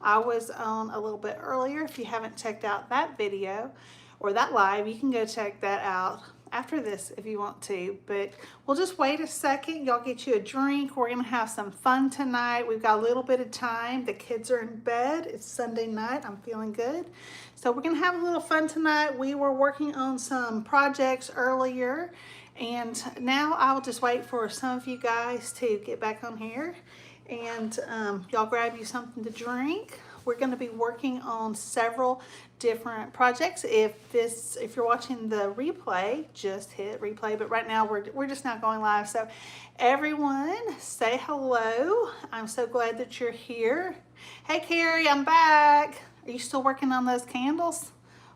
I was on a little bit earlier. If you haven't checked out that video or that live, you can go check that out after this if you want to. But we'll just wait a second. Y'all get you a drink. We're gonna have some fun tonight. We've got a little bit of time. The kids are in bed. It's Sunday night. I'm feeling good. So we're gonna have a little fun tonight. We were working on some projects earlier, and now I'll just wait for some of you guys to get back on here, and y'all grab you something to drink. We're going to be working on several different projects. If you're watching the replay, just hit replay. But right now we're just not going live. So everyone, say hello. I'm so glad that you're here. Hey Carrie, I'm back. Are you still working on those candles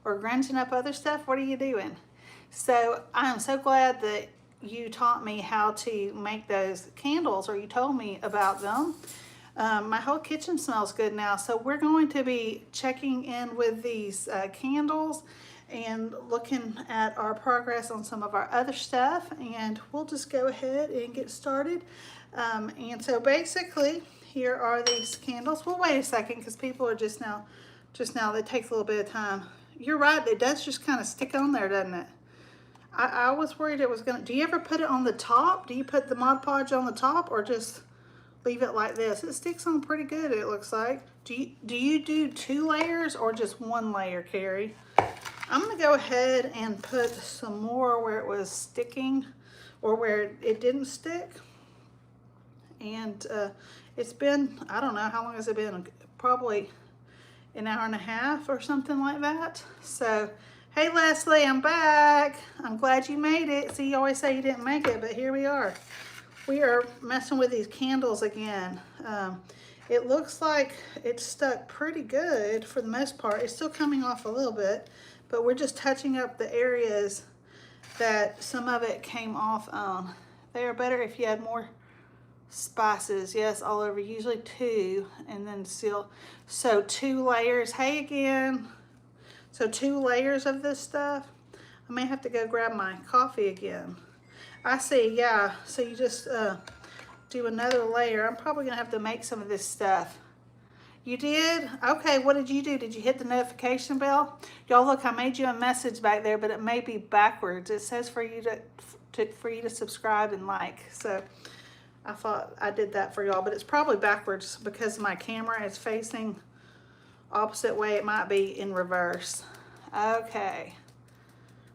or grunging up other stuff? What are you doing? So I'm so glad that you taught me how to make those candles, or you told me about them. My whole kitchen smells good now, so we're going to be checking in with these candles and looking at our progress on some of our other stuff, and we'll just go ahead and get started. And so basically, here are these candles. We'll wait a second because people are just now, it takes a little bit of time. You're right, it does just kind of stick on there, doesn't it? I was worried it was gonna, do you ever put it on the top? Do you put the Mod Podge on the top or just leave it like this? It sticks on pretty good, it looks like. Do you do 2 layers or just 1 layer, Carrie? I'm gonna go ahead and put some more where it was sticking or where it didn't stick. And it's been, I don't know, how long has it been? Probably an hour and a half or something like that. So, hey Leslie, I'm back. I'm glad you made it. See, you always say you didn't make it, but here we are. We are messing with these candles again. It looks like it's stuck pretty good for the most part. It's still coming off a little bit, but we're just touching up the areas that some of it came off on. They are better if you had more spices. Yes, all over, usually 2, and then seal. So 2 layers. Hey again. So 2 layers of this stuff. I may have to go grab my coffee again. I see, yeah. So you just do another layer. I'm probably gonna have to make some of this stuff. You did? Okay, what did you do? Did you hit the notification bell? Y'all look, I made you a message back there, but it may be backwards. It says for you to subscribe and like. So I thought I did that for y'all, but it's probably backwards because my camera is facing opposite way. It might be in reverse. Okay,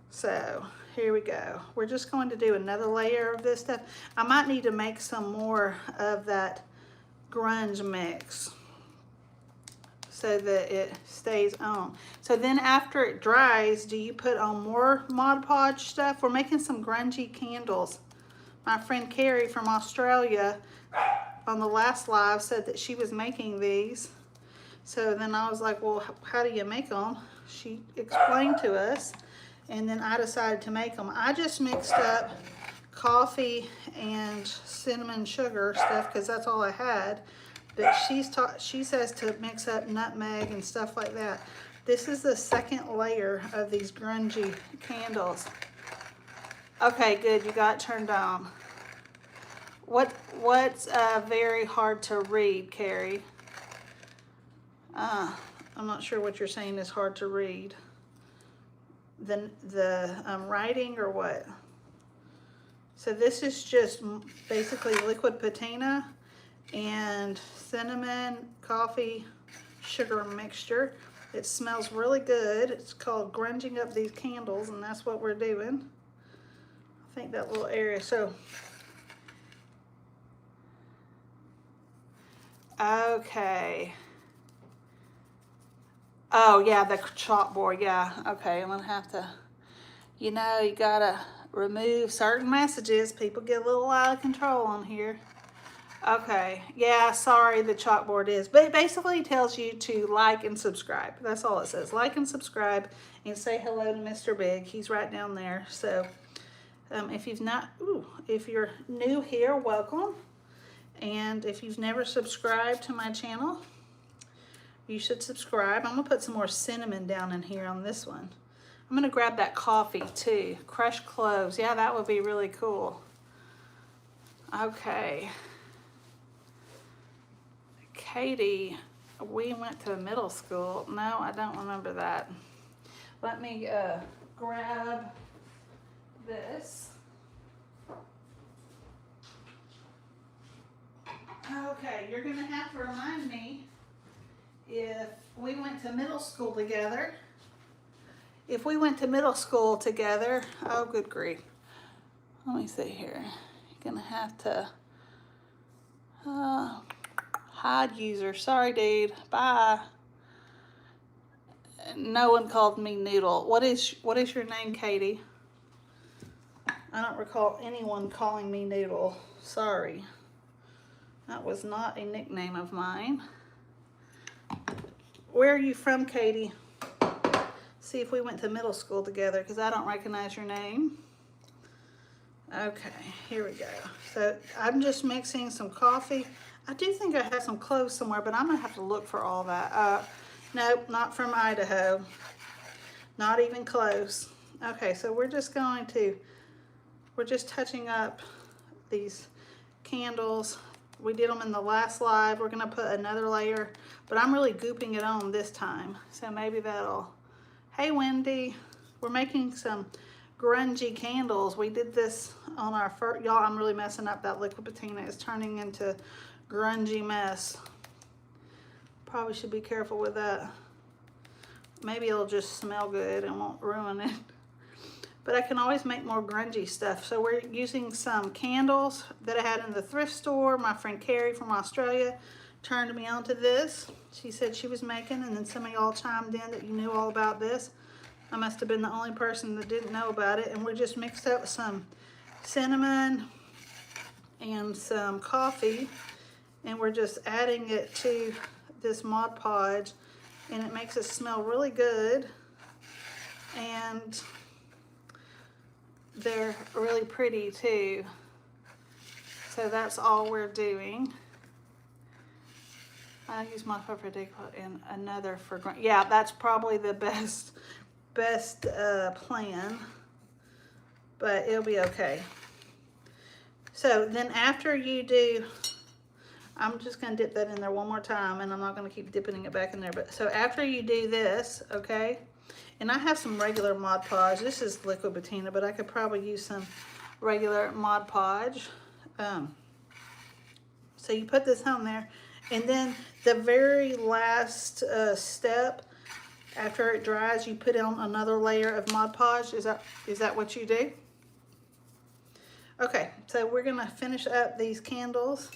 so here we go. We're just going to do another layer of this stuff. I might need to make some more of that grunge mix so that it stays on. So then after it dries, do you put on more Mod Podge stuff? We're making some grungy candles. My friend Carrie from Australia on the last live said that she was making these. So then I was like, well, how do you make them? She explained to us, and then I decided to make them. I just mixed up coffee and cinnamon sugar stuff because that's all I had. But she says to mix up nutmeg and stuff like that. This is the second layer of these grungy candles. Okay, good, you got it turned on. What's very hard to read, Carrie? I'm not sure what you're saying is hard to read. The writing or what? So this is just basically liquid patina and cinnamon, coffee, sugar mixture. It smells really good. It's called grunging up these candles, and that's what we're doing. I think that little area, so. Okay. Oh yeah, the chalkboard, yeah. Okay, I'm gonna have to, you know, you gotta remove certain messages. People get a little out of control on here. Okay, yeah, sorry, the chalkboard is, but it basically tells you to like and subscribe. That's all it says, like and subscribe, and say hello to Mr. Big. He's right down there. So if you're new here, welcome. And if you've never subscribed to my channel, you should subscribe. I'm gonna put some more cinnamon down in here on this one. I'm gonna grab that coffee too. Crushed cloves, yeah, that would be really cool. Okay. Katie we went to middle school. No, I don't remember that. Let me grab this. Okay, you're gonna have to remind me if we went to middle school together. If we went to middle school together, oh good grief. Let me see here. You're gonna have to hide user. Sorry, dude. Bye. No one called me Noodle. What is your name, Katie? I don't recall anyone calling me Noodle. Sorry. That was not a nickname of mine. Where are you from, Katie? See if we went to middle school together, because I don't recognize your name. Okay, here we go. So I'm just mixing some coffee. I do think I have some cloves somewhere, but I'm gonna have to look for all that. Nope, not from Idaho. Not even close. Okay, so we're just touching up these candles. We did them in the last live. We're gonna put another layer, but I'm really gooping it on this time. So maybe that'll, hey Wendy, we're making some grungy candles. We did this on our first, y'all, I'm really messing up. That liquid patina is turning into grungy mess. Probably should be careful with that. Maybe it'll just smell good and won't ruin it. But I can always make more grungy stuff. So we're using some candles that I had in the thrift store. My friend Carrie from Australia turned me on to this. She said she was making, and then some of y'all chimed in that you knew all about this. I must have been the only person that didn't know about it. And we just mixed up some cinnamon and some coffee, and we're just adding it to this Mod Podge, and it makes it smell really good. And they're really pretty too. So that's all we're doing. I use my for decor and another for grunt. Yeah, that's probably the best plan, but it'll be okay. So then after you do, I'm just gonna dip that in there one more time, and I'm not gonna keep dipping it back in there. But so after you do this, okay, and I have some regular Mod Podge. This is liquid patina, but I could probably use some regular Mod Podge. So you put this on there, and then the very last step, after it dries, you put on another layer of Mod Podge. Is that what you do? Okay, so we're gonna finish up these candles,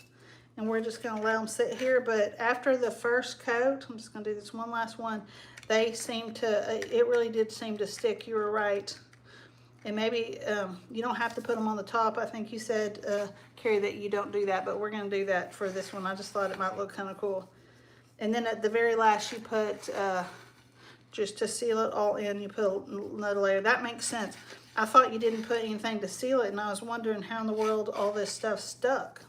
and we're just gonna let them sit here. But after the first coat, I'm just gonna do this one last one. They seem to, it really did seem to stick. You were right. And maybe you don't have to put them on the top. I think you said, Carrie, that you don't do that, but we're gonna do that for this one. I just thought it might look kind of cool. And then at the very last, you put, just to seal it all in, you put another layer. That makes sense. I thought you didn't put anything to seal it, and I was wondering how in the world all this stuff stuck.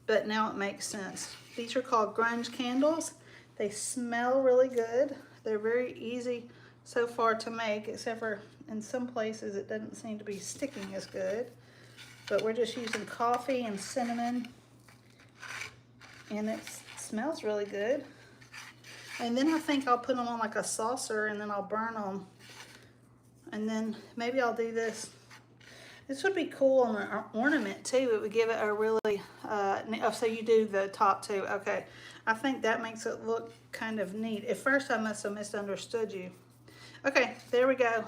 But now it makes sense. These are called grunge candles. They smell really good. They're very easy so far to make, except for in some places it doesn't seem to be sticking as good. But we're just using coffee and cinnamon, and it smells really good. And then I think I'll put them on like a saucer, and then I'll burn them. And then maybe I'll do this. This would be cool on an ornament too. It would give it a really, oh, so you do the top too. Okay. I think that makes it look kind of neat. At first I must have misunderstood you. Okay, there we go.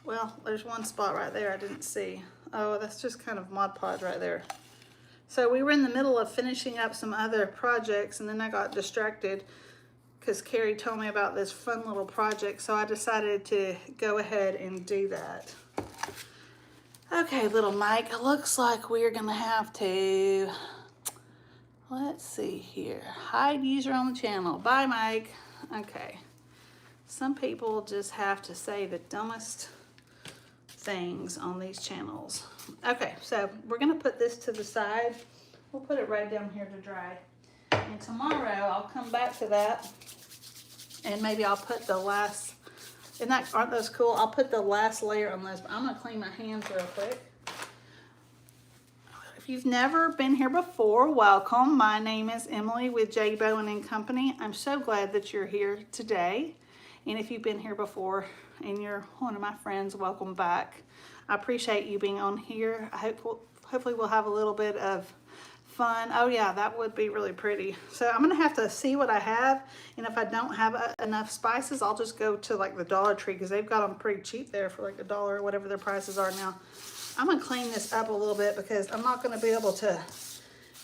Well, there's one spot right there I didn't see. Oh, that's just kind of Mod Podge right there. So we were in the middle of finishing up some other projects, and then I got distracted because Carrie told me about this fun little project, so I decided to go ahead and do that. Okay, little Mike, it looks like we're gonna have to, let's see here, hide user on the channel. Bye, Mike. Okay, some people just have to say the dumbest things on these channels. Okay, so we're gonna put this to the side. We'll put it right down here to dry. And tomorrow I'll come back to that, and maybe I'll put the last, aren't those cool? I'll put the last layer on those, but I'm gonna clean my hands real quick. If you've never been here before, welcome. My name is Emily with FUN-JBowenandCompany. I'm so glad that you're here today. And if you've been here before and you're one of my friends, welcome back. I appreciate you being on here. Hopefully we'll have a little bit of fun. Oh yeah, that would be really pretty. So I'm gonna have to see what I have, and if I don't have enough spices, I'll just go to like the Dollar Tree, because they've got them pretty cheap there for like $1 or whatever their prices are now. I'm gonna clean this up a little bit because I'm not gonna be able to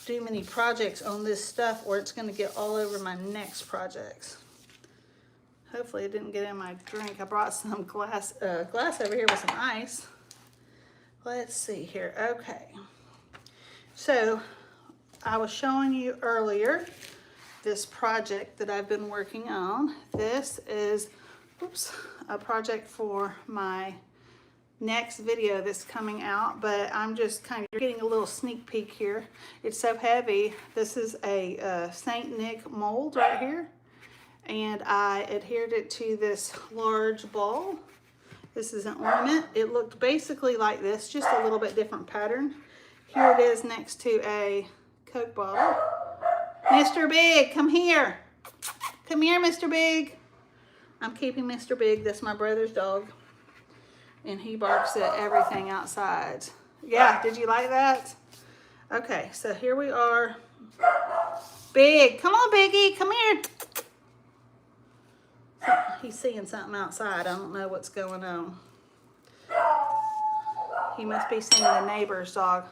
do many projects on this stuff, or it's gonna get all over my next projects. Hopefully it didn't get in my drink. I brought some glass over here with some ice. Let's see here. Okay, so I was showing you earlier this project that I've been working on. This is, a project for my next video that's coming out, but I'm just you're getting a little sneak peek here. It's so heavy. This is a St. Nick mold right here, and I adhered it to this large ball. This is an ornament. It looked basically like this, just a little bit different pattern. Here it is next to a Coke bottle. Mr. Big, come here. Come here, Mr. Big. I'm keeping Mr. Big. That's my brother's dog. And he barks at everything outside. Yeah, did you like that? Okay, so here we are. Big, come on, Biggie, come here. He's seeing something outside. I don't know what's going on. He must be seeing the neighbor's dog.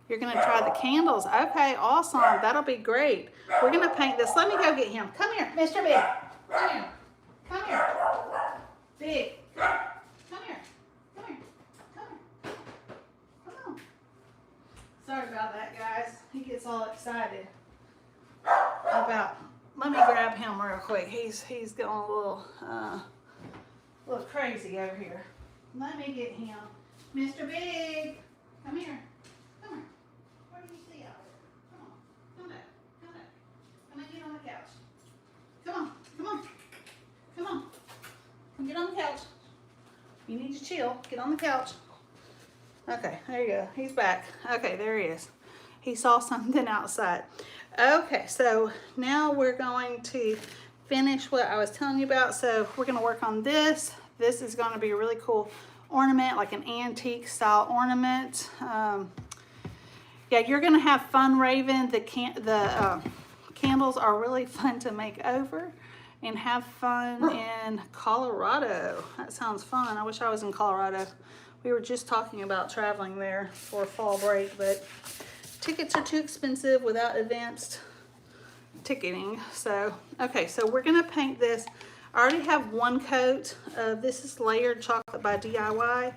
You're gonna try the candles. Okay, awesome. That'll be great. We're gonna paint this. Let me go get him. Come here, Mr. Big. Come here. Come here. Big. Come here. Come here. Come here. Come on. Sorry about that, guys. He gets all excited about. Let me grab him real quick. He's going a little crazy over here. Let me get him. Mr. Big. Come here. Come here. What do you see out there? Come on. Come back. Come back. Come and get on the couch. Come on. Come on. Come on. Come get on the couch. You need to chill. Get on the couch. Okay, there you go. He's back. Okay, there he is. He saw something outside. Okay, so now we're going to finish what I was telling you about. So we're going to work on this. This is going to be a really cool ornament, like an antique style ornament. Yeah, you're going to have fun, Raven. The candles are really fun to make over and have fun in Colorado. That sounds fun. I wish I was in Colorado. We were just talking about traveling there for fall break, but tickets are too expensive without advanced ticketing. So, okay, so we're going to paint this. I already have one coat. This is Layered Chocolate by DIY.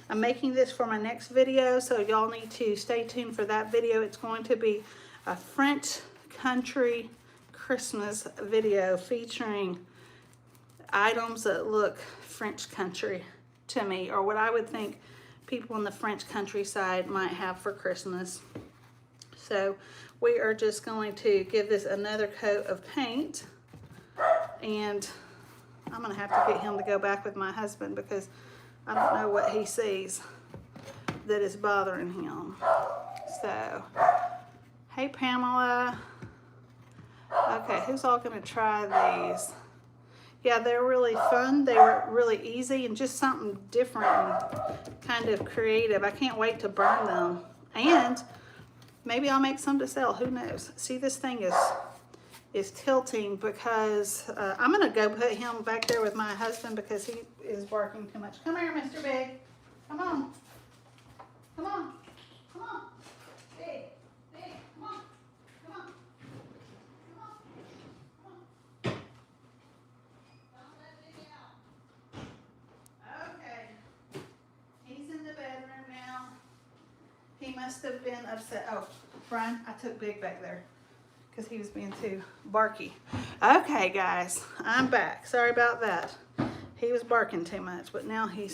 I'm making this for my next video, so y'all need to stay tuned for that video. It's going to be a French country Christmas video featuring items that look French country to me, or what I would think people in the French countryside might have for Christmas. So we are just going to give this another coat of paint, and I'm gonna have to get him to go back with my husband because I don't know what he sees that is bothering him. So, hey Pamela. Okay, who's all gonna try these? Yeah, they're really fun. They were really easy and just something different and kind of creative. I can't wait to burn them. And maybe I'll make some to sell, who knows? See, this thing is tilting because I'm gonna go put him back there with my husband because he is barking too much. Come here, Mr. Big. Come on. Come on. Come on. Big. Big. Come on. Come on. Come on. Come on. Don't let Big out. Okay. He's in the bedroom now. He must have been upset. Oh, Brian, I took Big back there because he was being too barky. Okay, guys, I'm back. Sorry about that. He was barking too much, but now he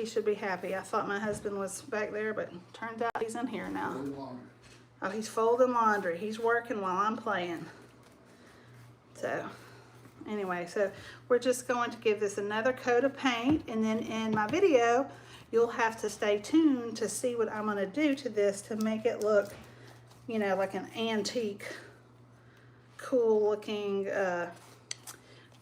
should be happy. I thought my husband was back there, but turns out he's in here now. Oh, he's folding laundry. He's working while I'm playing. So, anyway, so we're just going to give this another coat of paint, and then in my video, you'll have to stay tuned to see what I'm going to do to this to make it look, you know, like an antique, cool looking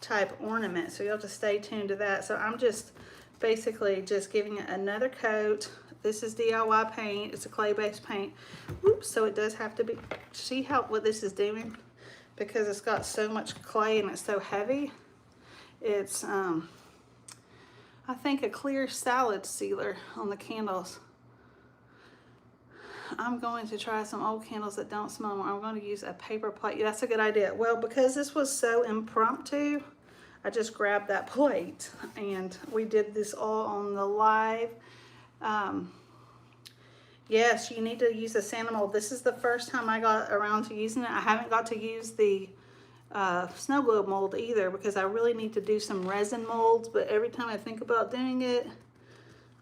type ornament. So you'll have to stay tuned to that. So I'm just basically just giving it another coat. This is DIY paint. It's a clay-based paint. Oops, so it does have to be, see how what this is doing? Because it's got so much clay and it's so heavy. It's, I think a clear salad sealer on the candles. I'm going to try some old candles that don't smell more. I'm going to use a paper plate. That's a good idea. Well, because this was so impromptu, I just grabbed that plate and we did this all on the live. Yes, you need to use a Santa mold. This is the first time I got around to using it. I haven't got to use the snow globe mold either because I really need to do some resin molds, but every time I think about doing it,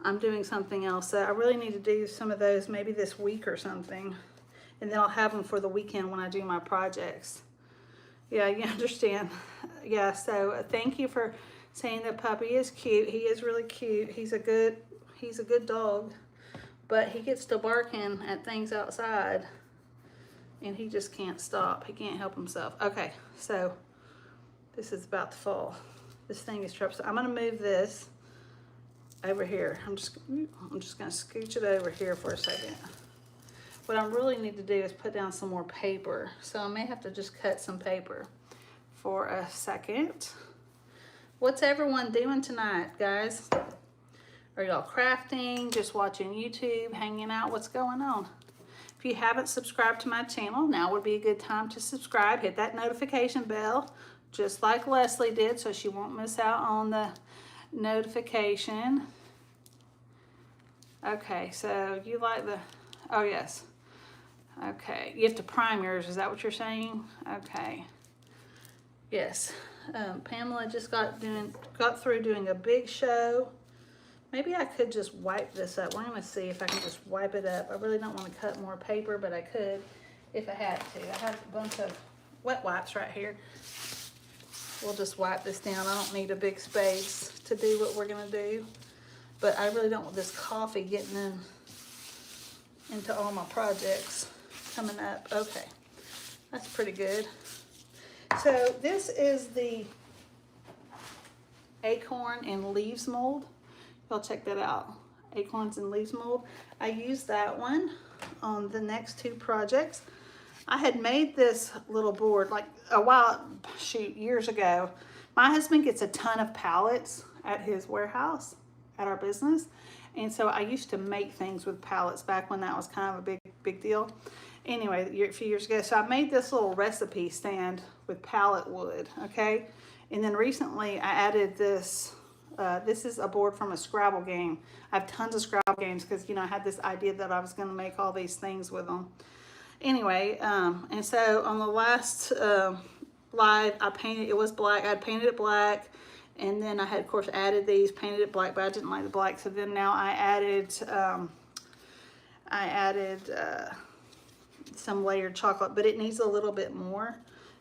I'm doing something else. So I really need to do some of those maybe this week or something, and then I'll have them for the weekend when I do my projects. Yeah, you understand. Yeah, so thank you for saying the puppy is cute. He is really cute. He's a good dog, but he gets to barking at things outside and he just can't stop. He can't help himself. Okay, so this is about to fall. This thing is trapped. So I'm gonna move this over here. I'm just gonna scooch it over here for a second. What I really need to do is put down some more paper. So I may have to just cut some paper for a second. What's everyone doing tonight, guys? Are y'all crafting, just watching YouTube, hanging out? What's going on? If you haven't subscribed to my channel, now would be a good time to subscribe. Hit that notification bell, just like Leslie did, so she won't miss out on the notification. Okay, so you like the, oh yes. Okay, you have to prime yours, is that what you're saying? Okay. Yes, Pamela just got through doing a big show. Maybe I could just wipe this up. We're gonna see if I can just wipe it up. I really don't want to cut more paper, but I could if I had to. I have a bunch of wet wipes right here. We'll just wipe this down. I don't need a big space to do what we're gonna do, but I really don't want this coffee getting into all my projects coming up. Okay, that's pretty good. So this is the acorn and leaves mold. Y'all check that out. Acorns and leaves mold. I used that one on the next two projects. I had made this little board like a while, shoot, years ago. My husband gets a ton of pallets at his warehouse at our business. And so I used to make things with pallets back when that was kind of a big deal. Anyway, a few years ago. So I made this little recipe stand with pallet wood, okay? And then recently I added this. This is a board from a Scrabble game. I have tons of Scrabble games because, you know, I had this idea that I was going to make all these things with them. Anyway, and so on the last live, I painted, it was black. I painted it black, and then I had, of course, added these, painted it black, but I didn't like the black. So then now I added some layered chocolate, but it needs a little bit more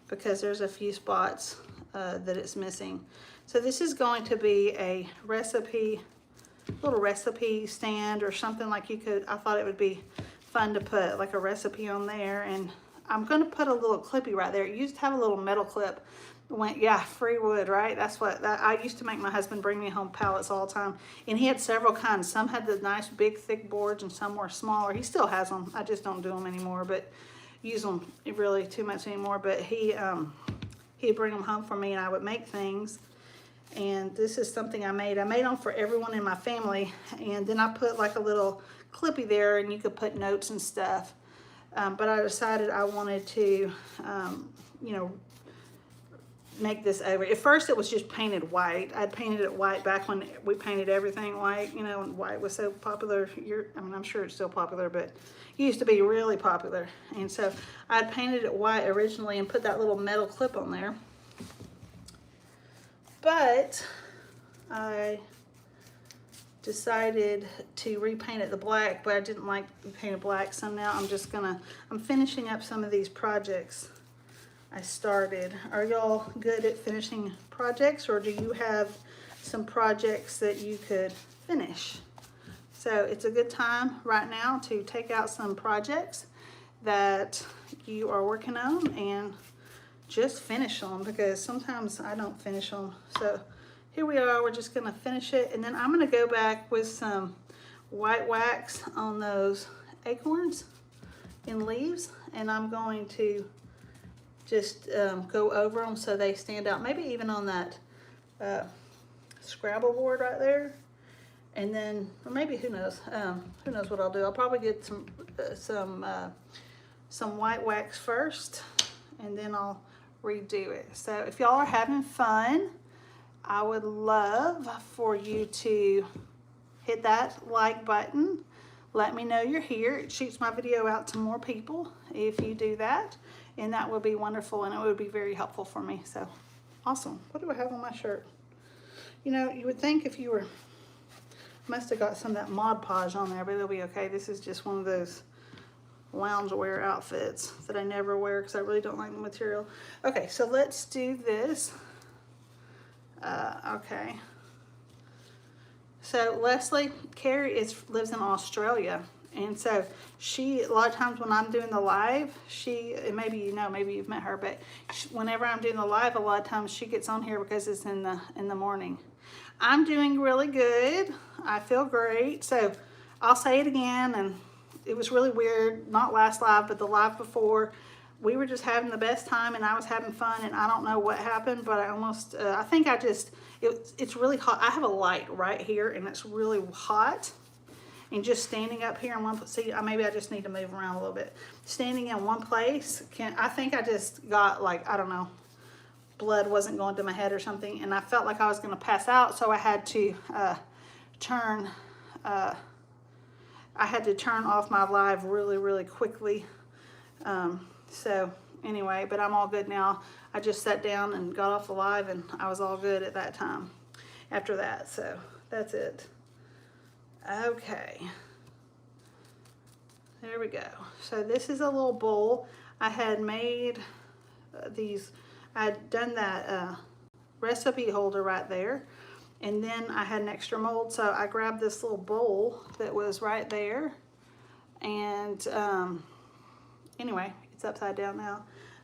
because there's a few spots that it's missing. So this is going to be a recipe, little recipe stand or something like you could, I thought it would be fun to put like a recipe on there. And I'm going to put a little clippy right there. It used to have a little metal clip. Yeah, free wood, right? That's what, I used to make my husband bring me home pallets all the time. And he had several kinds. Some had the nice big thick boards and some were smaller. He still has them. I just don't do them anymore, but use them really too much anymore. But he'd bring them home for me and I would make things. And this is something I made. I made them for everyone in my family. And then I put like a little clippy there and you could put notes and stuff. But I decided I wanted to, you know, make this over. At first it was just painted white. I'd painted it white back when we painted everything white, you know, and white was so popular. I mean, I'm sure it's still popular, but it used to be really popular. And so I'd painted it white originally and put that little metal clip on there. But I decided to repaint it the black, but I didn't like painted black, so now I'm finishing up some of these projects I started. Are y'all good at finishing projects, or do you have some projects that you could finish So it's a good time right now to take out some projects that you are working on and just finish them, because sometimes I don't finish them. So here we are, we're just gonna finish it, and then I'm gonna go back with some white wax on those acorns and leaves, and I'm going to just go over them so they stand out, maybe even on that Scrabble board right there. And then, or maybe, who knows what I'll do. I'll probably get some white wax first, and then I'll redo it. So if y'all are having fun, I would love for you to hit that like button. Let me know you're here. It shoots my video out to more people if you do that, and that would be wonderful, and it would be very helpful for me. So awesome. What do I have on my shirt? You know, you would think if you were, must have got some of that Mod Podge on there, but it'll be okay. This is just one of those loungewear outfits that I never wear because I really don't like the material. Okay, so let's do this. Okay. So Leslie Carey lives in Australia, and so she, a lot of times when I'm doing the live, and maybe you know, maybe you've met her, but whenever I'm doing the live, a lot of times she gets on here because it's in the morning. I'm doing really good. I feel great. So I'll say it again, and it was really weird, not last live, but the live before. We were just having the best time, and I was having fun, and I don't know what happened, but I almost, I think I just, it's really hot. I have a light right here, and it's really hot. And just standing up here in one place, see, maybe I just need to move around a little bit. Standing in one place, I think I just got, like, I don't know, blood wasn't going to my head or something, and I felt like I was going to pass out, so I had to turn off my live really, really quickly. So anyway, but I'm all good now. I just sat down and got off the live, and I was all good at that time after that. So that's it. Okay. There we go. So this is a little bowl. I had made these, I'd done that recipe holder right there. And then I had an extra mold, so I grabbed this little bowl that was right there. And anyway, it's upside down now.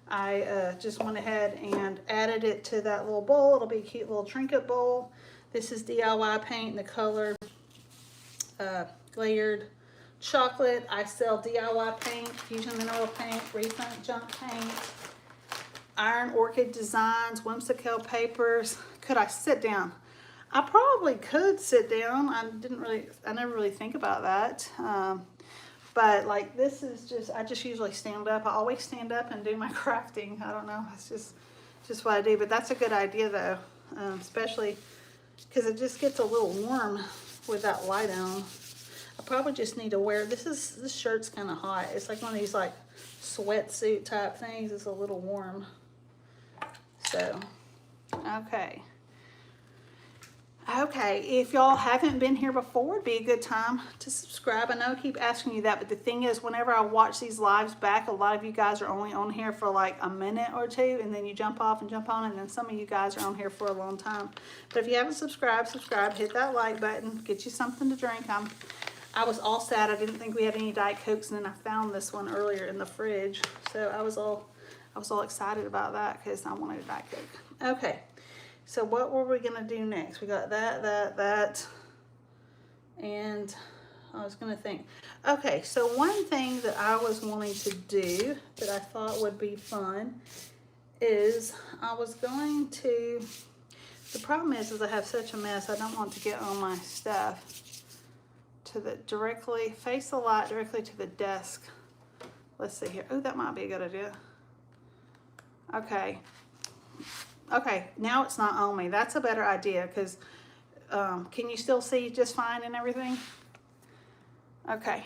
I just went ahead and added it to that little bowl. It'll be a cute little trinket bowl. This is DIY paint in the color Layered Chocolate. I sell DIY paint, Fusion Mineral Paint, Rethunk Junk Paint, Iron Orchid Designs, Whymsykel papers. Could I sit down? I probably could sit down. I never really think about that. But like this is just, I just usually stand up. I always stand up and do my crafting. I don't know, it's just what I do. But that's a good idea though, especially because it just gets a little warm with that light on. I probably just need to wear, this shirt's kind of hot. It's like one of these like sweatsuit type things. It's a little warm. So, okay. Okay, if y'all haven't been here before, it'd be a good time to subscribe. I know I keep asking you that, but the thing is, whenever I watch these lives back, a lot of you guys are only on here for like a minute or two, and then you jump off and jump on, and then some of you guys are on here for a long time. But if you haven't subscribed, hit that like button, get you something to drink. I was all sad I didn't think we had any Diet Cokes, and then I found this one earlier in the fridge. So I was all excited about that because I wanted a Diet Coke. Okay. So what were we gonna do next? We got that, and I was gonna think. Okay, so one thing that I was wanting to do that I thought would be fun is I was going to, the problem is I have such a mess, I don't want to get all my stuff to the, face the light directly to the desk. Let's see here. Oh, that might be a good idea. Okay. Okay, now it's not on me. That's a better idea because can you still see just fine and everything? Okay,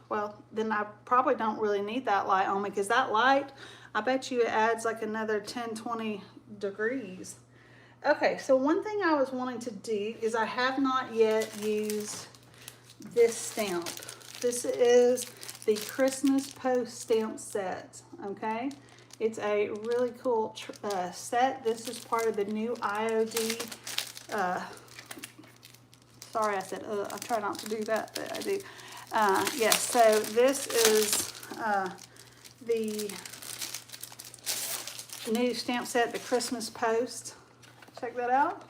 well, then I probably don't really need that light on me because that light, I bet you it adds like another 10, 20 degrees. Okay, so one thing I was wanting to do is I have not yet used this stamp. This is the Christmas Post stamp set, okay? It's a really cool set. This is part of the new IOD Sorry, I said, I try not to do that, but I do. Yes, so this is the new stamp set, the Christmas Post. Check that out.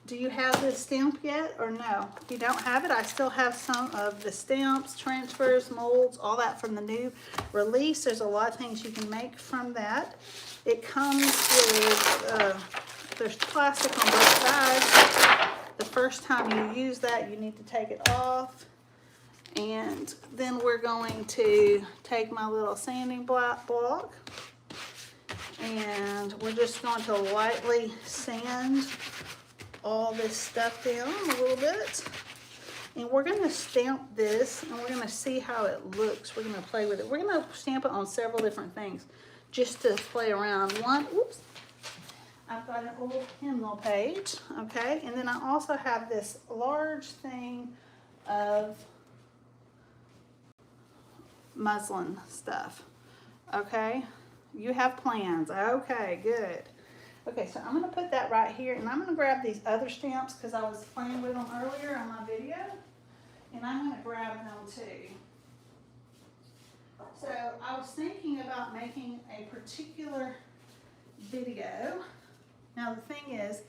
Do you have this stamp yet or no? If you don't have it, I still have some of the stamps, transfers, molds, all that from the new release. There's a lot of things you can make from that. It comes with, there's plastic on both sides. The first time you use that, you need to take it off. And then we're going to take my little sanding block and we're just going to lightly sand all this stuff down a little bit. And we're going to stamp this and we're going to see how it looks. We're going to play with it. We're going to stamp it on several different things just to play around. Oops, I've got an old hymnal page, okay? And then I also have this large thing of muslin stuff, okay? You have plans, okay, good. Okay, so I'm gonna put that right here and I'm gonna grab these other stamps because I was playing with them earlier on my video and I'm gonna grab them too. So I was thinking about making a particular video. Now the thing is,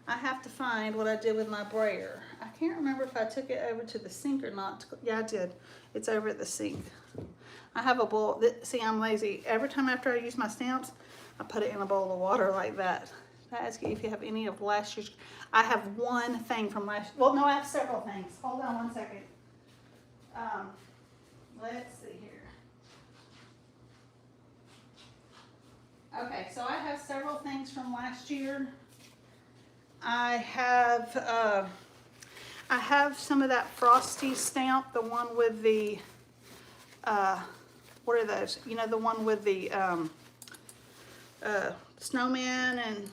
I have to find what I did with my brayer. I can't remember if I took it over to the sink or not. Yeah, I did. It's over at the sink. I have a bowl. See, I'm lazy. Every time after I use my stamps, I put it in a bowl of water like that. I ask you if you have any of last year's. I have one thing from last. Well, no, I have several things. Hold on one second. Let's see here. Okay, so I have several things from last year. I have some of that Frosty stamp, the one with the what are those? You know, the one with the snowman and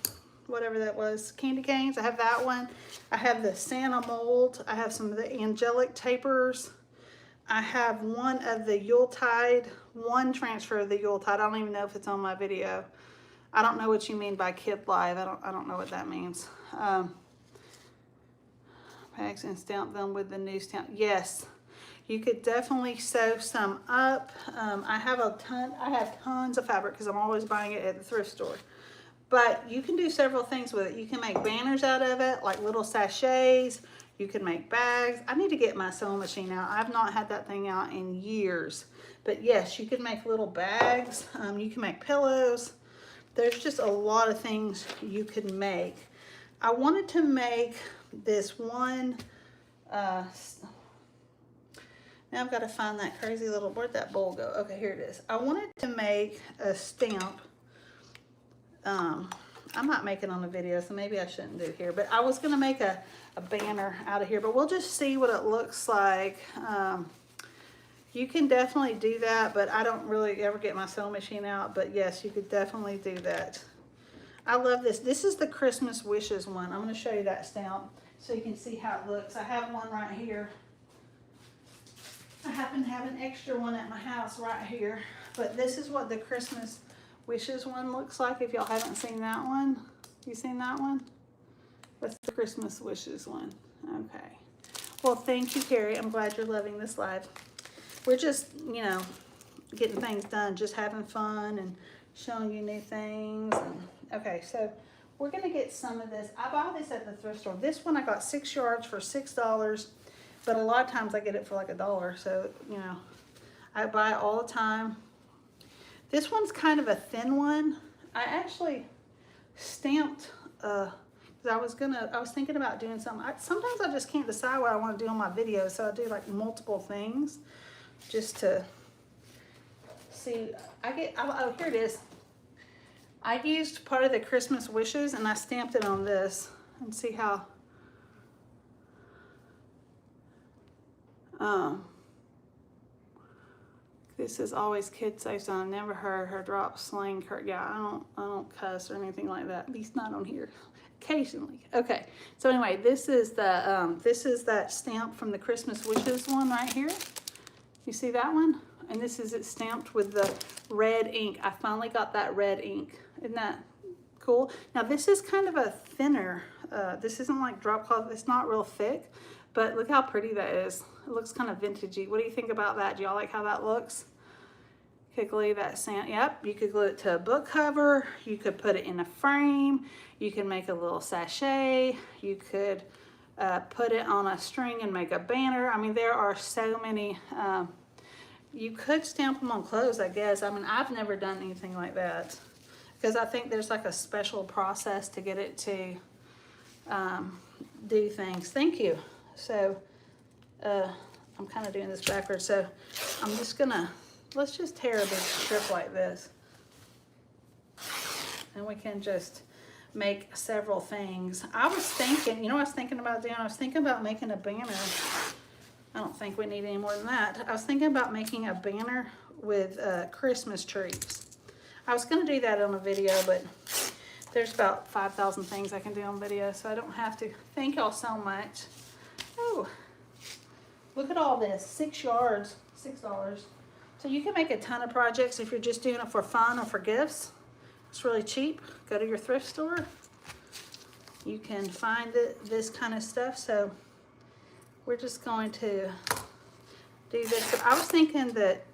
whatever that was, candy canes. I have that one. I have the Santa mold. I have some of the angelic tapers. I have one of the Yuletide, one transfer of the Yuletide. I don't even know if it's on my video. I don't know what you mean by Kid Live. I don't know what that means. Packs and stamp them with the new stamp. Yes, you could definitely sew some up. I have tons of fabric because I'm always buying it at the thrift store. But you can do several things with it. You can make banners out of it, like little sachets. You can make bags. I need to get my sewing machine out. I've not had that thing out in years. But yes, you can make little bags. You can make pillows. There's just a lot of things you can make. I wanted to make this one, now I've got to find that crazy little, where'd that bowl go? Okay, here it is. I wanted to make a stamp. I might make it on a video, so maybe I shouldn't do here, but I was going to make a banner out of here, but we'll just see what it looks like. You can definitely do that, but I don't really ever get my sewing machine out, but yes, you could definitely do that. I love this. This is the Christmas Wishes one. I'm going to show you that stamp so you can see how it looks. I have one right here. I happen to have an extra one at my house right here, but this is what the Christmas Wishes one looks like. If y'all haven't seen that one, you seen that one? That's the Christmas Wishes one. Okay. Well, thank you, Carrie. I'm glad you're loving this live. We're just, you know, getting things done, just having fun and showing you new things. And, okay, so we're going to get some of this. I buy this at the thrift store. This one I got 6 yards for $6, but a lot of times I get it for like $1. So, you know, I buy it all the time. This one's kind of a thin one. I actually stamped, I was thinking about doing something. Sometimes I just can't decide what I want to do on my videos, so I do like multiple things just to see. Oh, here it is. I used part of the Christmas Wishes and I stamped it on this and see how, this is always kid safe, so I never heard her drop slang her. Yeah, I don't cuss or anything like that. At least not on here. Occasionally. Okay. So anyway, this is that stamp from the Christmas Wishes one right here. You see that one? And this is it stamped with the red ink. I finally got that red ink. Isn't that cool? Now this is kind of a thinner This isn't like drop cloth. It's not real thick, but look how pretty that is. It looks kind of vintagey. What do you think about that? Do y'all like how that looks? You could glue that sand. Yep, you could glue it to a book cover. You could put it in a frame. You can make a little sachet. You could put it on a string and make a banner. I mean, there are so many. You could stamp them on clothes, I guess. I mean, I've never done anything like that because I think there's like a special process to get it to do things. Thank you. So I'm kind of doing this backwards. So I'm just gonna, let's just tear a big strip like this. And we can just make several things. I was thinking, you know what I was thinking about doing? I was thinking about making a banner. I don't think we need any more than that. I was thinking about making a banner with Christmas trees. I was gonna do that on a video, but there's about 5,000 things I can do on video, so I don't have to. Thank y'all so much. Oh, look at all this, 6 yards, $6. So you can make a ton of projects if you're just doing it for fun or for gifts. It's really cheap. Go to your thrift store. You can find this kind of stuff. So we're just going to do this. But I was thinking that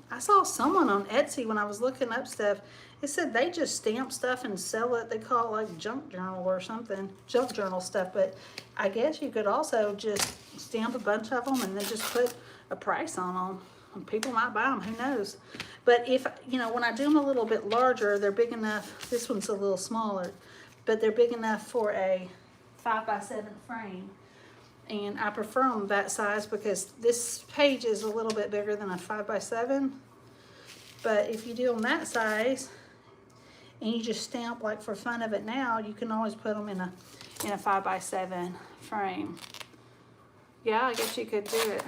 I saw someone on Etsy when I was looking up stuff. It said they just stamp stuff and sell it. They call it like junk journal or something, junk journal stuff. But I guess you could also just stamp a bunch of them and then just put a price on them. And people might buy them, who knows? But if, you know, when I do them a little bit larger, they're big enough. This one's a little smaller, but they're big enough for a 5x7 frame. And I prefer them that size because this page is a little bit bigger than a 5x7. But if you do them that size and you just stamp like for fun of it now, you can always put them in a 5x7 frame. Yeah, I guess you could do it.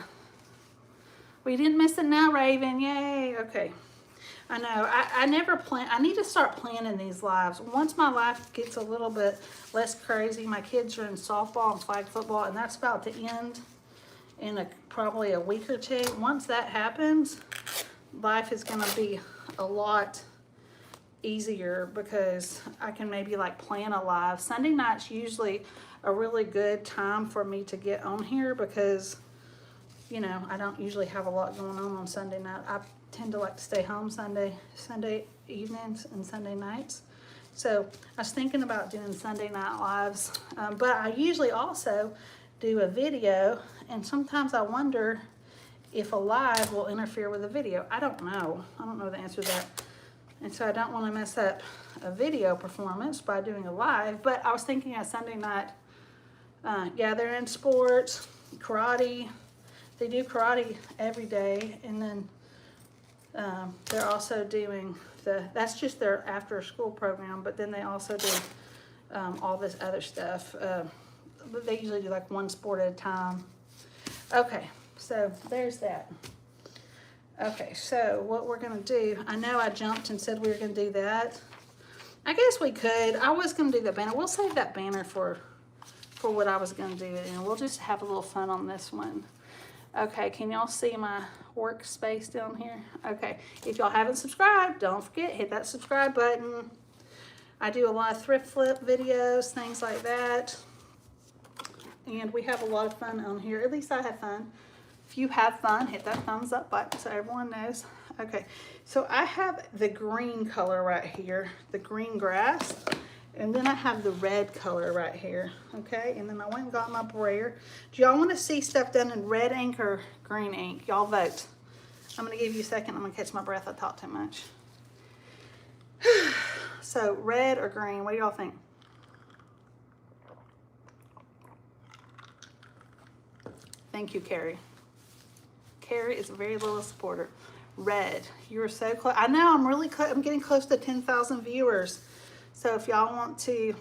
We didn't miss it now, Raven. Yay. Okay. I know. I never plan. I need to start planning these lives. Once my life gets a little bit less crazy, my kids are in softball and flag football, and that's about to end in probably a week or two. Once that happens, life is going to be a lot easier because I can maybe like plan a live. Sunday night's usually a really good time for me to get on here because, you know, I don't usually have a lot going on Sunday night. I tend to like to stay home Sunday evenings and Sunday nights. So I was thinking about doing Sunday night lives, but I usually also do a video, and sometimes I wonder if a live will interfere with a video. I don't know. I don't know the answer to that. And so I don't want to mess up a video performance by doing a live, but I was thinking a Sunday night, yeah, they're in sports, karate. They do karate every day, and then they're also doing that's just their after school program, but then they also do all this other stuff. They usually do like one sport at a time. Okay, so there's that. Okay, so what we're gonna do, I know I jumped and said we were gonna do that. I guess we could. I was gonna do that banner. We'll save that banner for what I was gonna do, and we'll just have a little fun on this one. Okay, can y'all see my workspace down here? Okay, if y'all haven't subscribed, don't forget, hit that subscribe button. I do a lot of thrift flip videos, things like that. And we have a lot of fun on here. At least I have fun. If you have fun, hit that thumbs up button so everyone knows. Okay, so I have the green color right here, the green grass. And then I have the red color right here, okay? And then I went and got my brayer. Do y'all want to see stuff done in red ink or green ink? Y'all vote. I'm going to give you a second. I'm going to catch my breath. I talk too much. So, red or green? What do y'all think? Thank you, Carrie. Carrie is a very little supporter. Red. You are so close. I know I'm really close. I'm getting close to 10,000 viewers. So if y'all want to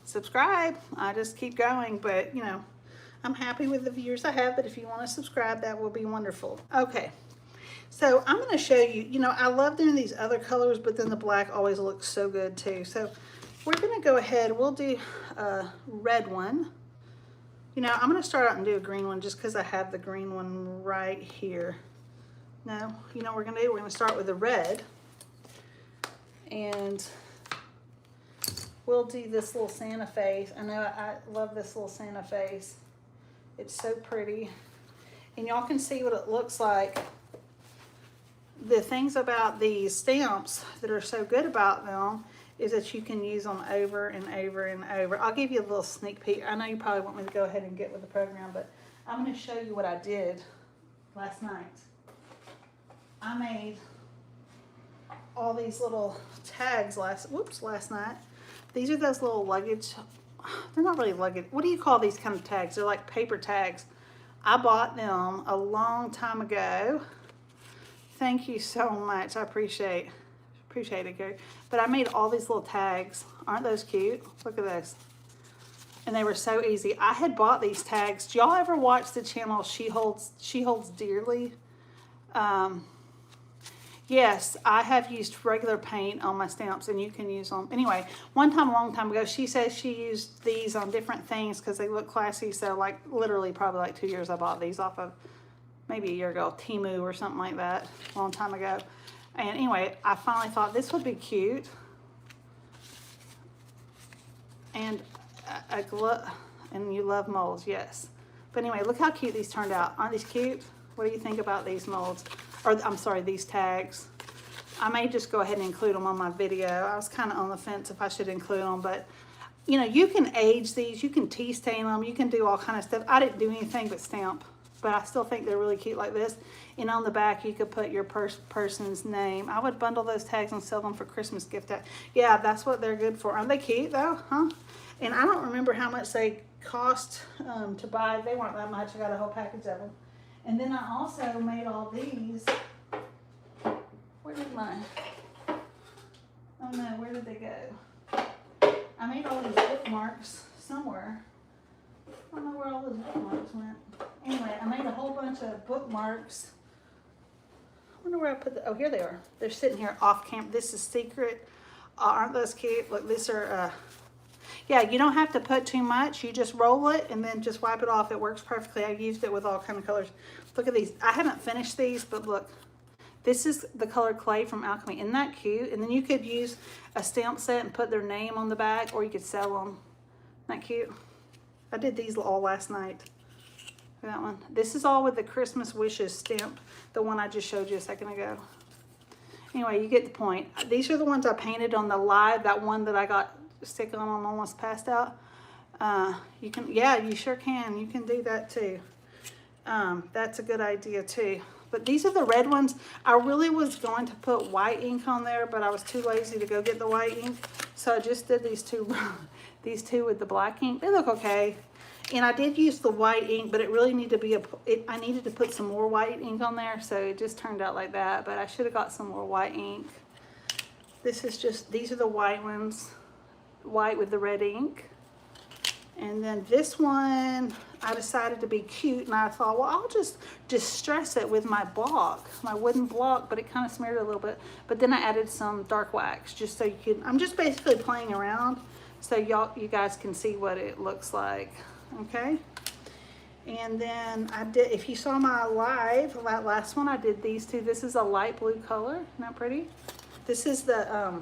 subscribe, I just keep going. But, you know, I'm happy with the viewers I have. But if you want to subscribe, that will be wonderful. Okay. So I'm going to show you, you know, I love doing these other colors, but then the black always looks so good too. So we're going to go ahead. We'll do a red one. You know, I'm going to start out and do a green one just because I have the green one right here. No, you know what we're going to do? We're going to start with the red. And we'll do this little Santa face. I know I love this little Santa face. It's so pretty. And y'all can see what it looks like. The things about these stamps that are so good about them is that you can use them over and over and over. I'll give you a little sneak peek. I know you probably want me to go ahead and get with the program, but I'm going to show you what I did last night. I made all these little tags last night. These are those little luggage. They're not really luggage. What do you call these kind of tags? They're like paper tags. I bought them a long time ago. Thank you so much. I appreciate it, Gary. But I made all these little tags. Aren't those cute? Look at this. And they were so easy. I had bought these tags. Do y'all ever watch the channel She Holds Dearly? Yes, I have used regular paint on my stamps, and you can use them. Anyway, one time, a long time ago, she says she used these on different things because they look classy. So, like, literally, probably like 2 years, I bought these off of maybe a year ago, Temu or something like that, a long time ago. And anyway, I finally thought this would be cute. And a glove, and you love molds, yes. But anyway, look how cute these turned out. Aren't these cute? What do you think about these molds? Or, I'm sorry, these tags. I may just go ahead and include them on my video. I was kind of on the fence if I should include them, but you know, you can age these, you can tea stain them, you can do all kind of stuff. I didn't do anything but stamp, but I still think they're really cute like this. And on the back, you could put your person's name. I would bundle those tags and sell them for Christmas gift tag. Yeah, that's what they're good for. Aren't they cute though, huh? And I don't remember how much they cost to buy. They weren't that much. I got a whole package of them. And then I also made all these. Where did mine? Oh no, where did they go? I made all these bookmarks somewhere. I don't know where all those bookmarks went. Anyway, I made a whole bunch of bookmarks. I wonder where I put the, oh, here they are. They're sitting here off camera. This is secret. Aren't those cute? Look, these are, yeah, you don't have to put too much. You just roll it and then just wipe it off. It works perfectly. I used it with all kind of colors. Look at these. I haven't finished these, but look. This is the color clay from Alchemy. Isn't that cute? And then you could use a stamp set and put their name on the back, or you could sell them. Isn't that cute? I did these all last night. That one. This is all with the Christmas Wishes stamp, the one I just showed you a second ago. Anyway, you get the point. These are the ones I painted on the live, that one that I got stick on and almost passed out. You can, yeah, you sure can. You can do that too. That's a good idea too. But these are the red ones. I really was going to put white ink on there, but I was too lazy to go get the white ink. So I just did these two with the black ink. They look okay. And I did use the white ink, but it really needed to be I needed to put some more white ink on there, so it just turned out like that. But I should have got some more white ink. This is just, these are the white ones, white with the red ink. And then this one, I decided to be cute, and I thought, well, I'll just distress it with my block, my wooden block, but it kind of smeared a little bit. But then I added some dark wax, just so you can, I'm just basically playing around, so you guys can see what it looks like, okay? And then I did, if you saw my live, that last one, I did these two. This is a light blue color, isn't that pretty? This is the,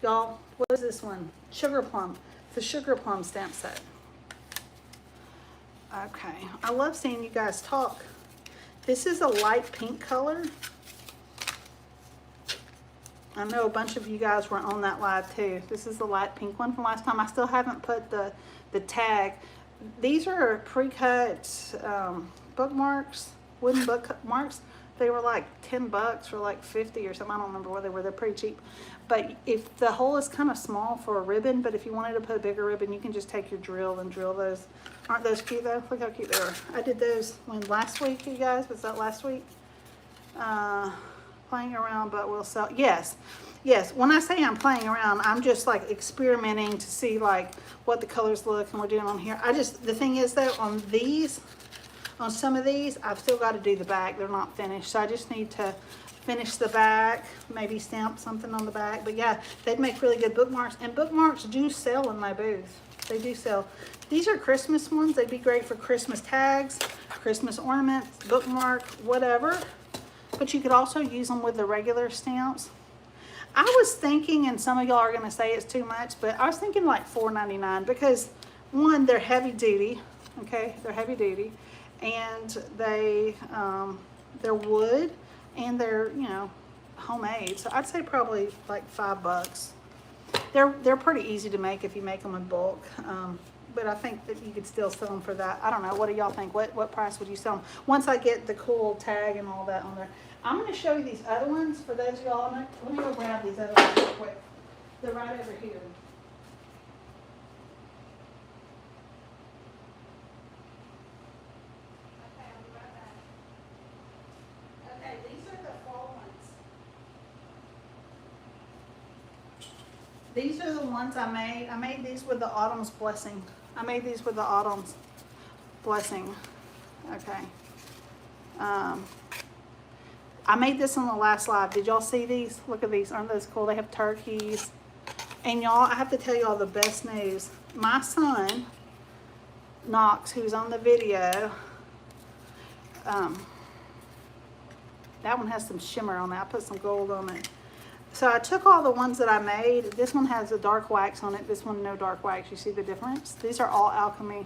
y'all, what is this one? Sugar Plum. The Sugar Plum stamp set. Okay, I love seeing you guys talk. This is a light pink color. I know a bunch of you guys were on that live too. This is the light pink one from last time. I still haven't put the tag. These are pre-cut bookmarks, wooden bookmarks. They were like 10 bucks or like 50 or something. I don't remember what they were. They're pretty cheap. But if the hole is kind of small for a ribbon, but if you wanted to put a bigger ribbon, you can just take your drill and drill those. Aren't those cute though? Look how cute they are. I did those when last week, you guys. Was that last week? Playing around, but we'll sell. Yes. Yes. When I say I'm playing around, I'm just like experimenting to see like what the colors look and we're doing on here. The thing is though, on these, on some of these, I've still got to do the back. They're not finished. So I just need to finish the back, maybe stamp something on the back. But yeah, they'd make really good bookmarks. And bookmarks do sell in my booth. They do sell. These are Christmas ones. They'd be great for Christmas tags, Christmas ornaments, bookmark, whatever. But you could also use them with the regular stamps. I was thinking, and some of y'all are gonna say it's too much, but I was thinking like $4.99 because one, they're heavy duty, okay? They're heavy duty, and they're wood, and they're, you know, homemade. So I'd say probably like $5. They're pretty easy to make if you make them in bulk. But I think that you could still sell them for that. I don't know. What do y'all think? What price would you sell them? Once I get the cool tag and all that on there. I'm going to show you these other ones for those of y'all. Let me go grab these other ones real quick. They're right over here. Okay, I'll be right back. Okay, these are the fall ones. These are the ones I made. I made these with the Autumn's Blessing. I made these with the Autumn's Blessing. Okay. I made this on the last live. Did y'all see these? Look at these. Aren't those cool? They have turkeys. And y'all, I have to tell y'all the best news. My son, Knox, who's on the video, that one has some shimmer on it. I put some gold on it. So I took all the ones that I made. This one has a dark wax on it. This one, no dark wax. You see the difference? These are all Alchemy.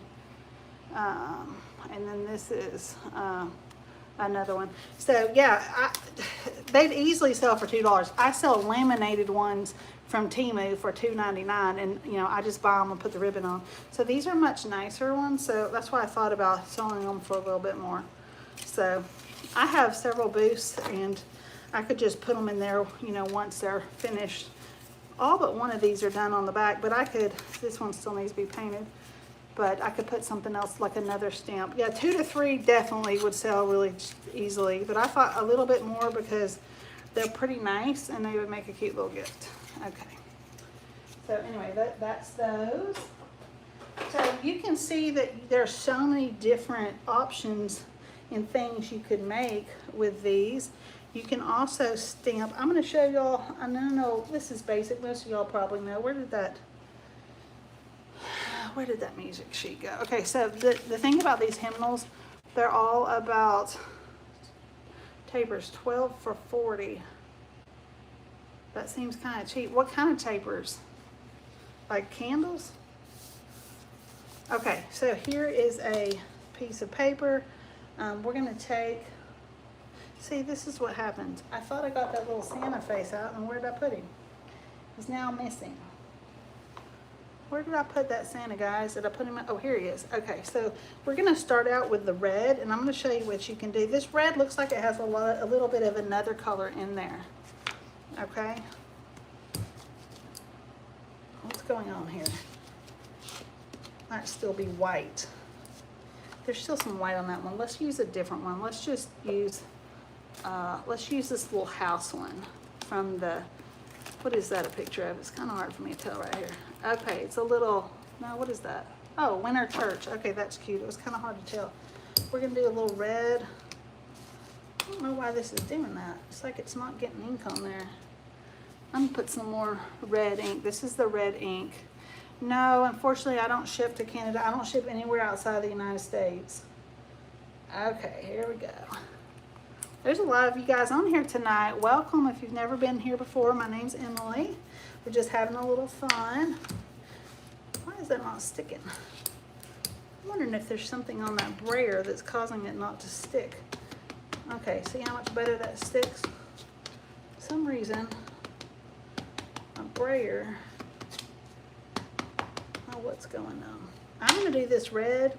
And then this is another one. So yeah, they'd easily sell for $2. I sell laminated ones from Temu for $2.99, and you know, I just buy them and put the ribbon on. So these are much nicer ones. So that's why I thought about selling them for a little bit more. So I have several booths, and I could just put them in there, you know, once they're finished. All but one of these are done on the back, but I could, this one still needs to be painted, but I could put something else like another stamp. Yeah, 2 to 3 definitely would sell really easily, but I thought a little bit more because they're pretty nice and they would make a cute little gift. Okay. So anyway, that's those. So you can see that there's so many different options and things you could make with these. You can also stamp. I'm going to show y'all. I know this is basic. Most of y'all probably know. Where did that music sheet go? Okay, so the thing about these hymnals, they're all about tapers. 12 for $40. That seems kind of cheap. What kind of tapers? Like candles? Okay, so here is a piece of paper. We're going to take. See, this is what happens. I thought I got that little Santa face out, and where did I put him? He's now missing. Where did I put that Santa, guys? Did I put him in? Oh, here he is. Okay, so we're gonna start out with the red, and I'm gonna show you what you can do. This red looks like it has a little bit of another color in there. Okay. What's going on here? Might still be white. There's still some white on that one. Let's use a different one. Let's just use this little house one from the, what is that a picture of? It's kind of hard for me to tell right here. Okay, it's a little, no, what is that? Oh, Winter Church. Okay, that's cute. It was kind of hard to tell. We're going to do a little red. I don't know why this is doing that. It's like it's not getting ink on there. I'm going to put some more red ink. This is the red ink. No, unfortunately, I don't ship to Canada. I don't ship anywhere outside the United States. Okay, here we go. There's a lot of you guys on here tonight. Welcome if you've never been here before. My name's Emily. We're just having a little fun. Why is that not sticking? I'm wondering if there's something on that brayer that's causing it not to stick. Okay, see how much better that sticks? For some reason, my brayer, oh, what's going on? I'm gonna do this red,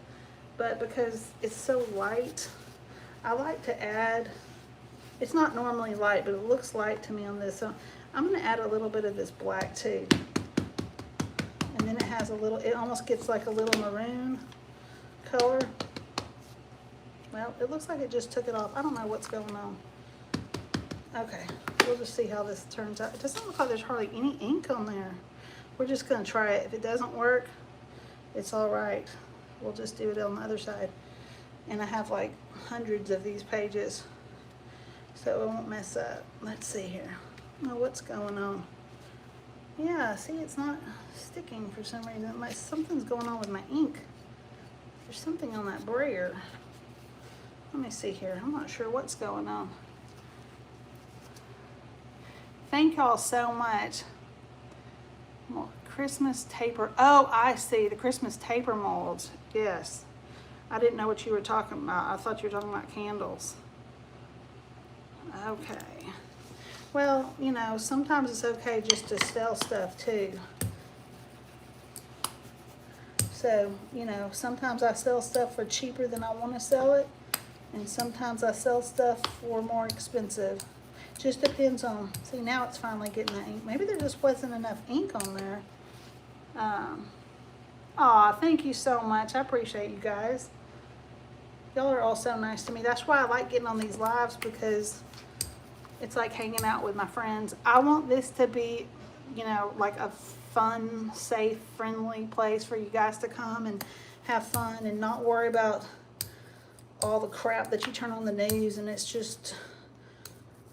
but because it's so light, I like to add, it's not normally light, but it looks light to me on this. So I'm going to add a little bit of this black too. And then it has a little, it almost gets like a little maroon color. Well, it looks like it just took it off. I don't know what's going on. Okay, we'll just see how this turns out. It doesn't look like there's hardly any ink on there. We're just going to try it. If it doesn't work, it's all right. We'll just do it on the other side. And I have like hundreds of these pages, so it won't mess up. Let's see here. Oh, what's going on? Yeah, see, it's not sticking for some reason. Something's going on with my ink. There's something on that brayer. Let me see here. I'm not sure what's going on. Thank y'all so much. More Christmas taper. Oh, I see. The Christmas taper molds. Yes. I didn't know what you were talking about. I thought you were talking about candles. Okay. Well, you know, sometimes it's okay just to sell stuff too. So, you know, sometimes I sell stuff for cheaper than I want to sell it, and sometimes I sell stuff for more expensive. Just depends on, see, now it's finally getting the ink. Maybe there just wasn't enough ink on there. Aw, thank you so much. I appreciate you guys. Y'all are all so nice to me. That's why I like getting on these lives, because it's like hanging out with my friends. I want this to be, you know, like a fun, safe, friendly place for you guys to come and have fun and not worry about all the crap that you turn on the news, and it's just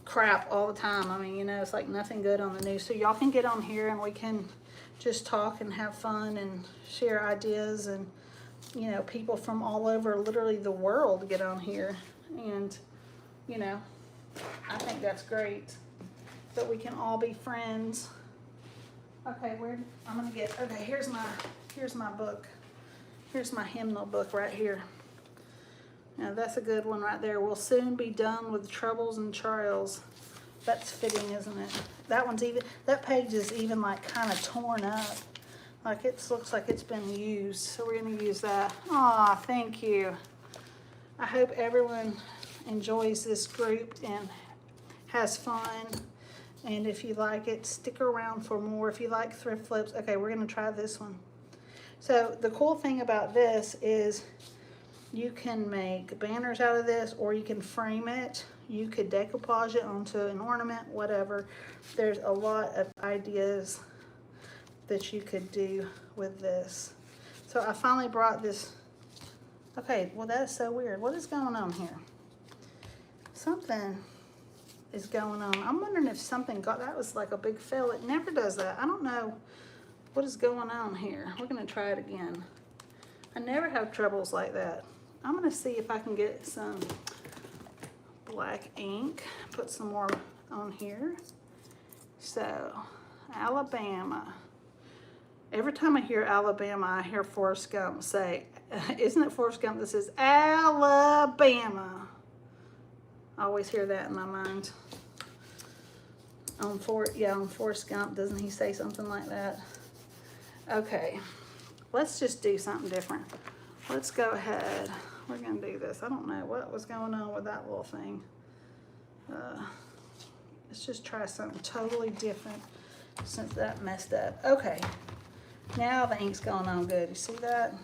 crap all the time. I mean, you know, it's like nothing good on the news. So y'all can get on here and we can just talk and have fun and share ideas, and you know, people from all over literally the world get on here, and you know, I think that's great that we can all be friends. Okay, I'm gonna get, okay, here's my book. Here's my hymnal book right here. Now that's a good one right there. We'll soon be done with troubles and trials. That's fitting, isn't it? That one's even, that page is even like kind of torn up. Like it looks like it's been used. So we're gonna use that. Aw, thank you. I hope everyone enjoys this group and has fun. And if you like it, stick around for more. If you like thrift flips, okay, we're gonna try this one. So the cool thing about this is you can make banners out of this, or you can frame it. You could decoupage it onto an ornament, whatever. There's a lot of ideas that you could do with this. So I finally brought this. Okay, well that is so weird. What is going on here? Something is going on. I'm wondering if something got, that was like a big fail. It never does that. I don't know what is going on here. We're gonna try it again. I never have troubles like that. I'm gonna see if I can get some black ink, put some more on here. So, Alabama. Every time I hear Alabama, I hear Forrest Gump say, isn't it Forrest Gump that says, Alabama? I always hear that in my mind. On Forrest Gump, doesn't he say something like that? Okay, let's just do something different. Let's go ahead. We're gonna do this. I don't know what was going on with that little thing. Let's just try something totally different since that messed up. Okay, now the ink's going on good. You see that?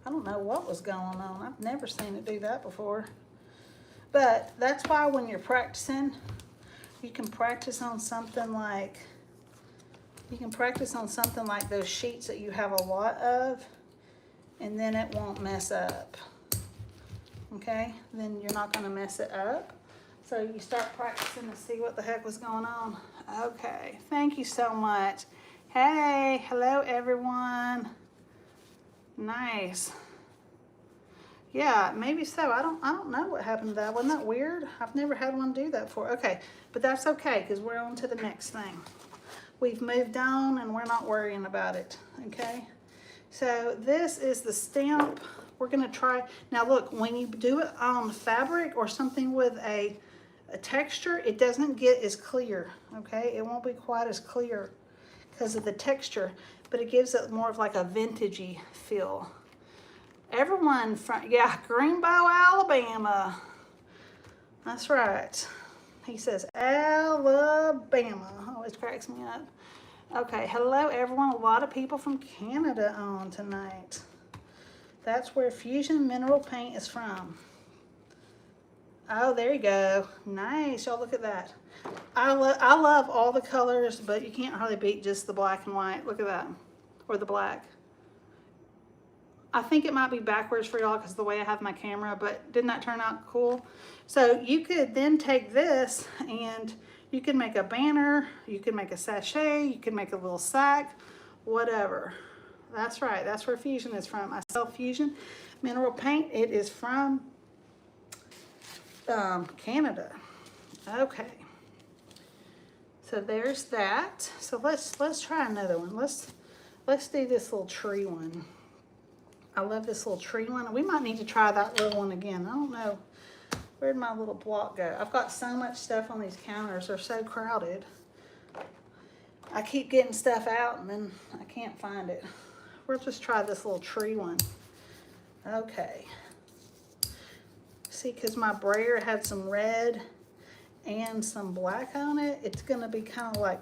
I don't know what was going on. I've never seen it do that before. But that's why when you're practicing, you can practice on something like, those sheets that you have a lot of, and then it won't mess up. Okay, then you're not gonna mess it up. So you start practicing to see what the heck was going on. Okay, thank you so much. Hey, hello everyone. Nice. Yeah, maybe so. I don't know what happened to that. Wasn't that weird? I've never had one do that before. Okay, but that's okay, because we're on to the next thing. We've moved on and we're not worrying about it, okay? So this is the stamp. We're gonna try, now look, when you do it on fabric or something with a texture, it doesn't get as clear, okay? It won't be quite as clear because of the texture, but it gives it more of like a vintagey feel. Everyone from, yeah, Greenbow, Alabama. That's right. He says Alabama. Always cracks me up. Okay, hello everyone. A lot of people from Canada on tonight. That's where Fusion Mineral Paint is from. Oh, there you go. Nice. Y'all look at that. I love all the colors, but you can't hardly beat just the black and white. Look at that. Or the black. I think it might be backwards for y'all because of the way I have my camera, but didn't that turn out cool? So you could then take this and you can make a banner, you can make a sachet, you can make a little sack, whatever. That's right, that's where Fusion is from. I sell Fusion Mineral Paint. It is from Canada. Okay. So there's that. So let's try another one. Let's do this little tree one. I love this little tree one. We might need to try that little one again. I don't know. Where'd my little block go? I've got so much stuff on these counters. They're so crowded. I keep getting stuff out and then I can't find it. We'll just try this little tree one. Okay. See, because my brayer had some red and some black on it, it's going to be kind of like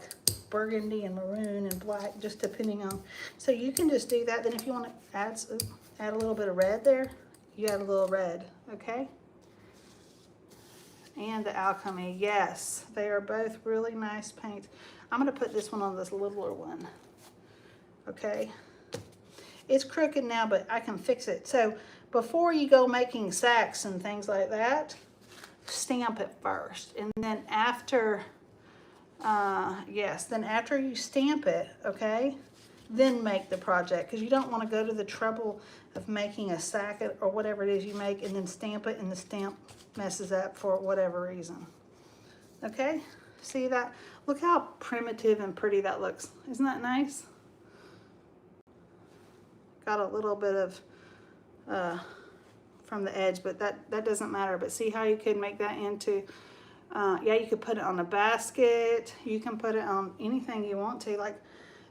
burgundy and maroon and black, just depending on. So you can just do that. Then if you want to add a little bit of red there, you add a little red, okay? And the Alchemy, yes, they are both really nice paints. I'm going to put this one on this littler one, okay? It's crooked now, but I can fix it. So before you go making sacks and things like that, stamp it first. And then after, then after you stamp it, okay, then make the project. Because you don't want to go to the trouble of making a sack or whatever it is you make and then stamp it and the stamp messes up for whatever reason. Okay, see that? Look how primitive and pretty that looks. Isn't that nice? Got a little bit of from the edge, but that doesn't matter. But see how you could make that into, yeah, you could put it on a basket. You can put it on anything you want to. Like,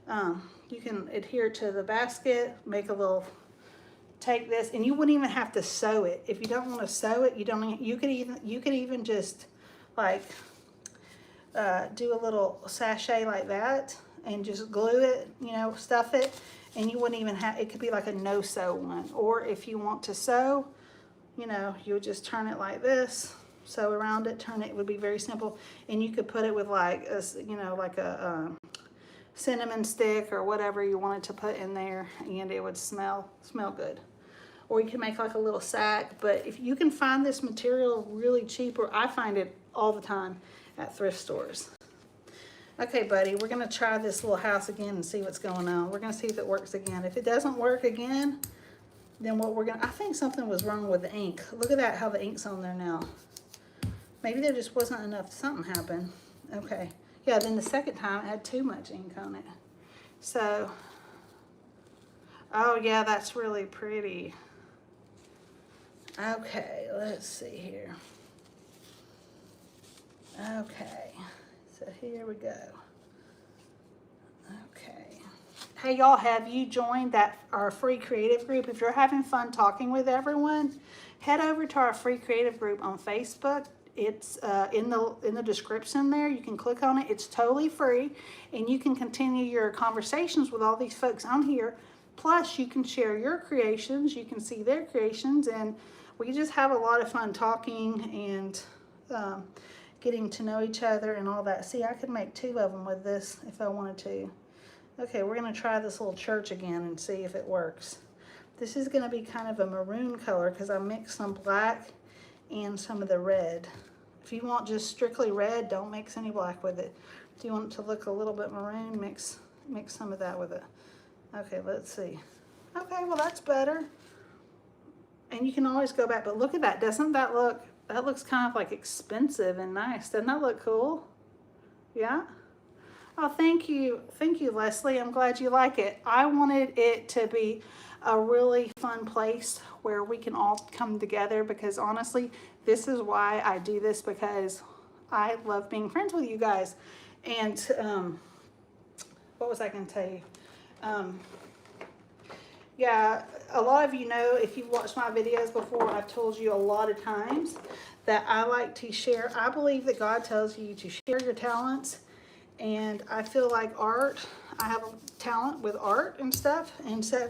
you can adhere to the basket, make a little, take this, and you wouldn't even have to sew it. If you don't want to sew it, you could even just like do a little sachet like that and just glue it, you know, stuff it, and you wouldn't even have, it could be like a no-sew one. Or if you want to sew, you know, you would just turn it like this, sew around it, turn it. It would be very simple. And you could put it with like a, you know, like a cinnamon stick or whatever you wanted to put in there, and it would smell good. Or you can make like a little sack. But if you can find this material really cheap, or I find it all the time at thrift stores. Okay, buddy, we're gonna try this little house again and see what's going on. We're gonna see if it works again. If it doesn't work again, then what we're gonna, I think something was wrong with the ink. Look at that, how the ink's on there now. Maybe there just wasn't enough, something happened. Okay, yeah, then the second time I had too much ink on it. So, oh yeah, that's really pretty. Okay, let's see here. Okay, so here we go. Okay. Hey y'all, have you joined our free creative group? If you're having fun talking with everyone, head over to our free creative group on Facebook. It's in the description there. You can click on it. It's totally free, and you can continue your conversations with all these folks on here. Plus, you can share your creations. You can see their creations, and we just have a lot of fun talking and getting to know each other and all that. See, I could make 2 of them with this if I wanted to. Okay, we're going to try this little church again and see if it works. This is going to be kind of a maroon color because I mixed some black and some of the red. If you want just strictly red, don't mix any black with it. If you want it to look a little bit maroon, mix some of that with it. Okay, let's see. Okay, well that's better. And you can always go back, but look at that. Doesn't that look, that looks kind of like expensive and nice. Doesn't that look cool? Yeah? Oh, thank you, Leslie. I'm glad you like it. I wanted it to be a really fun place where we can all come together, because honestly, this is why I do this, because I love being friends with you guys. And what was I going to tell you? Yeah, a lot of you know, if you've watched my videos before, I've told you a lot of times that I like to share. I believe that God tells you to share your talents. And I feel like art, I have a talent with art and stuff. And so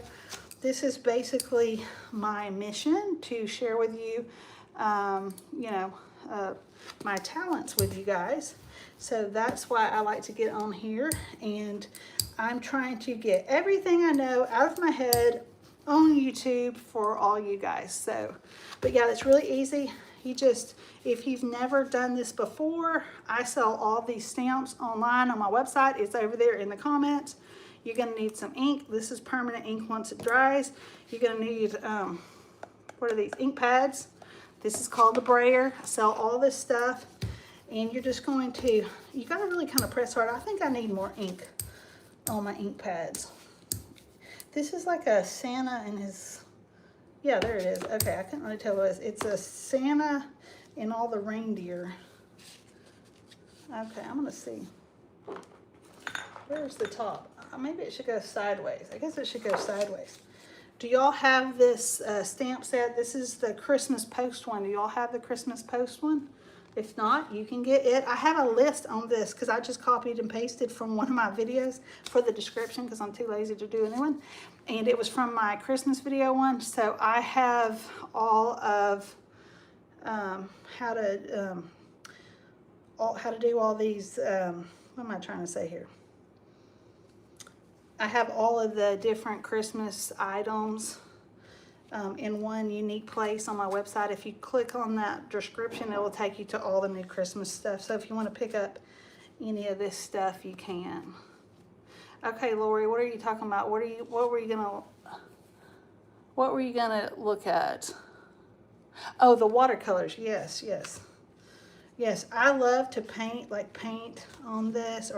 this is basically my mission, to share with you, you know, my talents with you guys. So that's why I like to get on here. And I'm trying to get everything I know out of my head on YouTube for all you guys. So, but yeah, it's really easy. You just, if you've never done this before, I sell all these stamps online on my website. It's over there in the comments. You're going to need some ink. This is permanent ink once it dries. You're going to need, what are these? Ink pads. This is called the brayer. I sell all this stuff. And you're just going to, you gotta really kind of press hard. I think I need more ink on my ink pads. This is like a Santa and his, yeah, there it is. Okay, I couldn't really tell what it is. It's a Santa and all the reindeer. Okay, I'm gonna see. Where's the top? Maybe it should go sideways. I guess it should go sideways. Do y'all have this stamp set? This is the Christmas post one. Do y'all have the Christmas post one? If not, you can get it. I have a list on this because I just copied and pasted from one of my videos for the description because I'm too lazy to do a new one. And it was from my Christmas video one. So I have all of how to do all these, what am I trying to say here? I have all of the different Christmas items in one unique place on my website. If you click on that description, it will take you to all the new Christmas stuff. So if you want to pick up any of this stuff, you can. Okay, Lori, what are you talking about? What were you gonna look at? Oh, the watercolors. Yes, yes. Yes, I love to paint on this,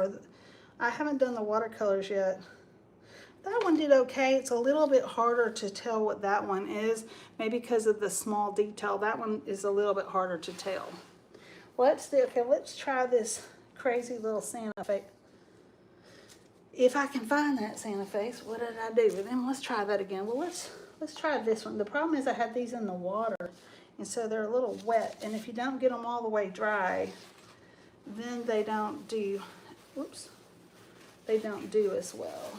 I haven't done the watercolors yet. That one did okay. It's a little bit harder to tell what that one is, maybe because of the small detail. That one is a little bit harder to tell. Let's try this crazy little Santa face. If I can find that Santa face, what did I do? And then let's try that again. Well, let's try this one. The problem is I had these in the water, and so they're a little wet. And if you don't get them all the way dry, then they don't do, whoops, they don't do as well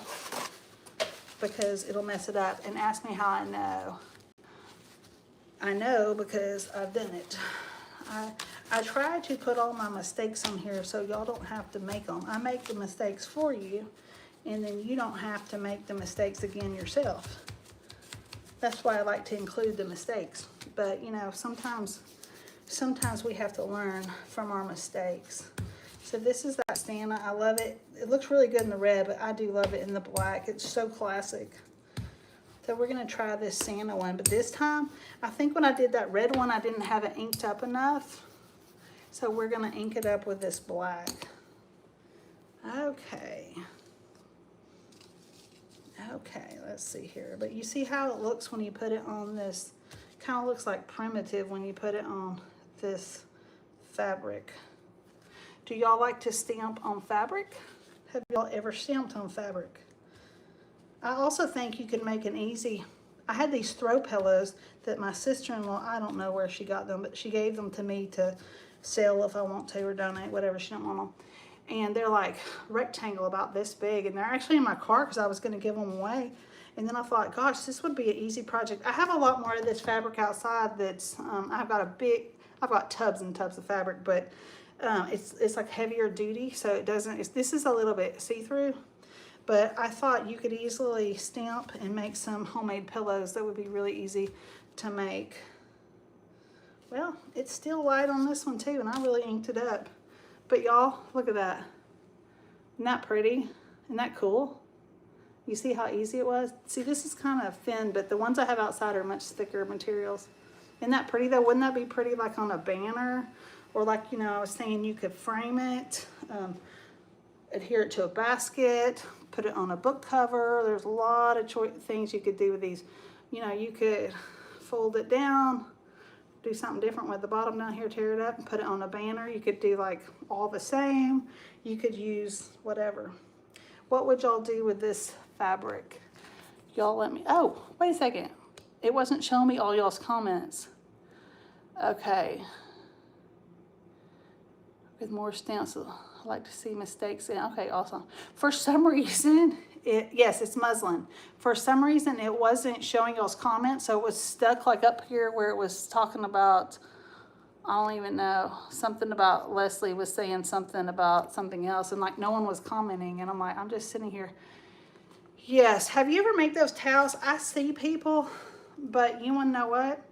because it'll mess it up. And ask me how I know. I know because I've done it. I try to put all my mistakes on here so y'all don't have to make them. I make the mistakes for you, and then you don't have to make the mistakes again yourself. That's why I like to include the mistakes. But you know, sometimes we have to learn from our mistakes. So this is that Santa. I love it. It looks really good in the red, but I do love it in the black. It's so classic. So we're gonna try this Santa one, but this time, I think when I did that red one, I didn't have it inked up enough. So we're gonna ink it up with this black. Okay. Okay, let's see here. But you see how it looks when you put it on this, kind of looks like primitive when you put it on this fabric. Do y'all like to stamp on fabric? Have y'all ever stamped on fabric? I also think you can make an easy, I had these throw pillows that my sister-in-law, I don't know where she got them, but she gave them to me to sell if I want to or donate, whatever, she don't want them. And they're like rectangle about this big, and they're actually in my car because I was going to give them away. And then I thought, gosh, this would be an easy project. I have a lot more of this fabric outside that's, I've got tubs and tubs of fabric, but it's like heavier duty, so it doesn't, this is a little bit see-through. But I thought you could easily stamp and make some homemade pillows that would be really easy to make. Well, it's still light on this one too, and I really inked it up. But y'all, look at that. Isn't that pretty? Isn't that cool? You see how easy it was? See, this is kind of thin, but the ones I have outside are much thicker materials. Isn't that pretty though? Wouldn't that be pretty like on a banner? Or like, you know, I was saying you could frame it, adhere it to a basket, put it on a book cover. There's a lot of things you could do with these. You know, you could fold it down, do something different with the bottom down here, tear it up and put it on a banner. You could do like all the same. You could use whatever. What would y'all do with this fabric? Y'all let me, oh, wait a second. It wasn't showing me all y'all's comments. Okay. With more stamps, I like to see mistakes in. Okay, awesome. For some reason, yes, it's muslin. For some reason, it wasn't showing y'all's comments, so it was stuck like up here where it was talking about, I don't even know, something about Leslie was saying something about something else, and like no one was commenting, and I'm like, I'm just sitting here. Yes, have you ever made those towels? I see people, but you wanna know what?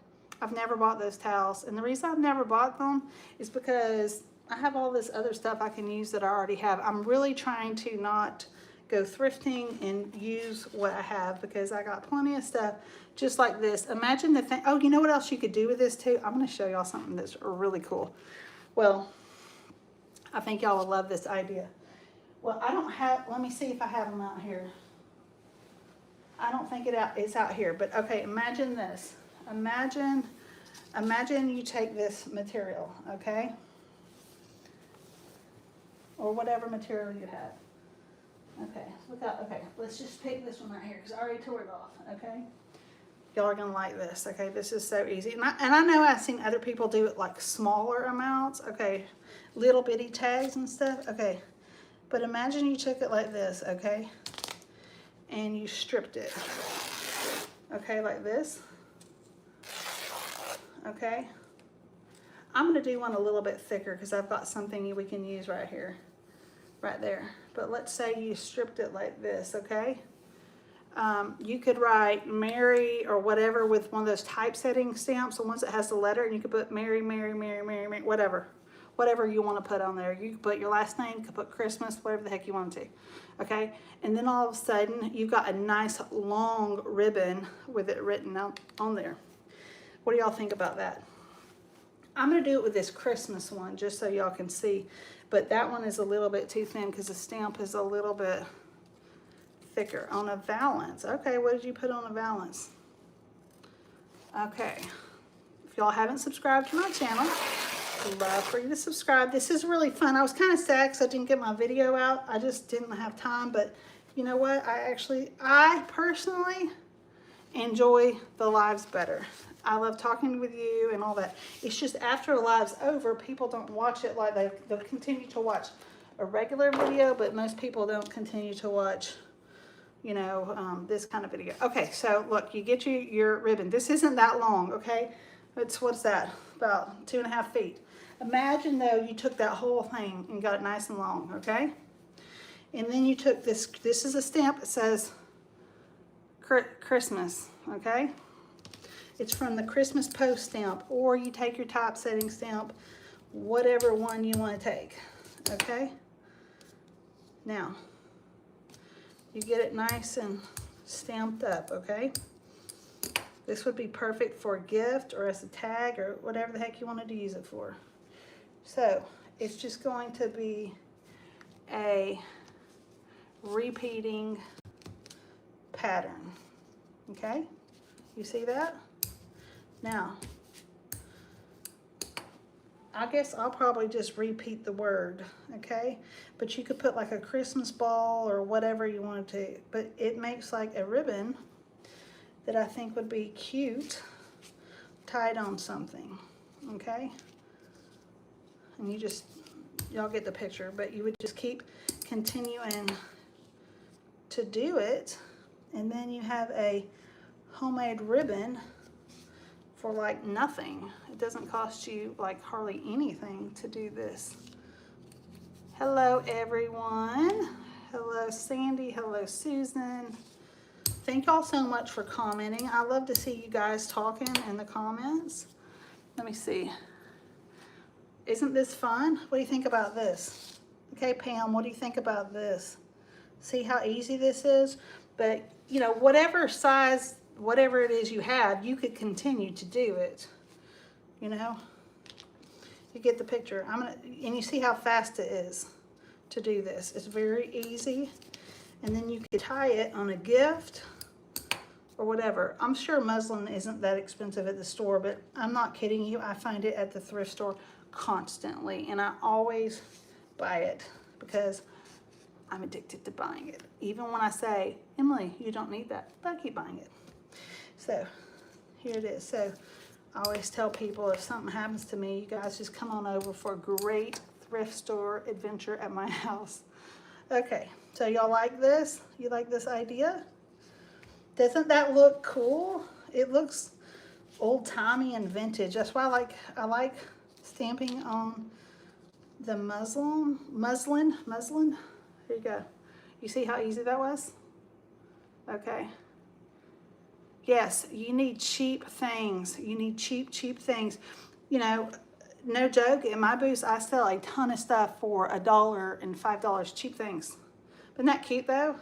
I've never bought those towels, and the reason I've never bought them is because I have all this other stuff I can use that I already have. I'm really trying to not go thrifting and use what I have because I got plenty of stuff just like this. Imagine the thing. Oh, you know what else you could do with this too? I'm going to show y'all something that's really cool. Well, I think y'all will love this idea. Well, I don't have, let me see if I have them out here. I don't think it's out here, but okay, imagine this. Imagine you take this material, okay? Or whatever material you have. Okay, look out, okay, let's just pick this one right here because I already tore it off, okay? Y'all are gonna like this, okay? This is so easy. And I know I've seen other people do it like smaller amounts, okay? Little bitty tags and stuff, okay? But imagine you took it like this, okay? And you stripped it, okay, like this, okay? I'm gonna do one a little bit thicker because I've got something we can use right here, right there. But let's say you stripped it like this, okay? You could write Mary or whatever with one of those typesetting stamps, the ones that has the letter, and you could put Mary, Mary, Mary, Mary, Mary, whatever you want to put on there. You could put your last name, you could put Christmas, whatever the heck you want to, okay? And then all of a sudden, you've got a nice long ribbon with it written out on there. What do y'all think about that? I'm going to do it with this Christmas one just so y'all can see, but that one is a little bit too thin because the stamp is a little bit thicker. On a valance. Okay, what did you put on a valance? Okay. If y'all haven't subscribed to my channel, I'd love for you to subscribe. This is really fun. I was kind of sad because I didn't get my video out. I just didn't have time, but you know what? I personally enjoy the lives better. I love talking with you and all that. It's just after a live's over, people don't watch it like they'll continue to watch a regular video, but most people don't continue to watch, you know, this kind of video. Okay, so look, you get your ribbon. This isn't that long, okay? What's that? About 2.5 feet. Imagine though you took that whole thing and got it nice and long, okay? And then you took this is a stamp that says Christmas, okay? It's from the Christmas Post stamp, or you take your typesetting stamp, whatever one you want to take, okay? Now, you get it nice and stamped up, okay? This would be perfect for a gift or as a tag or whatever the heck you wanted to use it for. So, it's just going to be a repeating pattern, okay? You see that? Now, I guess I'll probably just repeat the word, okay? But you could put like a Christmas ball or whatever you wanted to, but it makes like a ribbon that I think would be cute tied on something, okay? And y'all get the picture, but you would just keep continuing to do it, and then you have a homemade ribbon for like nothing. It doesn't cost you like hardly anything to do this. Hello everyone. Hello Sandy. Hello Susan. Thank y'all so much for commenting. I love to see you guys talking in the comments. Let me see. Isn't this fun? What do you think about this? Okay, Pam, what do you think about this? See how easy this is? But you know, whatever size, whatever it is you have, you could continue to do it. You know, you get the picture. And you see how fast it is to do this. It's very easy. And then you could tie it on a gift or whatever. I'm sure muslin isn't that expensive at the store, but I'm not kidding you. I find it at the thrift store constantly, and I always buy it because I'm addicted to buying it. Even when I say, Emily, you don't need that, but I keep buying it. So here it is. So I always tell people if something happens to me, you guys just come on over for a great thrift store adventure at my house. Okay, so y'all like this? You like this idea? Doesn't that look cool? It looks old-timey and vintage. That's why I like stamping on the muslin. There you go. You see how easy that was? Okay. Yes, you need cheap things. You need cheap things. You know, no joke, in my booth I sell a ton of stuff for $1 and $5, cheap things. Isn't that cute though?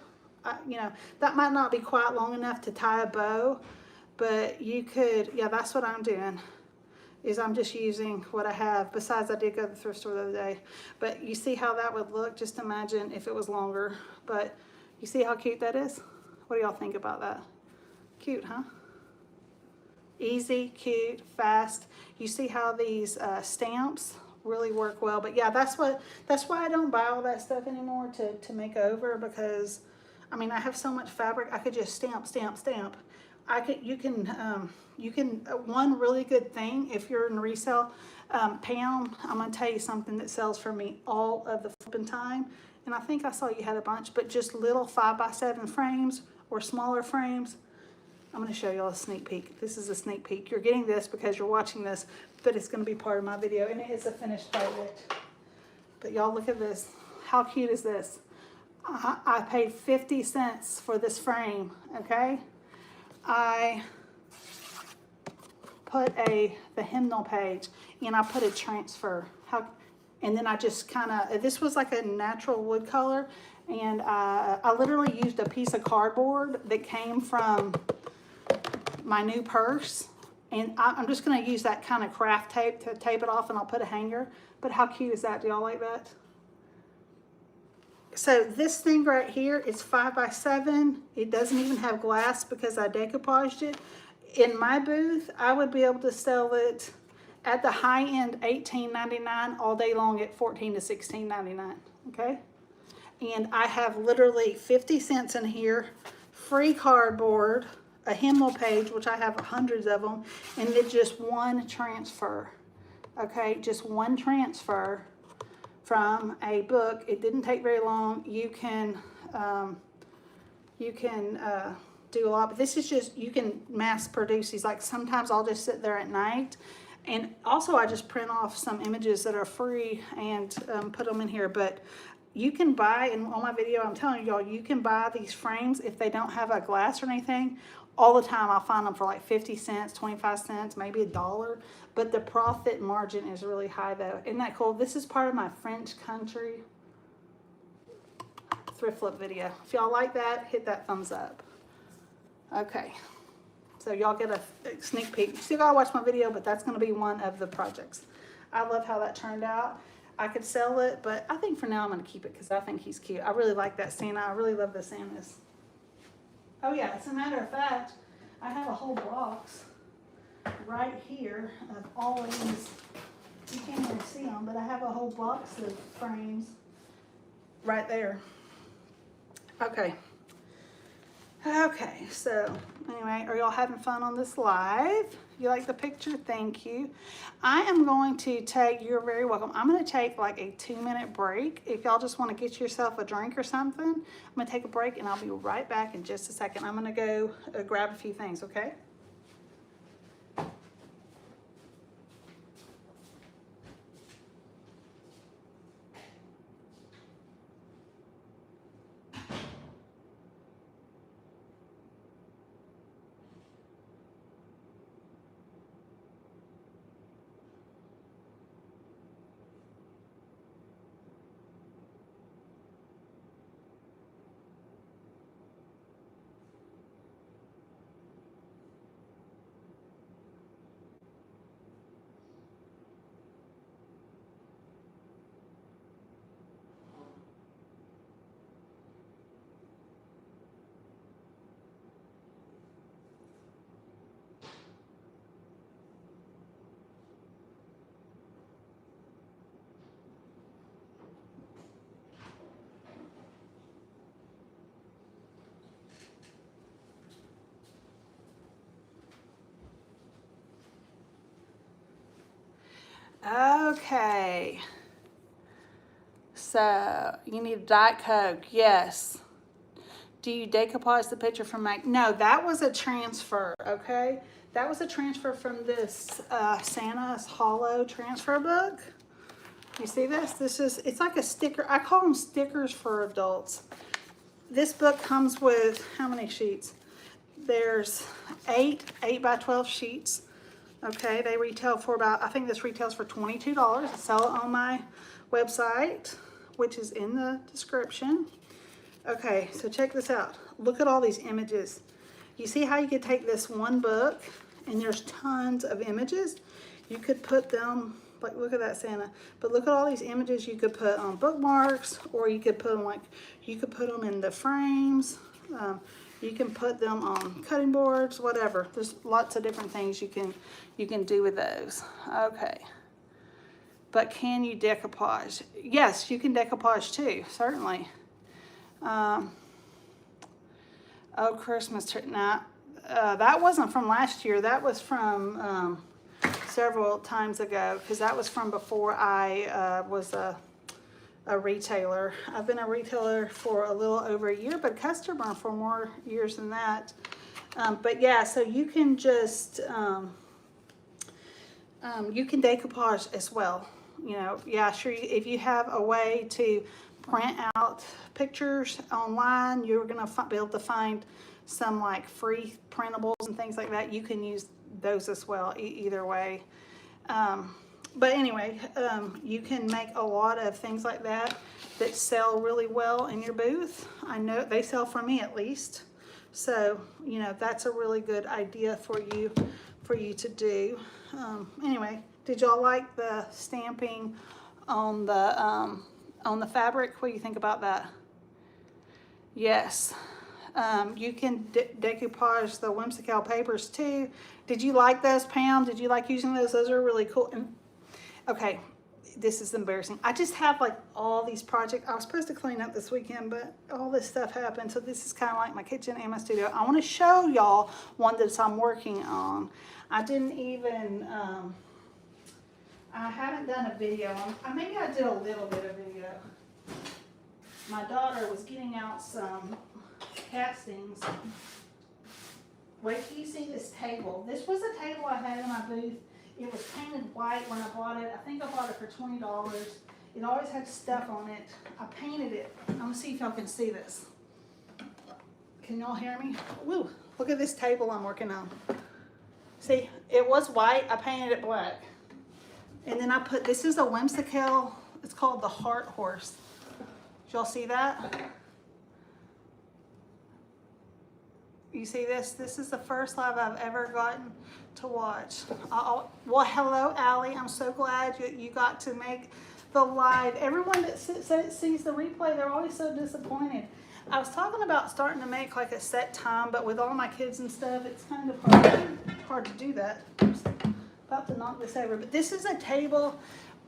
You know, that might not be quite long enough to tie a bow, but you could, yeah, that's what I'm doing. is I'm just using what I have. Besides, I did go to the thrift store the other day. But you see how that would look? Just imagine if it was longer. But you see how cute that is? What do y'all think about that? Cute, huh? Easy, cute, fast. You see how these stamps really work well. But yeah, that's why I don't buy all that stuff anymore to make over, because I mean, I have so much fabric, I could just stamp. You can one really good thing if you're in resale, Pam, I'm gonna tell you something that sells for me all of the flipping time, and I think I saw you had a bunch, but just little 5x7 frames or smaller frames. I'm gonna show y'all a sneak peek. This is a sneak peek. You're getting this because you're watching this, but it's gonna be part of my video, and it is a finished project. But y'all look at this. How cute is this? I paid 50 cents for this frame, okay? I put the hymnal page, and I put a transfer. And then I just kind of, this was like a natural wood color, and I literally used a piece of cardboard that came from my new purse, and I'm just going to use that kind of craft tape to tape it off, and I'll put a hanger. But how cute is that? Do y'all like that? So this thing right here is 5x7. It doesn't even have glass because I decoupaged it. In my booth, I would be able to sell it at the high end $18.99 all day long at $14 to $16.99, okay? And I have literally 50 cents in here, free cardboard, a hymnal page, which I have hundreds of them, and then just one transfer, okay? Just one transfer from a book. It didn't take very long. You can do a lot, but this is just, you can mass produce these. Like sometimes I'll just sit there at night, and also I just print off some images that are free and put them in here. But you can buy, and on my video I'm telling y'all, you can buy these frames if they don't have a glass or anything. All the time I'll find them for like 50 cents, 25 cents, maybe $1. But the profit margin is really high though. Isn't that cool? This is part of my French country thrift flip video. If y'all like that, hit that thumbs up. Okay, so y'all get a sneak peek. You still gotta watch my video, but that's gonna be one of the projects. I love how that turned out. I could sell it, but I think for now I'm gonna keep it because I think he's cute. I really like that Santa. I really love the Santas. Oh yeah, as a matter of fact, I have a whole box right here of all these. You can't really see them, but I have a whole box of frames right there. Okay. Okay, so anyway, are y'all having fun on this live? You like the picture? Thank you. I am going to take, you're very welcome. I'm going to take like a 2-minute break. If y'all just want to get yourself a drink or something, I'm going to take a break and I'll be right back in just a second. I'm going to go grab a few things, okay? Okay, so you need a Diet Coke, yes. Do you decoupage the picture from Mac? No, that was a transfer, okay? That was a transfer from this Santa's Hollow transfer book. You see this? It's like a sticker. I call them stickers for adults. This book comes with how many sheets? There's 8 by 12 sheets. Okay, they retail for about, I think this retails for $22. I sell it on my website, which is in the description. Okay, so check this out. Look at all these images. You see how you could take this one book, and there's tons of images. You could put them, like, look at that Santa. But look at all these images you could put on bookmarks, or you could put them like, you could put them in the frames. You can put them on cutting boards, whatever. There's lots of different things you can do with those. Okay. But can you decoupage? Yes, you can decoupage too, certainly. Oh, Christmas tree. Now, that wasn't from last year. That was from several times ago, because that was from before I was a retailer. I've been a retailer for a little over a year, but customer for more years than that. But yeah, so you can just, you can decoupage as well. You know, yeah, sure, if you have a way to print out pictures online, you're going to be able to find some like free printables and things like that. You can use those as well, either way. But anyway, you can make a lot of things like that that sell really well in your booth. I know they sell for me at least. So, you know, that's a really good idea for you to do. Anyway, did y'all like the stamping on the fabric? What do you think about that? Yes. You can decoupage the Whymsykel papers too. Did you like those, Pam? Did you like using those? Those are really cool. And, okay, this is embarrassing. I just have like all these projects. I was supposed to clean up this weekend, but all this stuff happened. So this is kind of like my kitchen and my studio. I want to show y'all one that I'm working on. I didn't even, I haven't done a video on, maybe I did a little bit of video. My daughter was getting out some castings. Wait till you see this table. This was a table I had in my booth. It was painted white when I bought it. I think I bought it for $20. It always had stuff on it. I painted it. I'm gonna see if y'all can see this. Can y'all hear me? Woo, look at this table I'm working on. See, it was white. I painted it black. And then I put, this is a Whymsykel. It's called the Heart Horse. Did y'all see that? You see this? This is the first live I've ever gotten to watch. Well, hello, Allie. I'm so glad you got to make the live. Everyone that sees the replay, they're always so disappointed. I was talking about starting to make like a set time, but with all my kids and stuff, it's kind of hard to do that. Oops, about to knock this over. But this is a table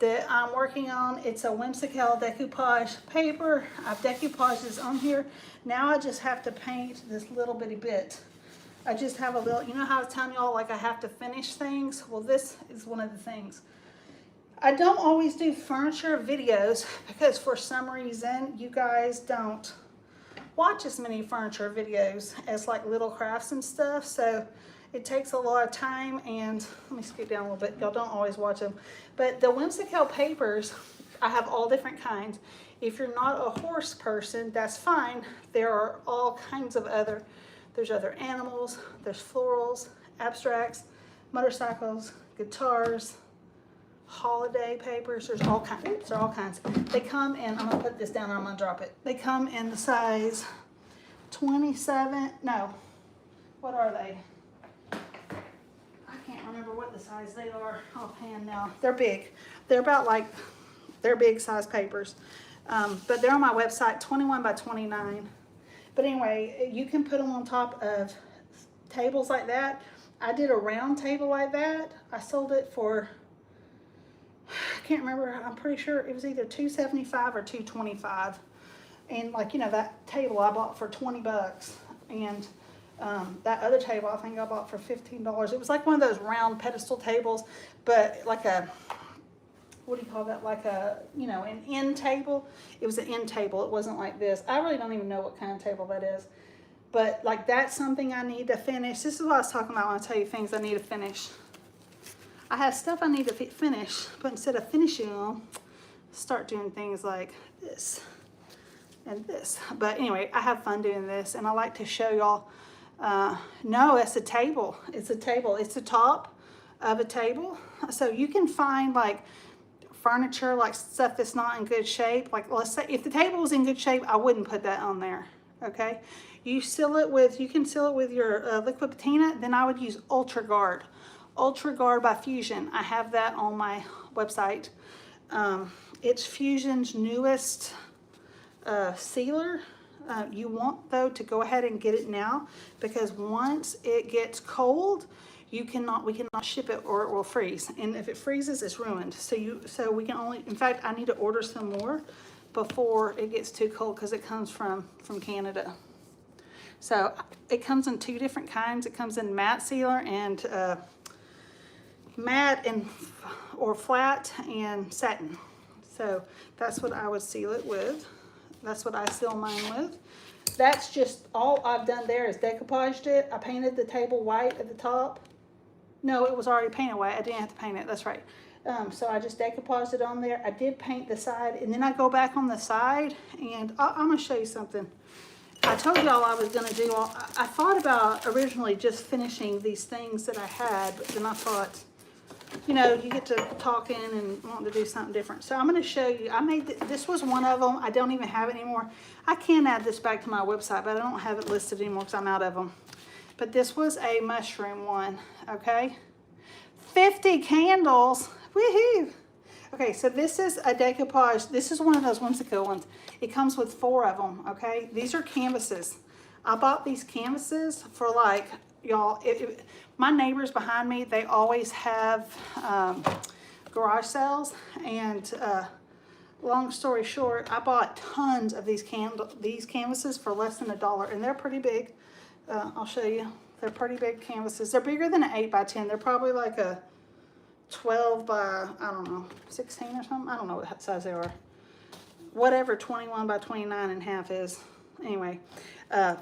that I'm working on. It's a Whymsykel decoupage paper. I've decoupaged this on here. Now I just have to paint this little bitty bit. I just have a little, you know how I was telling y'all like I have to finish things? Well, this is one of the things. I don't always do furniture videos because for some reason you guys don't watch as many furniture videos as like little crafts and stuff. So it takes a lot of time, and let me skip down a little bit. Y'all don't always watch them. But the Whymsykel papers, I have all different kinds. If you're not a horse person, that's fine. There are all kinds of there's other animals, there's florals, abstracts, motorcycles, guitars, holiday papers. There's all kinds. Oops, there are all kinds. They come in, I'm gonna put this down and I'm gonna drop it. They come in the size 27, no, what are they? I can't remember what the size they are offhand now. They're big. They're about like, they're big size papers. But they're on my website, 21 by 29. But anyway, you can put them on top of tables like that. I did a round table like that. I sold it for, I can't remember, I'm pretty sure it was either $275 or $225. And like, you know, that table I bought for 20 bucks. And that other table I think I bought for $15. It was like one of those round pedestal tables, but like a, what do you call that? Like a, you know, an end table. It was an end table. It wasn't like this. I really don't even know what kind of table that is. But like that's something I need to finish. This is what I was talking about when I tell you things I need to finish. I have stuff I need to finish, but instead of finishing them, start doing things like this and this. But anyway, I have fun doing this, and I like to show y'all. No, it's a table. It's a table. It's the top of a table. So you can find like furniture, like stuff that's not in good shape. Like let's say if the table was in good shape, I wouldn't put that on there. Okay, you seal it with, you can seal it with your liquid patina. Then I would use Ultra Guard. Ultra Guard by Fusion. I have that on my website. It's Fusion's newest sealer. You want though to go ahead and get it now, because once it gets cold, we cannot ship it or it will freeze. And if it freezes, it's ruined. So we can only, in fact, I need to order some more before it gets too cold, because it comes from Canada. So it comes in 2 different kinds. It comes in matte sealer and matte and or flat and satin. So that's what I would seal it with. That's what I seal mine with. That's just all I've done there is decoupaged it. I painted the table white at the top. No, it was already painted white. I didn't have to paint it. That's right. So I just decoupaged it on there. I did paint the side, and then I go back on the side, and I'm going to show you something. I told y'all I was going to do I thought about originally just finishing these things that I had, but then I thought, you know, you get to talking and wanting to do something different. So I'm going to show you. I made this was one of them. I don't even have it anymore. I can add this back to my website, but I don't have it listed anymore because I'm out of them. But this was a mushroom one, okay? 50 candles. Woohoo! Okay, so this is a decoupage. This is one of those Whymsykel ones. It comes with 4 of them, okay? These are canvases. I bought these canvases for like, y'all, my neighbors behind me, they always have garage sales. And long story short, I bought tons of these canvases for less than $1. And they're pretty big. I'll show you. They're pretty big canvases. They're bigger than an 8 by 10. They're probably like a 12 by, I don't know, 16 or something. I don't know what size they are. Whatever 21 by 29 and a half is. Anyway,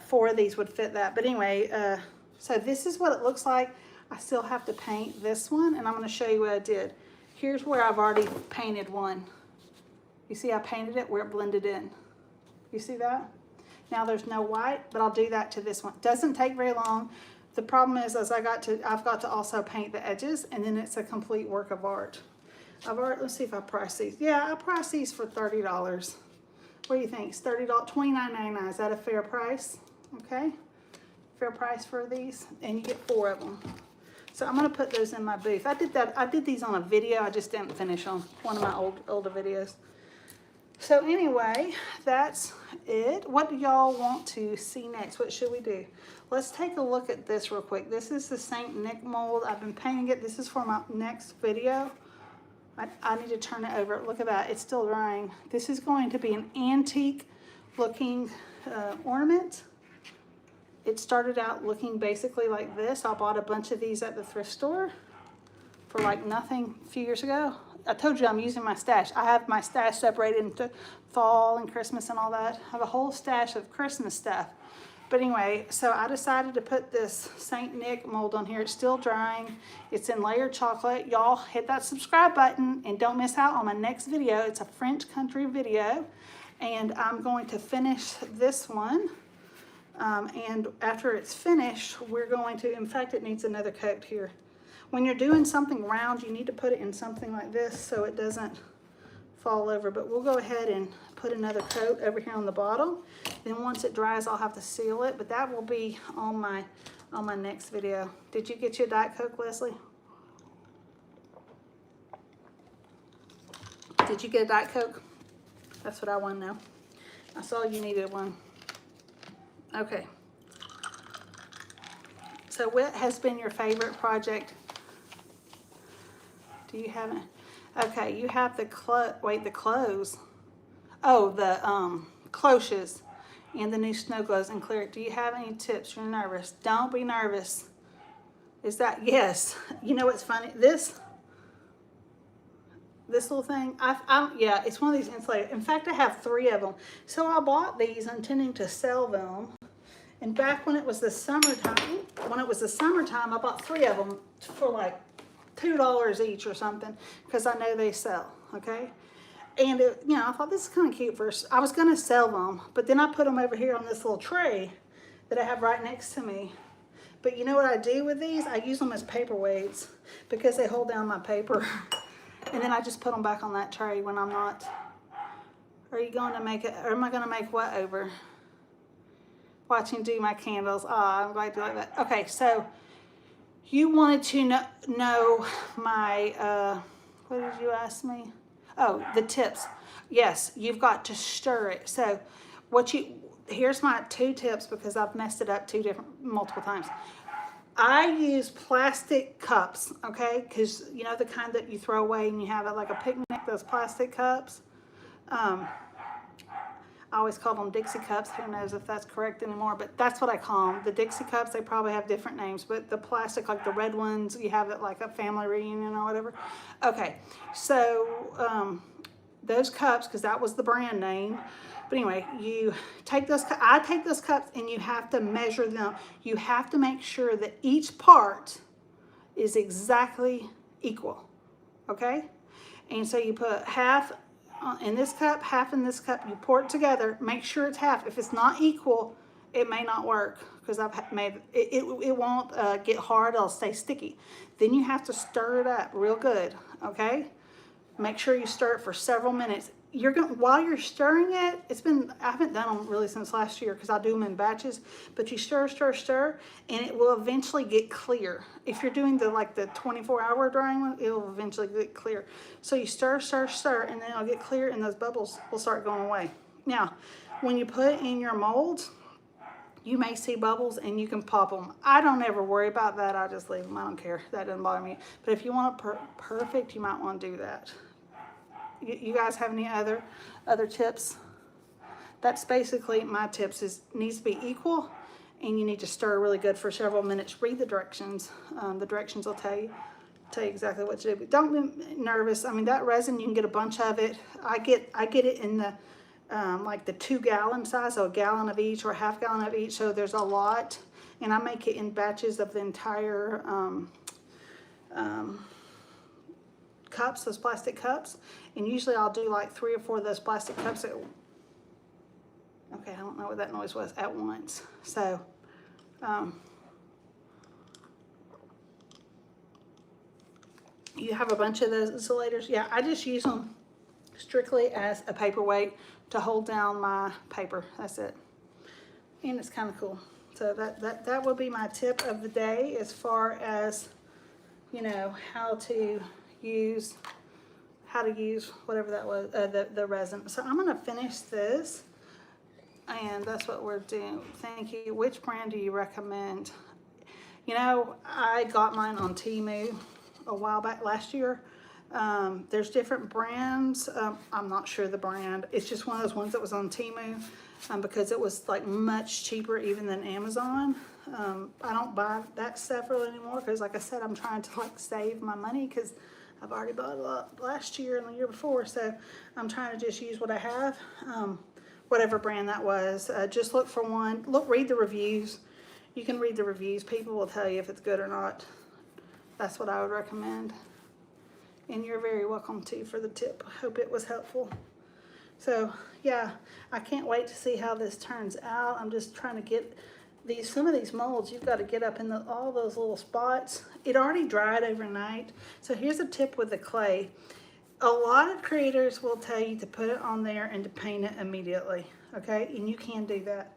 4 of these would fit that. But anyway, so this is what it looks like. I still have to paint this one, and I'm going to show you what I did. Here's where I've already painted one. You see I painted it where it blended in. You see that? Now there's no white, but I'll do that to this one. Doesn't take very long. The problem is I've got to also paint the edges, and then it's a complete work of art. Let's see if I price these. Yeah, I price these for $30. What do you think? It's $30, $29.99. Is that a fair price? Okay, fair price for these, and you get 4 of them. So I'm gonna put those in my booth. I did these on a video. I just didn't finish on one of my older videos. So anyway, that's it. What do y'all want to see next? What should we do? Let's take a look at this real quick. This is the St. Nick mold. I've been painting it. This is for my next video. I need to turn it over. Look at that. It's still drying. This is going to be an antique looking ornament. It started out looking basically like this. I bought a bunch of these at the thrift store for like nothing a few years ago. I told you I'm using my stash. I have my stash separated into fall and Christmas and all that. I have a whole stash of Christmas stuff. But anyway, so I decided to put this St. Nick mold on here. It's still drying. It's in layered chocolate. Y'all hit that subscribe button and don't miss out on my next video. It's a French country video. And I'm going to finish this one. And after it's finished, we're going to, in fact, it needs another coat here. When you're doing something round, you need to put it in something like this so it doesn't fall over. But we'll go ahead and put another coat over here on the bottom. Then once it dries, I'll have to seal it. But that will be on my next video. Did you get your Diet Coke, Leslie? Did you get a Diet Coke? That's what I want to know. I saw you needed one. Okay. So what has been your favorite project? Do you have it? Okay, you have the clothes. Oh, the cloches and the new snow glows and clear. Do you have any tips? You're nervous. Don't be nervous. Is that, yes. You know what's funny? This little thing, yeah, it's one of these insulated. In fact, I have 3 of them. So I bought these intending to sell them. And back when it was the summertime, I bought 3 of them for like $2 each or something, because I know they sell, okay? And you know, I thought this is kind of cute first. I was gonna sell them, but then I put them over here on this little tray that I have right next to me. But you know what I do with these? I use them as paperweights because they hold down my paper. And then I just put them back on that tray when I'm not. Are you going to make it, or am I gonna make what over? Watching do my candles. Oh, I'm glad you like that. Okay, so You wanted to know my, what did you ask me? Oh, the tips. Yes, you've got to stir it. So here's my 2 tips because I've messed it up multiple times. I use plastic cups, okay? Because you know the kind that you throw away and you have it like a picnic, those plastic cups. I always call them Dixie cups. Who knows if that's correct anymore, but that's what I call them. The Dixie cups, they probably have different names, but the plastic, like the red ones, you have it like a family reunion or whatever. Okay, so those cups, because that was the brand name. But anyway, you take those, I take those cups and you have to measure them. You have to make sure that each part is exactly equal, okay? And so you put half in this cup, half in this cup, you pour it together, make sure it's half. If it's not equal, it may not work because I've made it won't get hard, it'll stay sticky. Then you have to stir it up real good, okay? Make sure you stir it for several minutes. While you're stirring it, I haven't done them really since last year because I do them in batches, but you stir, stir, stir, and it will eventually get clear. If you're doing the 24-hour drying one, it will eventually get clear. So you stir, stir, stir, and then it'll get clear and those bubbles will start going away. Now, when you put in your molds, you may see bubbles and you can pop them. I don't ever worry about that. I just leave them. I don't care. That doesn't bother me. But if you want it perfect, you might want to do that. You guys have any other tips? That's basically my tips. Needs to be equal, and you need to stir really good for several minutes. Read the directions. The directions will tell you exactly what to do. But don't be nervous. I mean, that resin, you can get a bunch of it. I get it in the like the 2-gallon size, so a gallon of each or a half gallon of each. So there's a lot, and I make it in batches of the entire cups, those plastic cups, and usually I'll do like 3 or 4 of those plastic cups okay, I don't know what that noise was, at once. So you have a bunch of those insulators. Yeah, I just use them strictly as a paperweight to hold down my paper. That's it, and it's kind of cool. So that will be my tip of the day as far as, you know, how to use whatever that was, the resin. So I'm gonna finish this, and that's what we're doing. Thank you. Which brand do you recommend? You know, I got mine on Temu a while back last year. There's different brands. I'm not sure the brand. It's just one of those ones that was on Temu because it was like much cheaper even than Amazon. I don't buy that stuff really anymore because, like I said, I'm trying to like save my money because I've already bought a lot last year and the year before, so I'm trying to just use what I have, whatever brand that was. Just look for one. Read the reviews. You can read the reviews. People will tell you if it's good or not. That's what I would recommend. And you're very welcome too for the tip. I hope it was helpful. So yeah, I can't wait to see how this turns out. I'm just trying to get some of these molds, you've got to get up in all those little spots. It already dried overnight. So here's a tip with the clay. A lot of creators will tell you to put it on there and to paint it immediately, okay? And you can do that,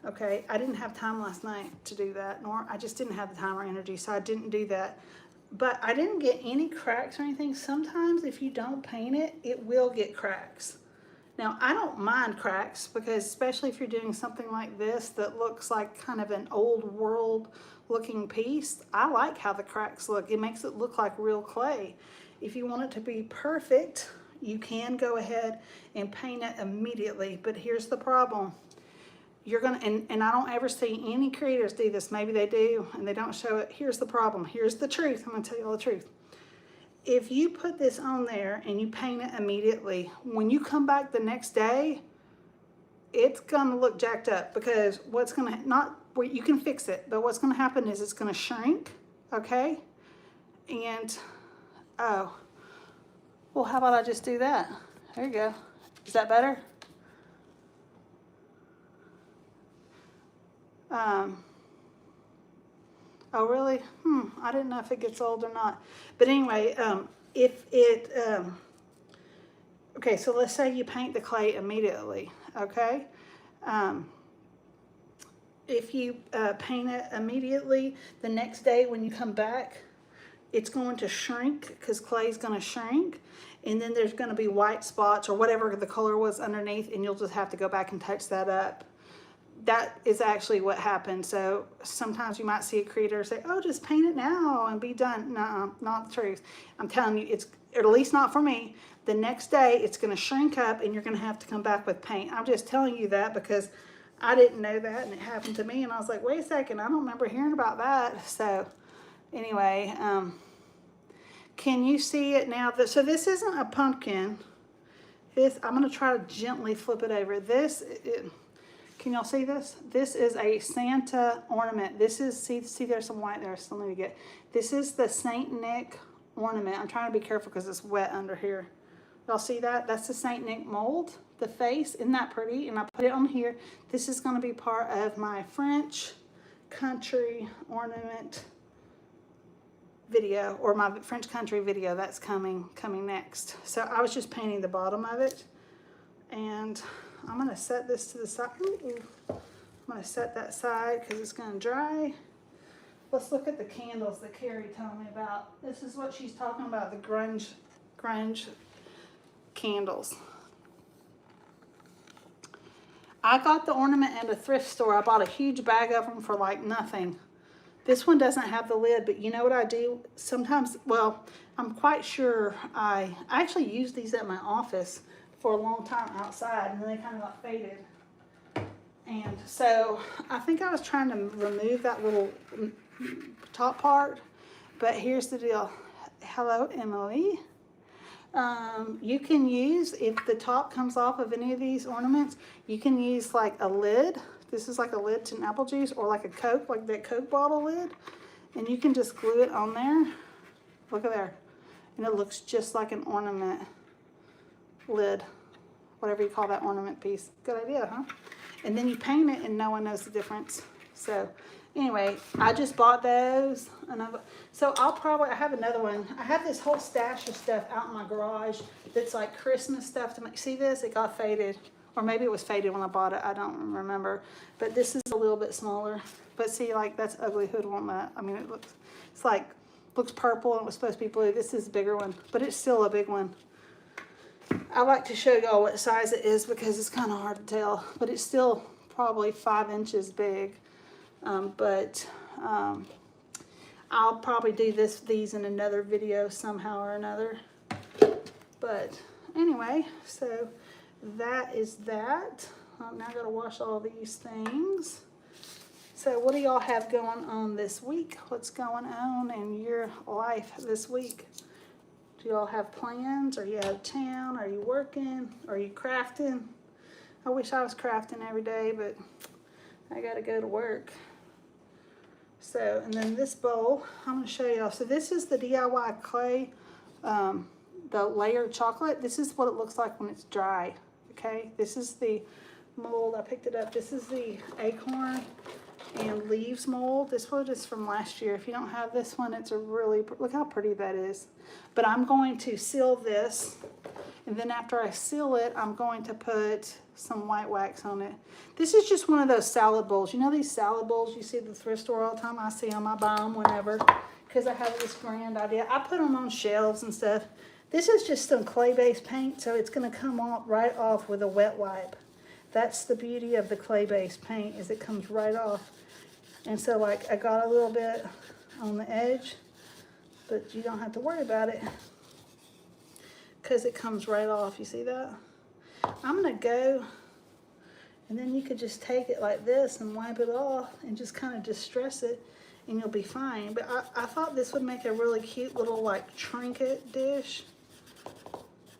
okay? I didn't have time last night to do that, nor I just didn't have the time or energy, so I didn't do that. But I didn't get any cracks or anything. Sometimes if you don't paint it, it will get cracks. Now, I don't mind cracks because especially if you're doing something like this that looks like kind of an old world looking piece, I like how the cracks look. It makes it look like real clay. If you want it to be perfect, you can go ahead and paint it immediately. But here's the problem. You're gonna, and I don't ever see any creators do this. Maybe they do and they don't show it. Here's the problem. Here's the truth. I'm gonna tell you all the truth. If you put this on there and you paint it immediately, when you come back the next day, it's gonna look jacked up because what's gonna, you can fix it, but what's gonna happen is it's gonna shrink, okay? And, oh, well, how about I just do that? There you go. Is that better? Oh, really? I didn't know if it gets old or not. But anyway, okay, so let's say you paint the clay immediately, okay? if you paint it immediately, the next day when you come back, it's going to shrink because clay is going to shrink. And then there's going to be white spots or whatever the color was underneath, and you'll just have to go back and touch that up. That is actually what happened. So sometimes you might see a creator say, oh, just paint it now and be done. No, not the truth. I'm telling you, it's, or at least not for me. The next day it's going to shrink up and you're going to have to come back with paint. I'm just telling you that because I didn't know that and it happened to me. And I was like, wait a second, I don't remember hearing about that. So anyway, can you see it now? So this isn't a pumpkin. I'm going to try to gently flip it over. Can y'all see this? This is a Santa ornament. This is, see there's some white there, still need to get. This is the Saint Nick ornament. I'm trying to be careful because it's wet under here. Y'all see that? That's the Saint Nick mold, the face. Isn't that pretty? And I put it on here. This is going to be part of my French country ornament video, or my French country video that's coming next. So I was just painting the bottom of it, and I'm going to set this to the side. I'm going to set that side because it's going to dry. Let's look at the candles that Carrie told me about. This is what she's talking about, the grunge candles. I got the ornament at a thrift store. I bought a huge bag of them for like nothing. This one doesn't have the lid, but you know what I do? Sometimes, well, I'm quite sure I actually used these at my office for a long time outside, and then they kind of got faded. And so I think I was trying to remove that little top part, but here's the deal. Hello, Emily. You can use, if the top comes off of any of these ornaments, you can use like a lid. This is like a lid to an apple juice, or like a Coke, like that Coke bottle lid. And you can just glue it on there. Look at there. And it looks just like an ornament lid, whatever you call that ornament piece. Good idea, huh? And then you paint it and no one knows the difference. So anyway, I just bought those. And I have another one. I have this whole stash of stuff out in my garage that's like Christmas stuff to make. See this? It got faded. Or maybe it was faded when I bought it. I don't remember. But this is a little bit smaller. But see, like, that's ugly hoodlum. I mean, looks purple and it was supposed to be blue. This is a bigger one, but it's still a big one. I like to show y'all what size it is because it's kind of hard to tell. But it's still probably 5 inches big. I'll probably do these in another video somehow or another. But anyway, so that is that. Now I gotta wash all these things. So what do y'all have going on this week? What's going on in your life this week? Do y'all have plans? Are you out of town? Are you working? Are you crafting? I wish I was crafting every day, but I gotta go to work. So, and then this bowl, I'm gonna show y'all. So this is the DIY clay, the layered chocolate. This is what it looks like when it's dry. Okay, this is the mold. I picked it up. This is the acorn and leaves mold. This one is from last year. If you don't have this one, it's a really, look how pretty that is. But I'm going to seal this, and then after I seal it, I'm going to put some white wax on it. This is just one of those salad bowls. You know these salad bowls you see at the thrift store all the time? I see them, I buy them whenever, because I have this grand idea. I put them on shelves and stuff. This is just some clay-based paint, so it's going to come off right off with a wet wipe. That's the beauty of the clay-based paint, is it comes right off. And so, like, I got a little bit on the edge, but you don't have to worry about it because it comes right off. You see that? I'm going to go, and then you could just take it like this and wipe it off and just kind of distress it, and you'll be fine. But I thought this would make a really cute little, like, trinket dish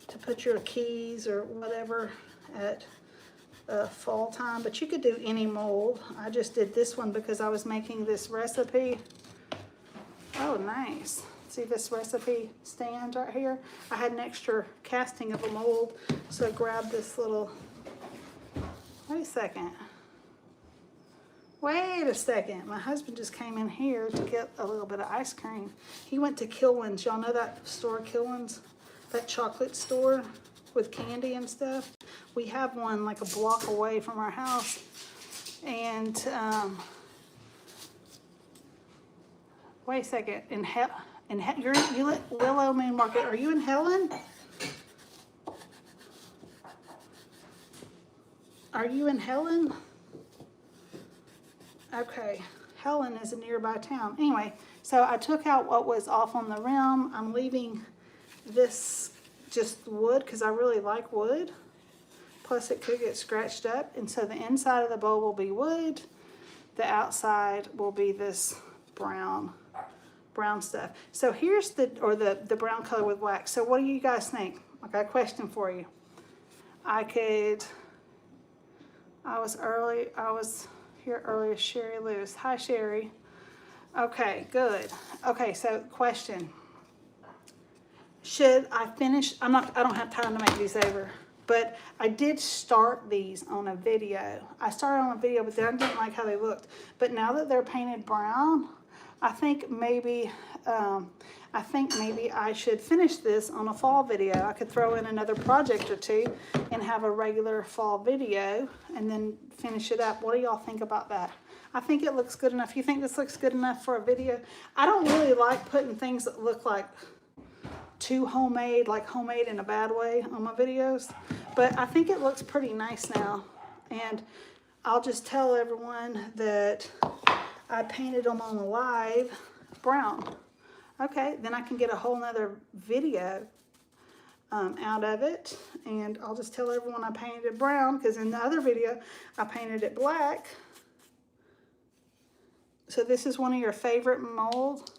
to put your keys or whatever at fall time. But you could do any mold. I just did this one because I was making this recipe. Oh, nice. See this recipe stand right here? I had an extra casting of a mold, so I grabbed this little, wait a second. Wait a second. My husband just came in here to get a little bit of ice cream. He went to Kilwin's. Y'all know that store, Kilwin's? That chocolate store with candy and stuff. We have one like a block away from our house. And wait a second. You let Willow Moon Market. Are you in Helen? Are you in Helen? Okay, Helen is a nearby town. Anyway, so I took out what was off on the rim. I'm leaving this just wood because I really like wood. Plus it could get scratched up. And so the inside of the bowl will be wood. The outside will be this brown stuff. So here's the brown color with wax. So what do you guys think? I got a question for you. I was here earlier, Sherry Lewis. Hi, Sherry. Okay, good. Okay, so question. Should I finish? I don't have time to make these over, but I did start these on a video. I started on a video, but then I didn't like how they looked. But now that they're painted brown, I think maybe I should finish this on a fall video. I could throw in another project or two and have a regular fall video and then finish it up. What do y'all think about that? I think it looks good enough. You think this looks good enough for a video? I don't really like putting things that look like too homemade, like homemade in a bad way on my videos, but I think it looks pretty nice now. And I'll just tell everyone that I painted them on the live brown. Okay, then I can get a whole nother video out of it, and I'll just tell everyone I painted it brown because in the other video I painted it black. So this is one of your favorite molds.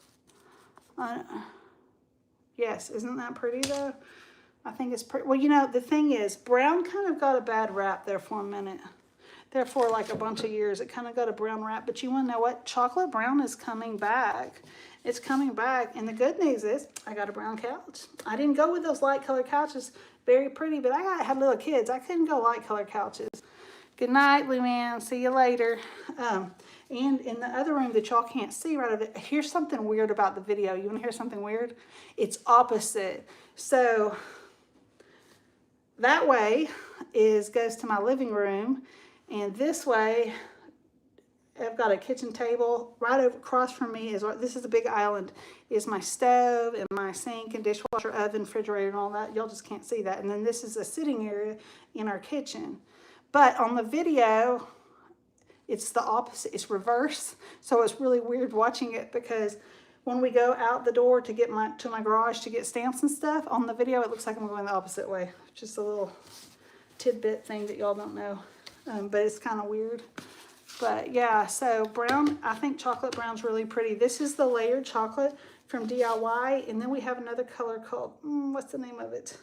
Yes, isn't that pretty though? I think it's pretty. Well, you know, the thing is, brown kind of got a bad rap there for a minute. There for like a bunch of years, it kind of got a brown rap. But you want to know what? Chocolate brown is coming back. It's coming back. And the good news is, I got a brown couch. I didn't go with those light colored couches. Very pretty, but I had little kids. I couldn't go light colored couches. Good night, Luann. See you later. And in the other room that y'all can't see right over there, here's something weird about the video. You want to hear something weird? It's opposite. So that way goes to my living room, and this way I've got a kitchen table. Right over across from me is, this is a big island, is my stove and my sink and dishwasher, oven, refrigerator, and all that. Y'all just can't see that. And then this is a sitting area in our kitchen. But on the video, it's the opposite. It's reverse. So it's really weird watching it because when we go out the door to get to my garage to get stamps and stuff, on the video it looks like I'm going the opposite way. Just a little tidbit thing that y'all don't know. But it's kind of weird. But yeah, so brown, I think chocolate brown's really pretty. This is the layered chocolate from DIY. And then we have another color called, what's the name of it?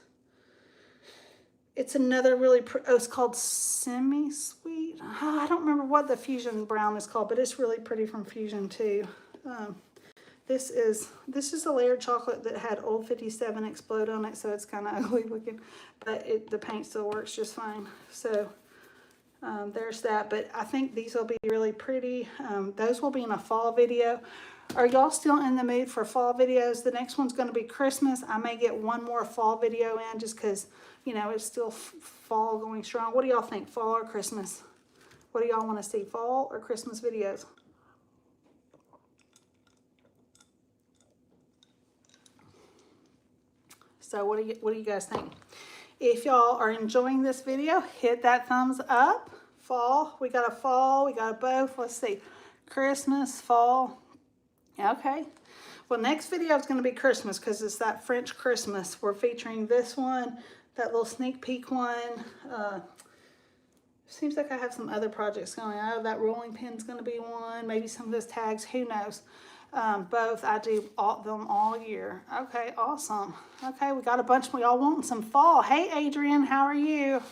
It's another really, it's called Semi-Sweet. Oh, I don't remember what the Fusion brown is called, but it's really pretty from Fusion too. This is a layered chocolate that had Old 57 explode on it, so it's kind of ugly looking, but the paint still works just fine. So there's that, but I think these will be really pretty. Those will be in a fall video. Are y'all still in the mood for fall videos? The next one's going to be Christmas. I may get one more fall video in just because, you know, it's still fall going strong. What do y'all think, fall or Christmas? What do y'all want to see, fall or Christmas videos? So what do you guys think? If y'all are enjoying this video, hit that thumbs up. Fall, we got a both. Let's see, Christmas, fall. Okay, well, next video is going to be Christmas because it's that French Christmas. We're featuring this one, that little sneak peek one. Seems like I have some other projects going on. That rolling pin's going to be one, maybe some of those tags, who knows. Both, I do them all year. Okay, awesome. Okay, we got a bunch. We all want some fall. Hey, Adrian, how are you?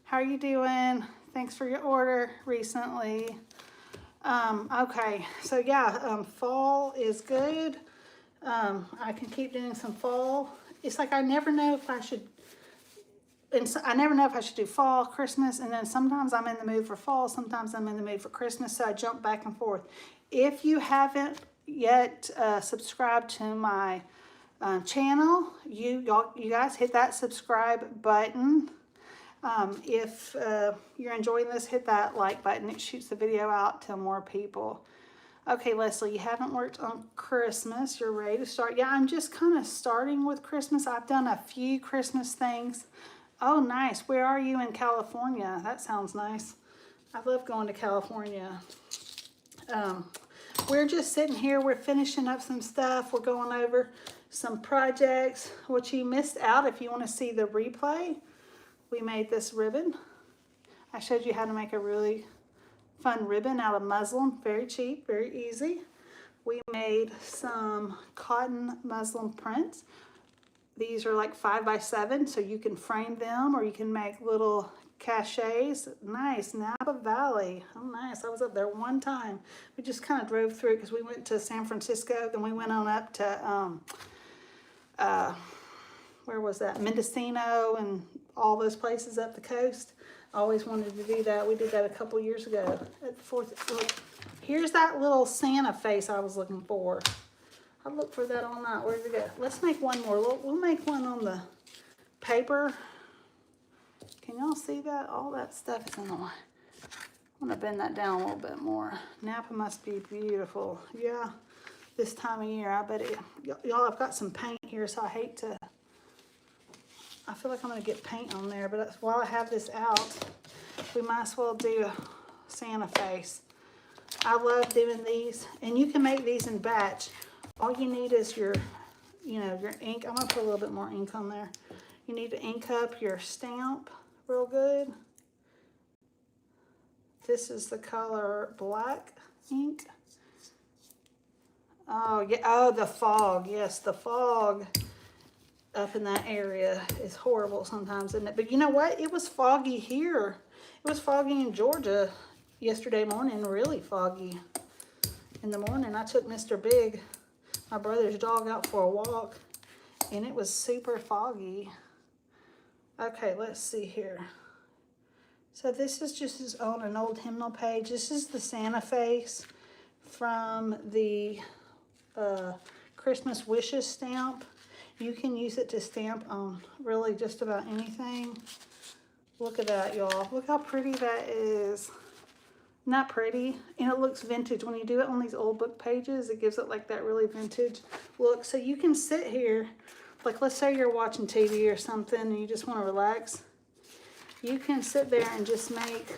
How are you doing? Thanks for your order recently. Okay, so yeah, fall is good. I can keep doing some fall. It's like I never know if I should, do fall, Christmas, and then sometimes I'm in the mood for fall, sometimes I'm in the mood for Christmas, so I jump back and forth. If you haven't yet subscribed to my channel, you guys hit that subscribe button. If you're enjoying this, hit that like button. It shoots the video out to more people. Okay, Leslie, you haven't worked on Christmas. You're ready to start. Yeah, I'm just kind of starting with Christmas. I've done a few Christmas things. Oh, nice. Where are you in California? That sounds nice. I love going to California. We're just sitting here. We're finishing up some stuff. We're going over some projects. What you missed out, if you want to see the replay, we made this ribbon. I showed you how to make a really fun ribbon out of muslin. Very cheap, very easy. We made some cotton muslin prints. These are like 5x7, so you can frame them or you can make little cachets. Nice. Napa Valley. Oh, nice. I was up there one time. We just kind of drove through because we went to San Francisco, then we went on up to where was that? Mendocino and all those places up the coast. I always wanted to do that. We did that a couple years ago at the 4th. Look, here's that little Santa face I was looking for. I looked for that all night. Where did it go? Let's make one more. We'll make one on the paper. Can y'all see that? All that stuff is in the way. I'm going to bend that down a little bit more. Napa must be beautiful. Yeah, this time of year. I bet it. Y'all, I've got some paint here, so I hate to. I feel like I'm going to get paint on there, but while I have this out, we might as well do a Santa face. I love doing these, and you can make these in batch. All you need is your, your ink. I'm going to put a little bit more ink on there. You need to ink up your stamp real good. This is the color black ink. Oh, yeah. Oh, the fog. Yes, the fog up in that area is horrible sometimes, isn't it? But you know what? It was foggy here. It was foggy in Georgia yesterday morning, really foggy in the morning. I took Mr. Big, my brother's dog, out for a walk, and it was super foggy. Okay, let's see here. So this is just on an old hymnal page. This is the Santa face from the Christmas Wishes stamp. You can use it to stamp on really just about anything. Look at that, y'all. Look how pretty that is. Not pretty, and it looks vintage. When you do it on these old book pages, it gives it like that really vintage look. So you can sit here, like let's say you're watching TV or something and you just want to relax. You can sit there and just make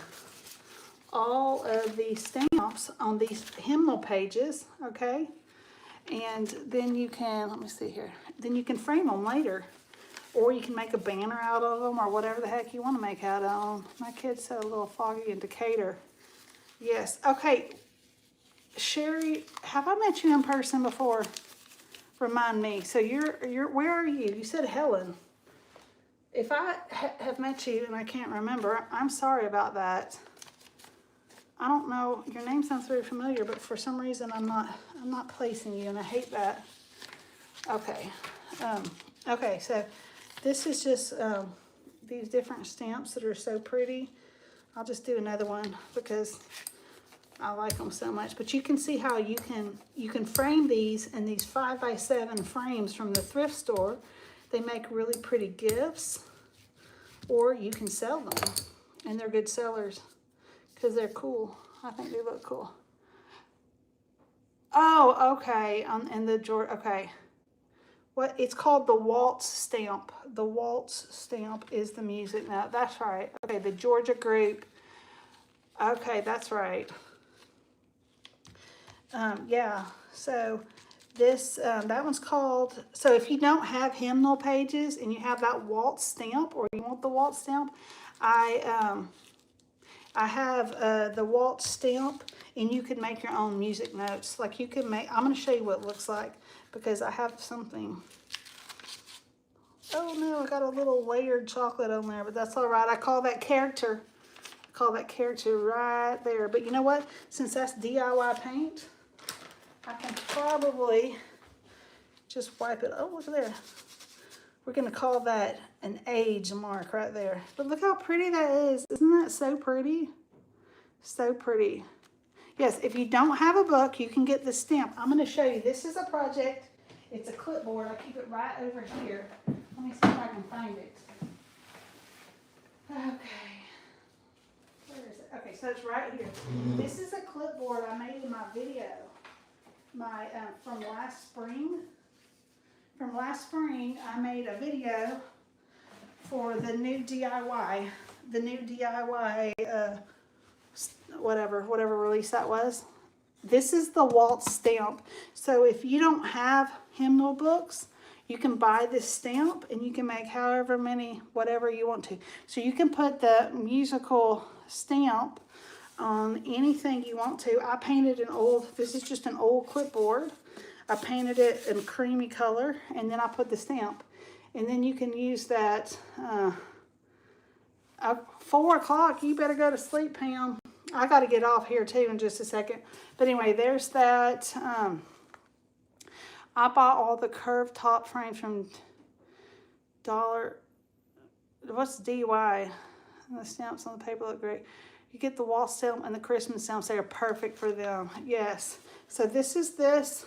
all of these stamps on these hymnal pages, okay? And then you can, let me see here, then you can frame them later. Or you can make a banner out of them or whatever the heck you want to make out of them. My kids said a little foggy in Decatur. Yes, okay. Sherry, have I met you in person before? Remind me. So you're where are you? You said Helen. If I have met you and I can't remember, I'm sorry about that. I don't know, your name sounds very familiar, but for some reason I'm not placing you, and I hate that. Okay. Okay, so this is just these different stamps that are so pretty. I'll just do another one because I like them so much. But you can see how you can frame these in these 5x7 frames from the thrift store. They make really pretty gifts, or you can sell them, and they're good sellers because they're cool. I think they look cool. Oh, okay. And the Georgia. Okay. What, it's called the waltz stamp. The waltz stamp is the music now. That's right. Okay, the Georgia group. Okay, that's right. Yeah, so this, that one's called, so if you don't have hymnal pages and you have that waltz stamp, or you want the waltz stamp, I have the waltz stamp, and you can make your own music notes. Like you can make, I'm going to show you what it looks like, because I have something. Oh no, I got a little layered chocolate on there, but that's all right. I call that character. I call that character right there. But you know what? Since that's DIY paint, I can probably just wipe it. Oh, look at there. We're going to call that an age mark right there. But look how pretty that is. Isn't that so pretty? So pretty. Yes, if you don't have a book, you can get the stamp. I'm going to show you. This is a project. It's a clipboard. I keep it right over here. Let me see if I can find it. Okay. Where is it? Okay, so it's right here. This is a clipboard I made in my video. From last spring. From last spring, I made a video for the new DIY. The new DIY, whatever release that was. This is the Waltz stamp. So if you don't have hymnal books, you can buy this stamp and you can make however many, whatever you want to. So you can put the musical stamp on anything you want to. I painted this is just an old clipboard. I painted it in creamy color and then I put the stamp. And then you can use that, 4 o'clock, you better go to sleep, Pam. I got to get off here too in just a second. But anyway, there's that. I bought all the curved top frames from what's DIY? The stamps on the paper look great. You get the wall stamp and the Christmas stamps. They are perfect for them. Yes. So this is this.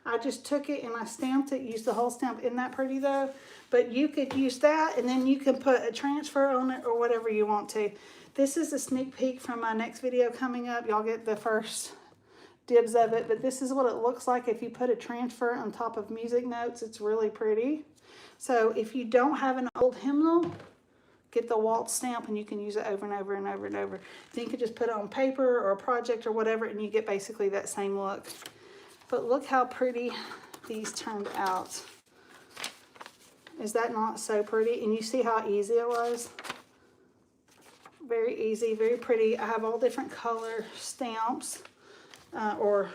I just took it and I stamped it, used the whole stamp. Isn't that pretty though? But you could use that and then you can put a transfer on it or whatever you want to. This is a sneak peek from my next video coming up. Y'all get the first dibs of it, but this is what it looks like if you put a transfer on top of music notes. It's really pretty. So if you don't have an old hymnal, get the Waltz stamp and you can use it over and over and over and over. Then you can just put it on paper or a project or whatever and you get basically that same look. But look how pretty these turned out. Is that not so pretty? And you see how easy it was? Very easy, very pretty. I have all different color stamps or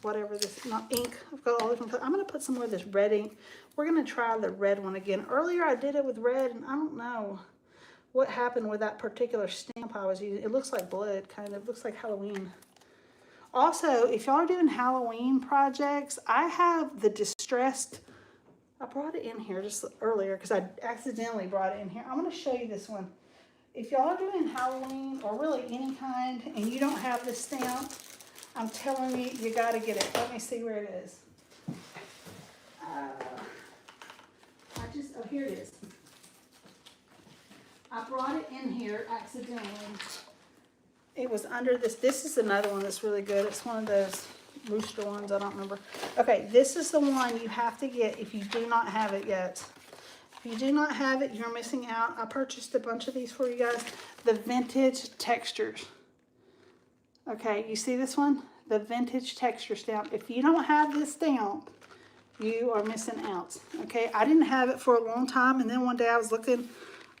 whatever this, not ink. I've got all different colors. I'm going to put some more of this red ink. We're going to try the red one again. Earlier I did it with red and I don't know what happened with that particular stamp I was using. It looks like blood, kind of. Looks like Halloween. Also, if y'all are doing Halloween projects, I have the distressed, I brought it in here just earlier because I accidentally brought it in here. I'm going to show you this one. If y'all are doing Halloween or really any kind and you don't have this stamp, I'm telling you, you got to get it. Let me see where it is. Oh, here it is. I brought it in here accidentally. It was under this. This is another one that's really good. It's one of those rooster ones. I don't remember. Okay, this is the one you have to get if you do not have it yet. If you do not have it, you're missing out. I purchased a bunch of these for you guys. The vintage textures. Okay, you see this one? The vintage texture stamp. If you don't have this stamp, you are missing out. Okay, I didn't have it for a long time, and then one day I was looking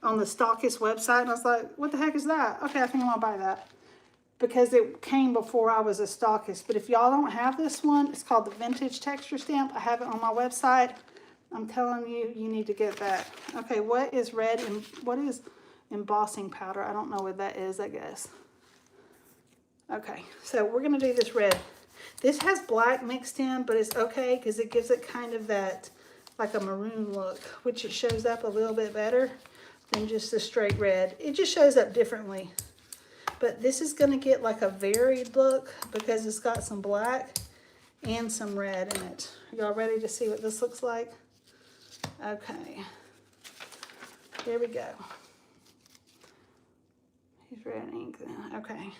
on the Stockist website, and I was like, what the heck is that? Okay, I think I'm gonna buy that. Because it came before I was a Stockist. But if y'all don't have this one, it's called the vintage texture stamp. I have it on my website. I'm telling you, you need to get that. Okay, what is red and what is embossing powder? I don't know what that is, I guess. Okay, so we're gonna do this red. This has black mixed in, but it's okay because it gives it kind of that, like a maroon look, which it shows up a little bit better than just the straight red. It just shows up differently. But this is going to get like a varied look because it's got some black and some red in it. Y'all ready to see what this looks like? Okay. Here we go. Here's red ink then. Okay.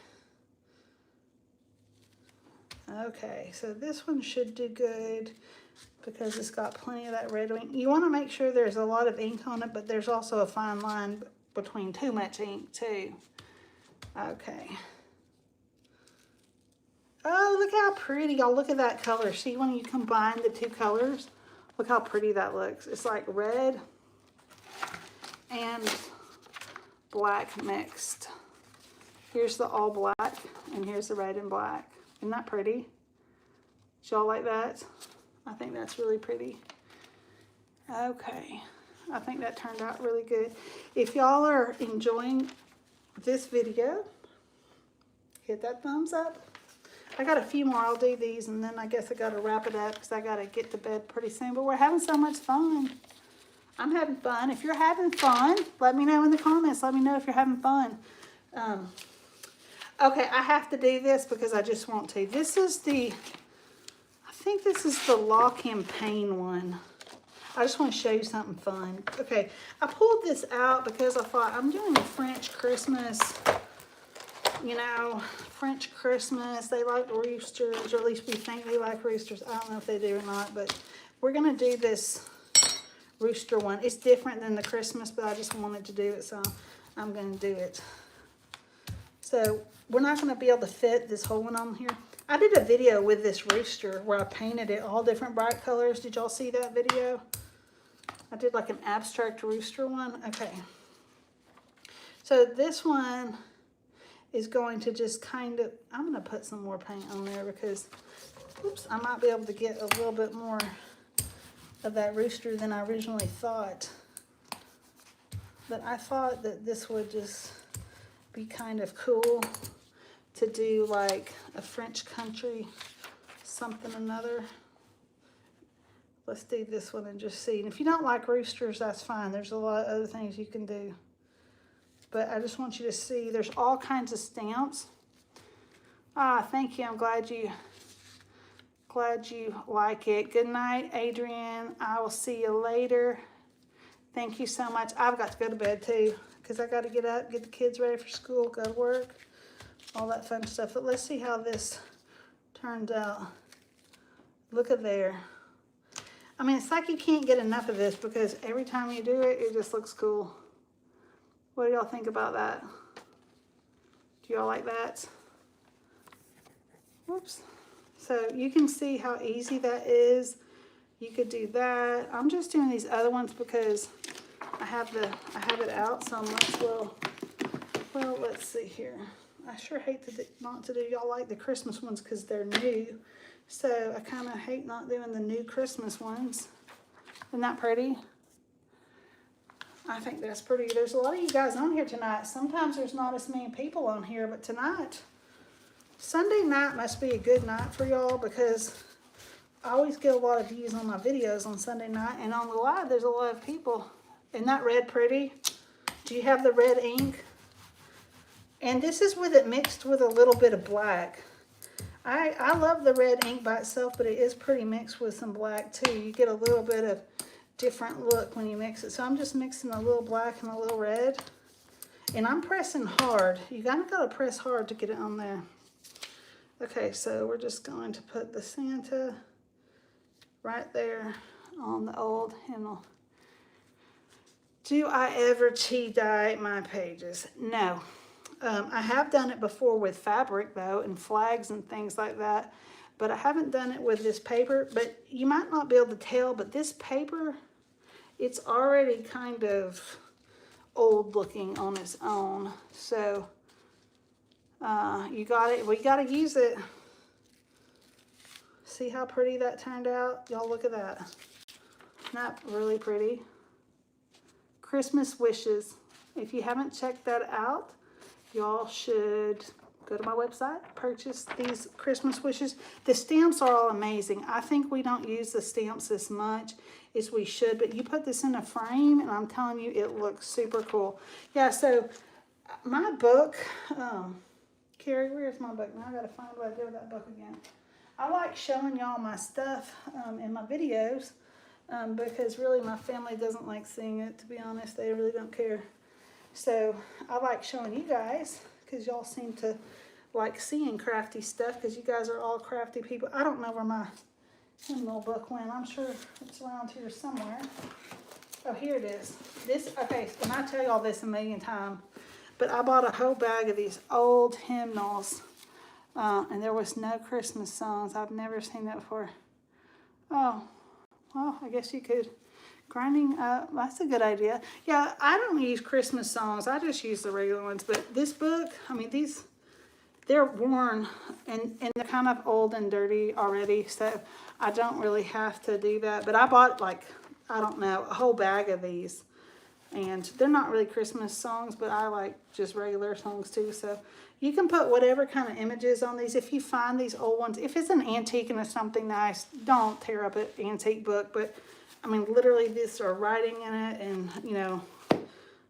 Okay, so this one should do good because it's got plenty of that red ink. You want to make sure there's a lot of ink on it, but there's also a fine line between too much ink too. Okay. Oh, look how pretty. Y'all look at that color. See when you combine the two colors? Look how pretty that looks. It's like red and black mixed. Here's the all black and here's the red and black. Isn't that pretty? Y'all like that? I think that's really pretty. Okay. I think that turned out really good. If y'all are enjoying this video, hit that thumbs up. I got a few more. I'll do these and then I guess I gotta wrap it up because I gotta get to bed pretty soon. But we're having so much fun. I'm having fun. If you're having fun, let me know in the comments. Let me know if you're having fun. Okay, I have to do this because I just want to. This is the, I think this is the Lock and Pain one. I just want to show you something fun. Okay, I pulled this out because I thought I'm doing a French Christmas. You know, French Christmas, they like roosters, or at least we think they like roosters. I don't know if they do or not, but we're going to do this rooster one. It's different than the Christmas, but I just wanted to do it, so I'm going to do it. So we're not going to be able to fit this whole one on here. I did a video with this rooster where I painted it all different bright colors. Did y'all see that video? I did like an abstract rooster one. Okay. So this one is going to just kind of, I'm going to put some more paint on there because, oops, I might be able to get a little bit more of that rooster than I originally thought. But I thought that this would just be kind of cool to do like a French country something another. Let's do this one and just see. And if you don't like roosters, that's fine. There's a lot of other things you can do. But I just want you to see there's all kinds of stamps. Ah, thank you. I'm glad you like it. Good night, Adrian. I will see you later. Thank you so much. I've got to go to bed too because I got to get up, get the kids ready for school, go to work, all that fun stuff. But let's see how this turns out. Look at there. I mean, it's like you can't get enough of this because every time you do it, it just looks cool. What do y'all think about that? Do y'all like that? Whoops. So you can see how easy that is. You could do that. I'm just doing these other ones because I have it out so much. Well, let's see here. I sure hate not to do y'all like the Christmas ones because they're new. So I kind of hate not doing the new Christmas ones. Isn't that pretty? I think that's pretty. There's a lot of you guys on here tonight. Sometimes there's not as many people on here, but tonight, Sunday night must be a good night for y'all because I always get a lot of views on my videos on Sunday night, and on the live, there's a lot of people. Isn't that red pretty? Do you have the red ink? And this is with it mixed with a little bit of black. I love the red ink by itself, but it is pretty mixed with some black too. You get a little bit of different look when you mix it. So I'm just mixing a little black and a little red. And I'm pressing hard. You gotta press hard to get it on there. Okay, so we're just going to put the Santa right there on the old handle. Do I ever tea dye my pages? No. I have done it before with fabric though, and flags and things like that, but I haven't done it with this paper. But you might not be able to tell, but this paper, it's already kind of old looking on its own. So you got it. We got to use it. See how pretty that turned out? Y'all look at that. Not really pretty. Christmas wishes. If you haven't checked that out, y'all should go to my website, purchase these Christmas wishes. The stamps are all amazing. I think we don't use the stamps as much as we should, but you put this in a frame and I'm telling you, it looks super cool. Yeah, so my book, Carrie, where's my book? Now I gotta find what I did with that book again. I like showing y'all my stuff in my videos because really my family doesn't like seeing it, to be honest. They really don't care. So I like showing you guys because y'all seem to like seeing crafty stuff because you guys are all crafty people. I don't know where my little book went. I'm sure it's around here somewhere. Oh, here it is. This, okay, and I tell y'all this a million times, but I bought a whole bag of these old hymnals and there was no Christmas songs. I've never seen that before. Oh, well, I guess you could. Grinding up, that's a good idea. Yeah, I don't use Christmas songs. I just use the regular ones. But this book, I mean, they're worn and they're kind of old and dirty already. So I don't really have to do that. But I bought like, I don't know, a whole bag of these. And they're not really Christmas songs, but I like just regular songs too. So you can put whatever kind of images on these. If you find these old ones, if it's an antique and it's something nice, don't tear up an antique book. But I mean, literally these are writing in it, and you know,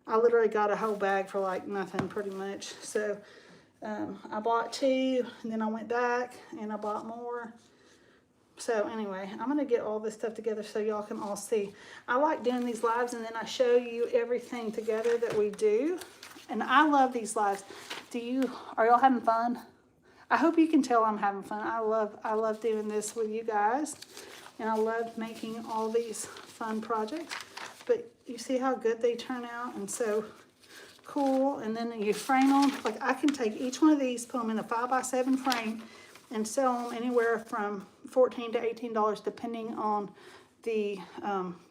I literally got a whole bag for like nothing pretty much. So I bought two, and then I went back and I bought more. So anyway, I'm going to get all this stuff together so y'all can all see. I like doing these lives and then I show you everything together that we do. And I love these lives. Are y'all having fun? I hope you can tell I'm having fun. I love doing this with you guys. And I love making all these fun projects. But you see how good they turn out and so cool. And then you frame them. Like I can take each one of these, put them in a 5x7 frame, and sell them anywhere from $14 to $18 depending on the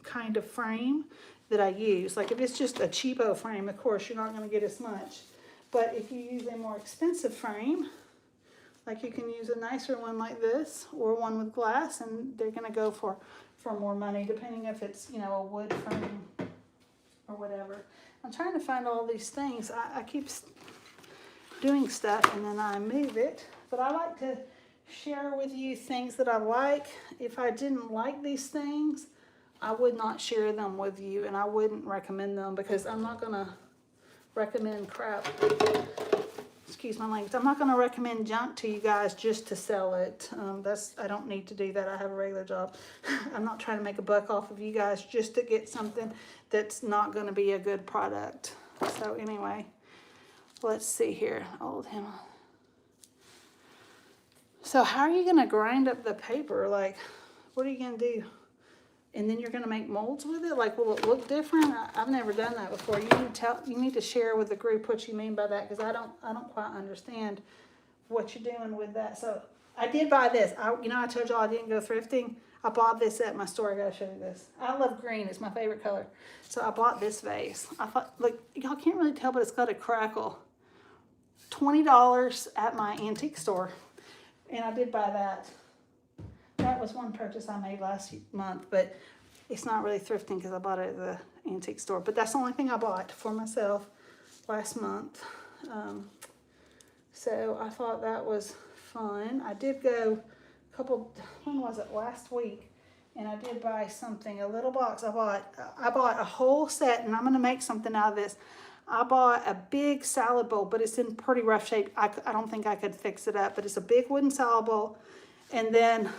kind of frame that I use. Like if it's just a cheapo frame, of course you're not going to get as much. But if you use a more expensive frame, like you can use a nicer one like this or one with glass, and they're going to go for more money depending if it's, you know, a wood frame or whatever. I'm trying to find all these things. I keep doing stuff and then I move it. But I like to share with you things that I like. If I didn't like these things, I would not share them with you, and I wouldn't recommend them because I'm not going to recommend crap. Excuse my language. I'm not going to recommend junk to you guys just to sell it. I don't need to do that. I have a regular job. I'm not trying to make a buck off of you guys just to get something that's not going to be a good product. So anyway, let's see here. Old him. So how are you going to grind up the paper? Like, what are you going to do? And then you're going to make molds with it? Like, will it look different? I've never done that before. You need to share with the group what you mean by that, because I don't quite understand what you're doing with that. So I did buy this. I told y'all I didn't go thrifting. I bought this at my store. I got to show you this. I love green. It's my favorite color. So I bought this vase. I thought, look, y'all can't really tell, but it's got a crackle. $20 at my antique store. And I did buy that. That was one purchase I made last month, but it's not really thrifting because I bought it at the antique store. But that's the only thing I bought for myself last month. So I thought that was fun. I did go when was it, last week, and I did buy something, a little box. I bought a whole set, and I'm going to make something out of this. I bought a big salad bowl, but it's in pretty rough shape. I don't think I could fix it up, but it's a big wooden salad bowl, and then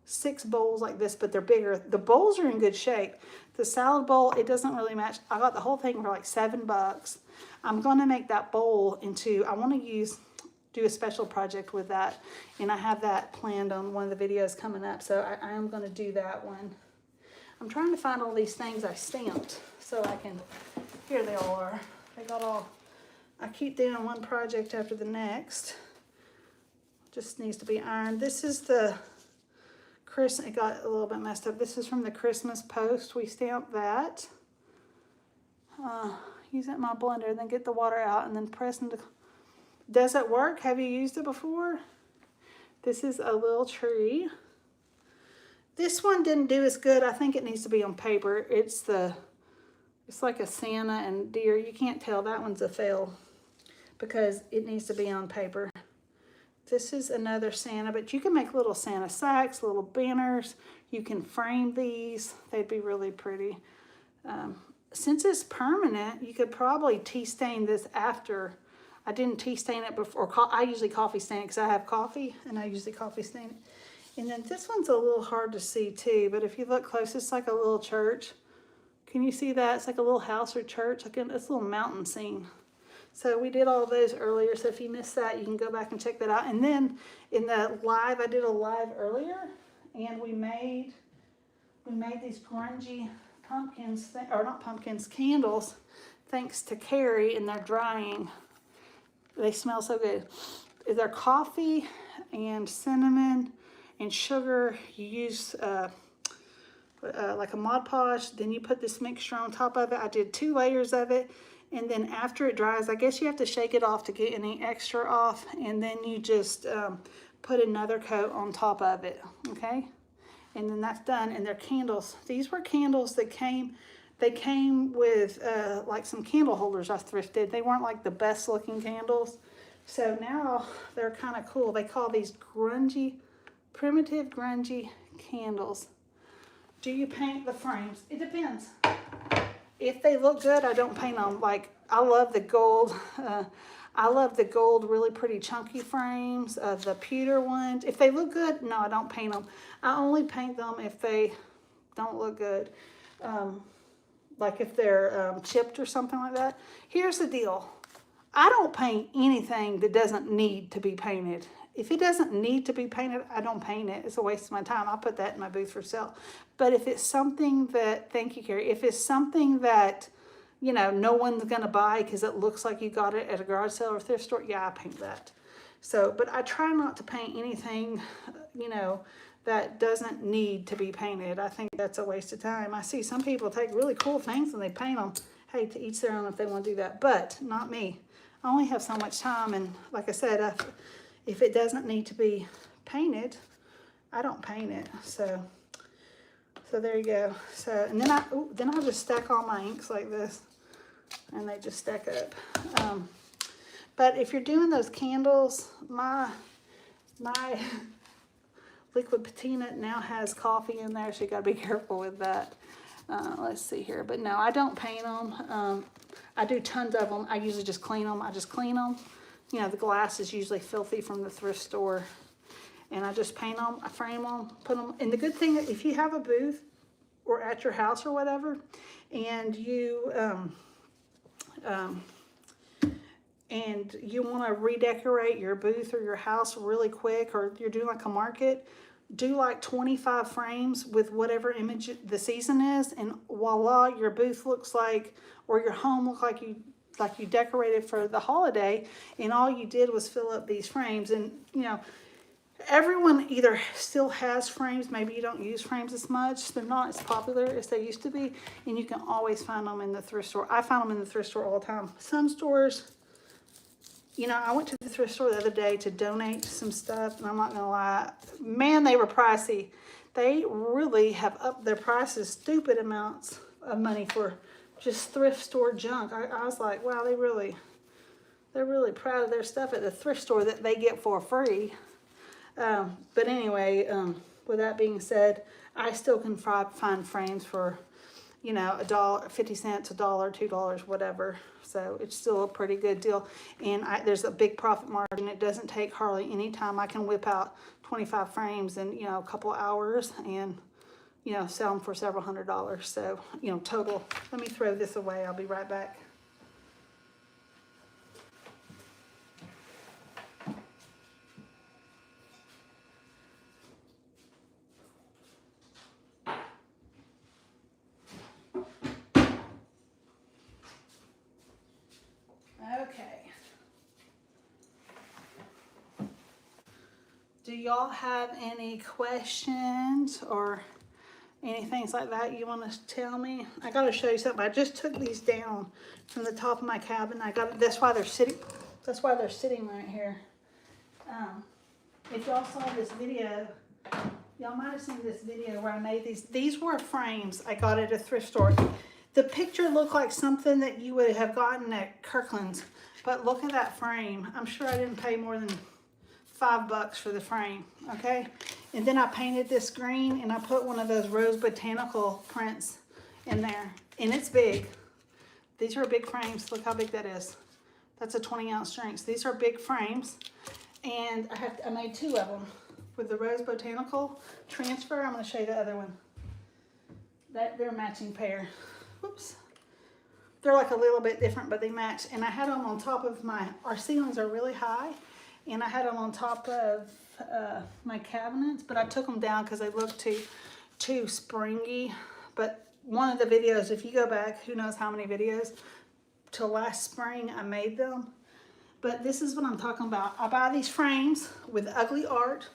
6 bowls like this, but they're bigger. The bowls are in good shape. The salad bowl, it doesn't really match. I got the whole thing for like $7. I'm going to make that bowl into, I want to do a special project with that, and I have that planned on one of the videos coming up, so I am going to do that one. I'm trying to find all these things I stamped so I can, here they all are. I keep doing one project after the next. Just needs to be ironed. This is the it got a little bit messed up. This is from the Christmas post. We stamped that. Use it in my blender, then get the water out and then press into. Does it work? Have you used it before? This is a little tree. This one didn't do as good. I think it needs to be on paper. It's like a Santa and deer. You can't tell. That one's a fail because it needs to be on paper. This is another Santa, but you can make little Santa sacks, little banners. You can frame these. They'd be really pretty. Since it's permanent, you could probably tea stain this after. I didn't tea stain it before. I usually coffee stain it because I have coffee, and I usually coffee stain it. And then this one's a little hard to see too, but if you look close, it's like a little church. Can you see that? It's like a little house or church. It's a little mountain scene. So we did all of those earlier. So if you missed that, you can go back and check that out. And then in the live, I did a live earlier, and we made these grungy pumpkins, or not pumpkins, candles, thanks to Carrie, and they're drying. They smell so good. They're coffee and cinnamon and sugar. You use like a Mod Podge. Then you put this mixture on top of it. I did 2 layers of it. And then after it dries, I guess you have to shake it off to get any extra off. And then you just put another coat on top of it, okay? And then that's done. And they're candles. These were candles that came with like some candle holders I thrifted. They weren't like the best looking candles. So now they're kind of cool. They call these primitive grungy candles. Do you paint the frames? It depends. If they look good, I don't paint them. Like, I love the gold. I love the gold, really pretty chunky frames, the pewter ones. If they look good, no, I don't paint them. I only paint them if they don't look good. Like if they're chipped or something like that. Here's the deal. I don't paint anything that doesn't need to be painted. If it doesn't need to be painted, I don't paint it. It's a waste of my time. I'll put that in my booth for sale. But if it's something that, thank you, Carrie, if it's something that, you know, no one's going to buy because it looks like you got it at a garage sale or thrift store, yeah, I paint that. So, but I try not to paint anything, you know, that doesn't need to be painted. I think that's a waste of time. I see some people take really cool things and they paint them. Hey, to each their own if they want to do that, but not me. I only have so much time, and like I said, if it doesn't need to be painted, I don't paint it. So there you go. So, and then I just stack all my inks like this, and they just stack up. But if you're doing those candles, my liquid patina now has coffee in there, so you gotta be careful with that. Let's see here, but no, I don't paint them. I do tons of them. I usually just clean them. I just clean them. You know, the glass is usually filthy from the thrift store, and I just paint them. I frame them, put them. And the good thing, if you have a booth or at your house or whatever, and you want to redecorate your booth or your house really quick, or you're doing like a market, do like 25 frames with whatever image the season is, and voila, your booth looks like, or your home looks like you decorated for the holiday, and all you did was fill up these frames. And you know, everyone either still has frames, maybe you don't use frames as much, they're not as popular as they used to be, and you can always find them in the thrift store. I find them in the thrift store all the time. Some stores, you know, I went to the thrift store the other day to donate some stuff, and I'm not gonna lie, man, they were pricey. They really have upped their prices, stupid amounts of money for just thrift store junk. I was like, wow, they're really proud of their stuff at the thrift store that they get for free. But anyway, with that being said, I still can find frames for, you know, $1, 50 cents, $1, $2, whatever. So it's still a pretty good deal. And there's a big profit margin. It doesn't take hardly any time. I can whip out 25 frames in, you know, a couple hours and, you know, sell them for several $100s. So, you know, total. Let me throw this away. I'll be right back. Okay. Do y'all have any questions or anything like that you want to tell me? I got to show you something. I just took these down from the top of my cabinet. That's why they're sitting right here. If y'all saw this video, y'all might have seen this video where I made these. These were frames I got at a thrift store. The picture looked like something that you would have gotten at Kirkland's, but look at that frame. I'm sure I didn't pay more than $5 for the frame, okay? And then I painted this green, and I put one of those rose botanical prints in there, and it's big. These are big frames. Look how big that is. That's a 20-ounce strength. These are big frames, and I made 2 of them with the rose botanical transfer. I'm going to show you the other one. They're a matching pair. Whoops. They're like a little bit different, but they match. And I had them on top of our ceilings are really high, and I had them on top of my cabinets, but I took them down because they looked too springy. But one of the videos, if you go back, who knows how many videos, till last spring I made them. But this is what I'm talking about. I buy these frames with ugly art.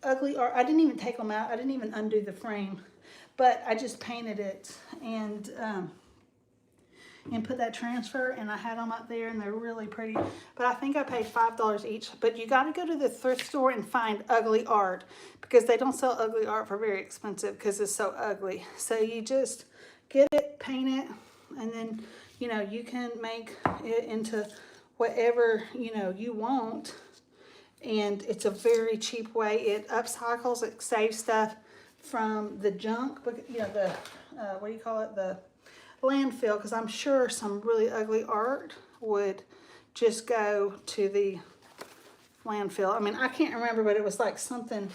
I didn't even take them out. I didn't even undo the frame, but I just painted it and put that transfer, and I had them up there, and they're really pretty. But I think I paid $5 each. But you got to go to the thrift store and find ugly art, because they don't sell ugly art for very expensive because it's so ugly. So you just get it, paint it, and then, you know, you can make it into whatever, you know, you want. And it's a very cheap way. It upcycles, it saves stuff from the junk, you know, the, what do you call it, the landfill, because I'm sure some really ugly art would just go to the landfill. I mean, I can't remember, but it was like something,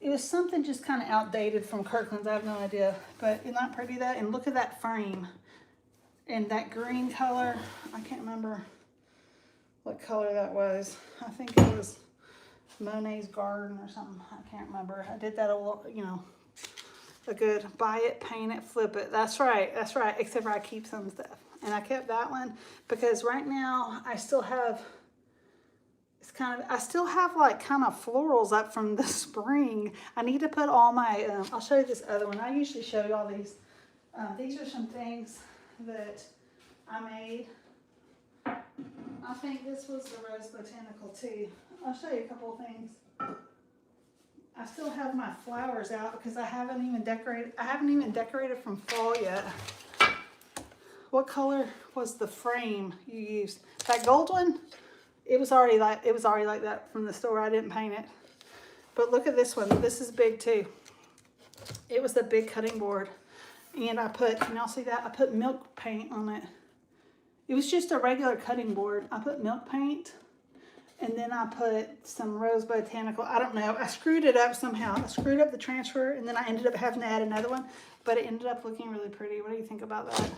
it was something just kind of outdated from Kirkland's. I have no idea, but isn't that pretty though? And look at that frame and that green color. I can't remember what color that was. I think it was Monet's Garden or something. I can't remember. I did that a little, you know, a good buy it, paint it, flip it. That's right. That's right. Except for I keep some stuff. And I kept that one because right now I still have, it's kind of, I still have like kind of florals up from the spring. I need to put all my, I'll show you this other one. I usually show you all these. These are some things that I made. I think this was the Rose Botanical too. I'll show you a couple of things. I still have my flowers out because I haven't even decorated from fall yet. What color was the frame you used? That gold one? It was already like that from the store. I didn't paint it. But look at this one. This is big too. It was the big cutting board. And I put, can y'all see that? I put milk paint on it. It was just a regular cutting board. I put milk paint and then I put some Rose Botanical. I don't know. I screwed it up somehow. I screwed up the transfer and then I ended up having to add another one. But it ended up looking really pretty. What do you think about that?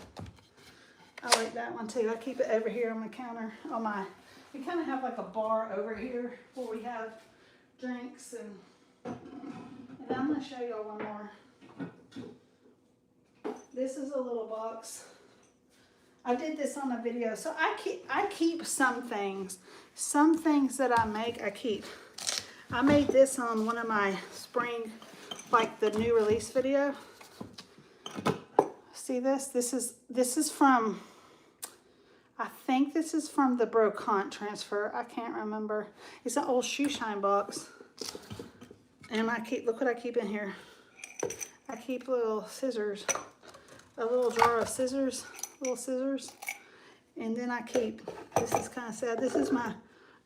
I like that one too. I keep it over here on my counter. On my, we kind of have like a bar over here where we have drinks and I'm going to show y'all one more. This is a little box. I did this on a video. So I keep some things. Some things that I make, I keep. I made this on one of my spring, like the new release video. See this? This is from, I think this is from the Brocante transfer. I can't remember. It's an old shoe shine box. And I keep, look what I keep in here. I keep little scissors. A little drawer of scissors, little scissors. And then I keep, this is kind of sad. This is my,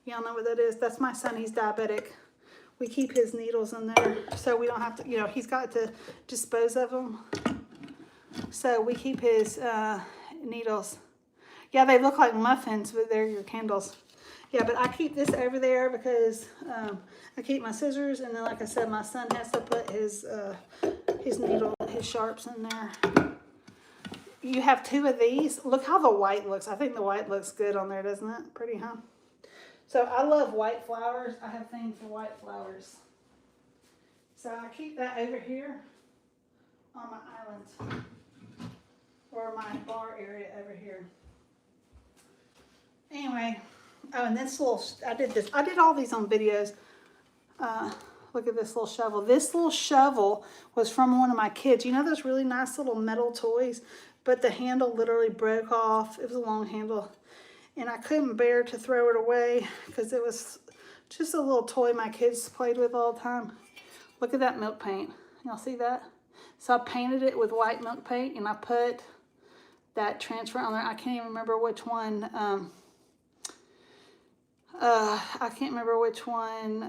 y'all know what that is? That's my son, he's diabetic. We keep his needles in there so we don't have to, you know, he's got to dispose of them. So we keep his needles. Yeah, they look like muffins, but they're your candles. Yeah, but I keep this over there because I keep my scissors. And then, like I said, my son has to put his needle, his sharps in there. You have two of these. Look how the white looks. I think the white looks good on there, doesn't it? Pretty, huh? So I love white flowers. I have things for white flowers. So I keep that over here on my island. Or my bar area over here. Anyway. Oh, and this little, I did all these on videos. Look at this little shovel. This little shovel was from one of my kids. You know those really nice little metal toys? But the handle literally broke off. It was a long handle. And I couldn't bear to throw it away because it was just a little toy my kids played with all the time. Look at that milk paint. Y'all see that? So I painted it with white milk paint and I put that transfer on there. I can't even remember which one. I can't remember which one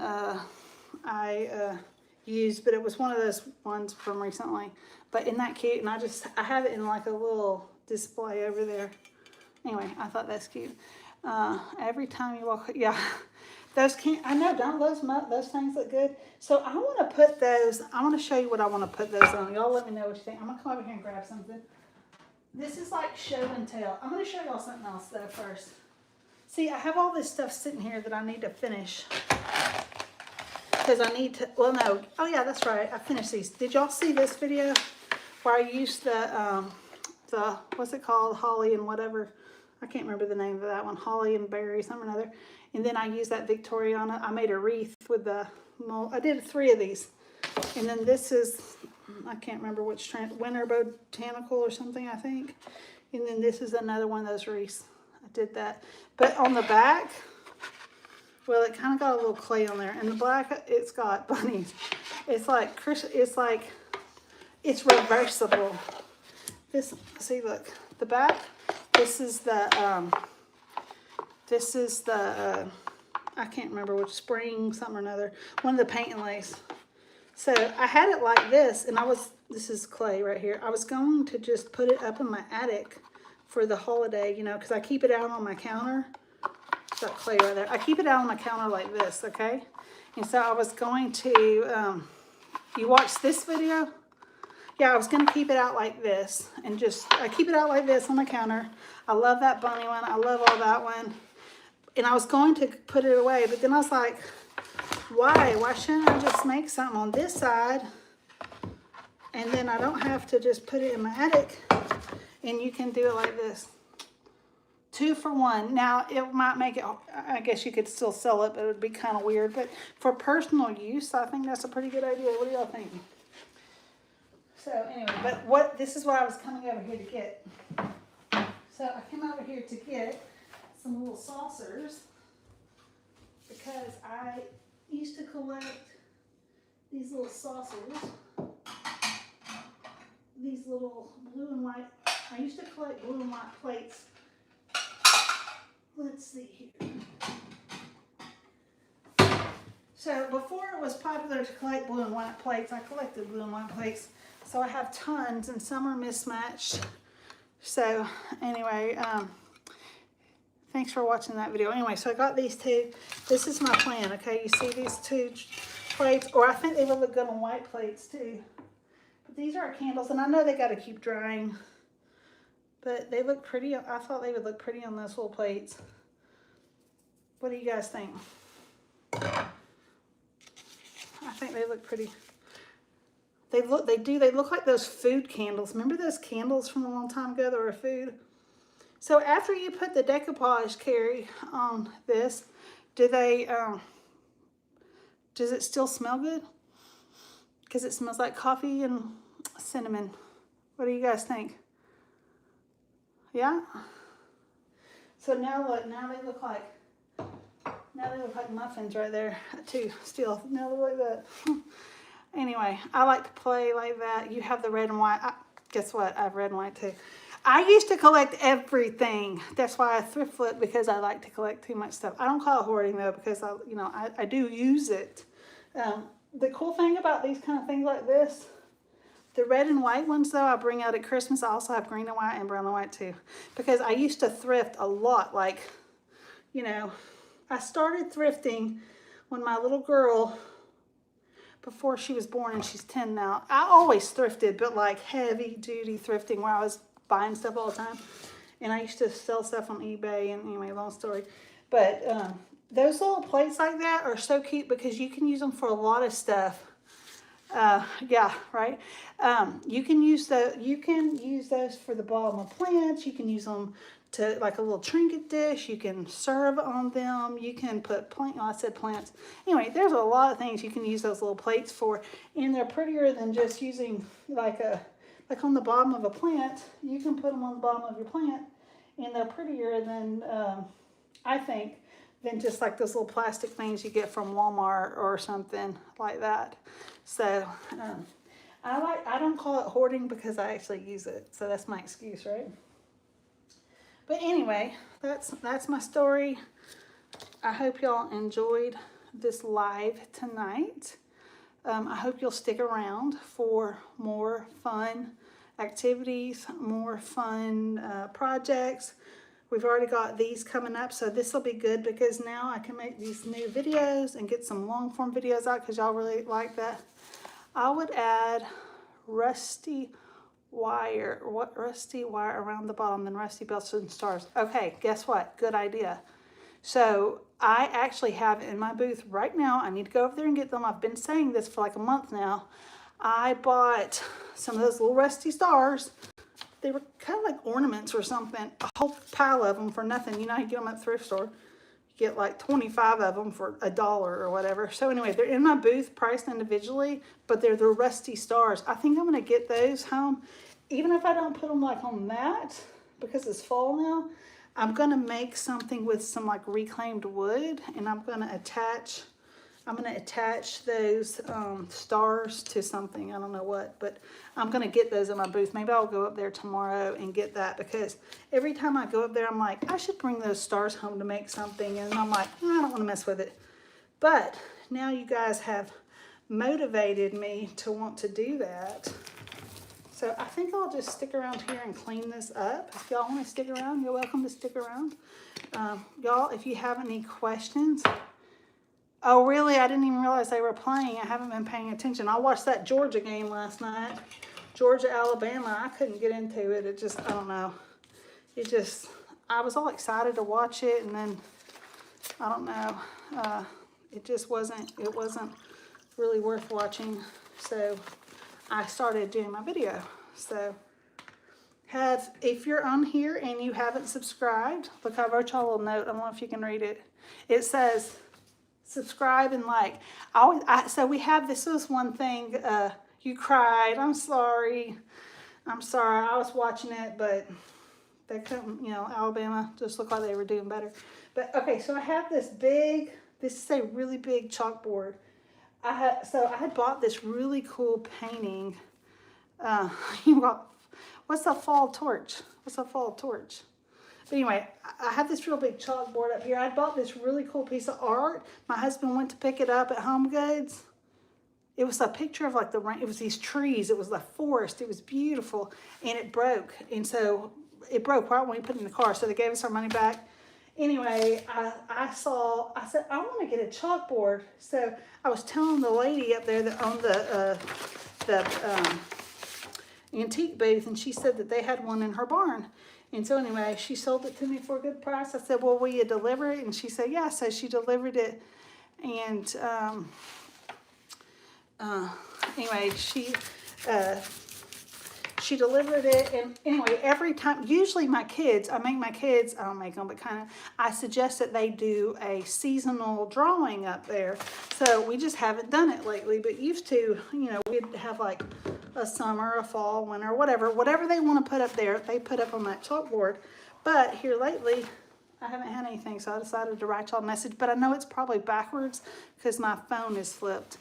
I used, but it was one of those ones from recently. But isn't that cute? And I have it in like a little display over there. Anyway, I thought that's cute. Every time you walk, yeah, those can't, I know, don't those things look good? So I want to put those, I want to show you what I want to put those on. Y'all let me know what you think. I'm going to come over here and grab something. This is like show and tell. I'm going to show y'all something else though first. See, I have all this stuff sitting here that I need to finish. Because I need to, well, no. Oh, yeah, that's right. I finished these. Did y'all see this video where I used the, what's it called? Holly and whatever. I can't remember the name of that one. Holly and berry, something or another. And then I used that Victoriana. I made a wreath with the mold. I did 3 of these. And then this is, I can't remember which, Winter Botanical or something, I think. And then this is another one of those wreaths. I did that. But on the back, well, it kind of got a little clay on there. And the black, it's got bunnies. It's like, it's reversible. This, see, look, the back, this is the, I can't remember which, spring, something or another. One of the paint inlays. So I had it like this, and this is clay right here. I was going to just put it up in my attic for the holiday, you know, because I keep it out on my counter Got clay right there. I keep it out on my counter like this, okay? And so I was going to, you watched this video? Yeah, I was going to keep it out like this. And just, I keep it out like this on the counter. I love that bunny one. I love all that one. And I was going to put it away, but then I was like, why? Why shouldn't I just make something on this side? And then I don't have to just put it in my attic. And you can do it like this. 2 for 1. Now, it might make it, I guess you could still sell it, but it would be kind of weird. But for personal use, I think that's a pretty good idea. What do y'all think? So anyway, but this is what I was coming over here to get. So I came over here to get some little saucers because I used to collect these little saucers. These little blue and white, I used to collect blue and white plates. Let's see here. So before it was popular to collect blue and white plates, I collected blue and white plates. So I have tons and some are mismatched. So anyway, thanks for watching that video. Anyway, so I got these 2. This is my plan, okay? You see these 2 plates, or I think they would look good on white plates too. But these are candles, and I know they got to keep drying. But they look pretty. I thought they would look pretty on those little plates. What do you guys think? I think they look pretty. They look like those food candles. Remember those candles from a long time ago that were food? So after you put the decoupage, Carrie, on this, does it still smell good? Because it smells like coffee and cinnamon. What do you guys think? Yeah? So now look, now they look like muffins right there too, still. Now they look like that. Anyway, I like to play like that. You have the red and white. Guess what? I have red and white too. I used to collect everything. That's why I thrift flip, because I like to collect too much stuff. I don't call it hoarding though, because I do use it. The cool thing about these kind of things like this, the red and white ones though, I bring out at Christmas. I also have green and white and brown and white too, because I used to thrift a lot. Like, I started thrifting when my little girl, before she was born, and she's 10 now. I always thrifted, but like heavy duty thrifting where I was buying stuff all the time. And I used to sell stuff on eBay, and anyway, long story. But those little plates like that are so cute because you can use them for a lot of stuff. Yeah, right. You can use those for the bottom of plants. You can use them to like a little trinket dish. You can serve on them. You can put I said plants. Anyway, there's a lot of things you can use those little plates for, and they're prettier than just using like on the bottom of a plant. You can put them on the bottom of your plant, and they're prettier than I think than just like those little plastic things you get from Walmart or something like that. So I don't call it hoarding because I actually use it. So that's my excuse, right? But anyway, that's my story. I hope y'all enjoyed this live tonight. I hope you'll stick around for more fun activities, more fun projects. We've already got these coming up, so this will be good because now I can make these new videos and get some long form videos out because y'all really like that. I would add rusty wire around the bottom and rusty belts and stars. Okay, guess what? Good idea. So I actually have in my booth right now, I need to go over there and get them. I've been saying this for like a month now. I bought some of those little rusty stars. They were kind of like ornaments or something. A whole pile of them for nothing. You know, you get them at the thrift store. You get like 25 of them for $1 or whatever. So anyway, they're in my booth priced individually, but they're the rusty stars. I think I'm going to get those home. Even if I don't put them like on that, because it's fall now, I'm going to make something with some like reclaimed wood, and I'm going to attach those stars to something. I don't know what, but I'm going to get those in my booth. Maybe I'll go up there tomorrow and get that, because every time I go up there, I'm like, I should bring those stars home to make something. And I'm like, I don't want to mess with it. But now you guys have motivated me to want to do that. So I think I'll just stick around here and clean this up. If y'all want to stick around, you're welcome to stick around. Y'all, if you have any questions. Oh, really? I didn't even realize they were playing. I haven't been paying attention. I watched that Georgia game last night. Georgia, Alabama. I couldn't get into it. It just, I don't know. It just, I was all excited to watch it, and then, I don't know. It just wasn't really worth watching. So I started doing my video. So if you're on here and you haven't subscribed, look, I wrote y'all a little note. I don't know if you can read it. It says subscribe and like. So we have, this was one thing, you cried. I'm sorry. I was watching it, but they couldn't, you know, Alabama just looked like they were doing better. But okay, so I have this is a really big chalkboard. I had bought this really cool painting. What's a fall torch? What's a fall torch? But anyway, I have this real big chalkboard up here. I bought this really cool piece of art. My husband went to pick it up at Home Goods. It was a picture of like the rain. It was these trees. It was the forest. It was beautiful, and it broke. And so it broke right when we put it in the car. So they gave us our money back. Anyway, I said, I want to get a chalkboard. So I was telling the lady up there that owned the antique booth, and she said that they had one in her barn. And so anyway, she sold it to me for a good price. I said, well, will you deliver it? And she said, yeah. So she delivered it. And anyway, she delivered it, and anyway, every time, usually I don't make them, but kind of, I suggest that they do a seasonal drawing up there. So we just haven't done it lately, but used to, you know, we'd have like a summer, a fall, winter, whatever they want to put up there, they put up on that chalkboard. But here lately, I haven't had anything, so I decided to write y'all a message, but I know it's probably backwards because my phone is flipped.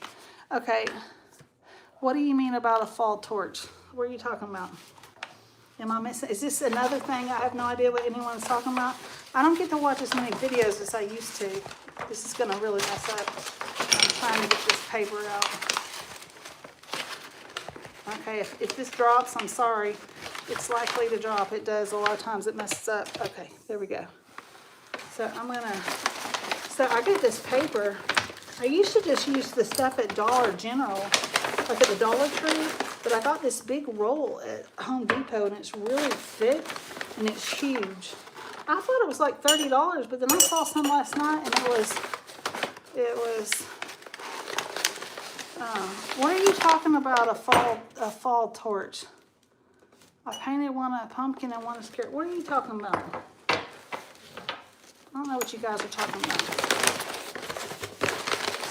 Okay, what do you mean about a fall torch? What are you talking about? Am I missing? Is this another thing? I have no idea what anyone's talking about. I don't get to watch as many videos as I used to. This is going to really mess up. I'm trying to get this paper out. Okay, if this drops, I'm sorry. It's likely to drop. It does. A lot of times it messes up. Okay, there we go. So so I get this paper. I used to just use the stuff at Dollar General, like at the Dollar Tree, but I got this big roll at Home Depot, and it's really thick, and it's huge. I thought it was like $30, but then I saw some last night, and it was, what are you talking about, a fall torch? I painted one a pumpkin and one a skirt. What are you talking about? I don't know what you guys are talking about.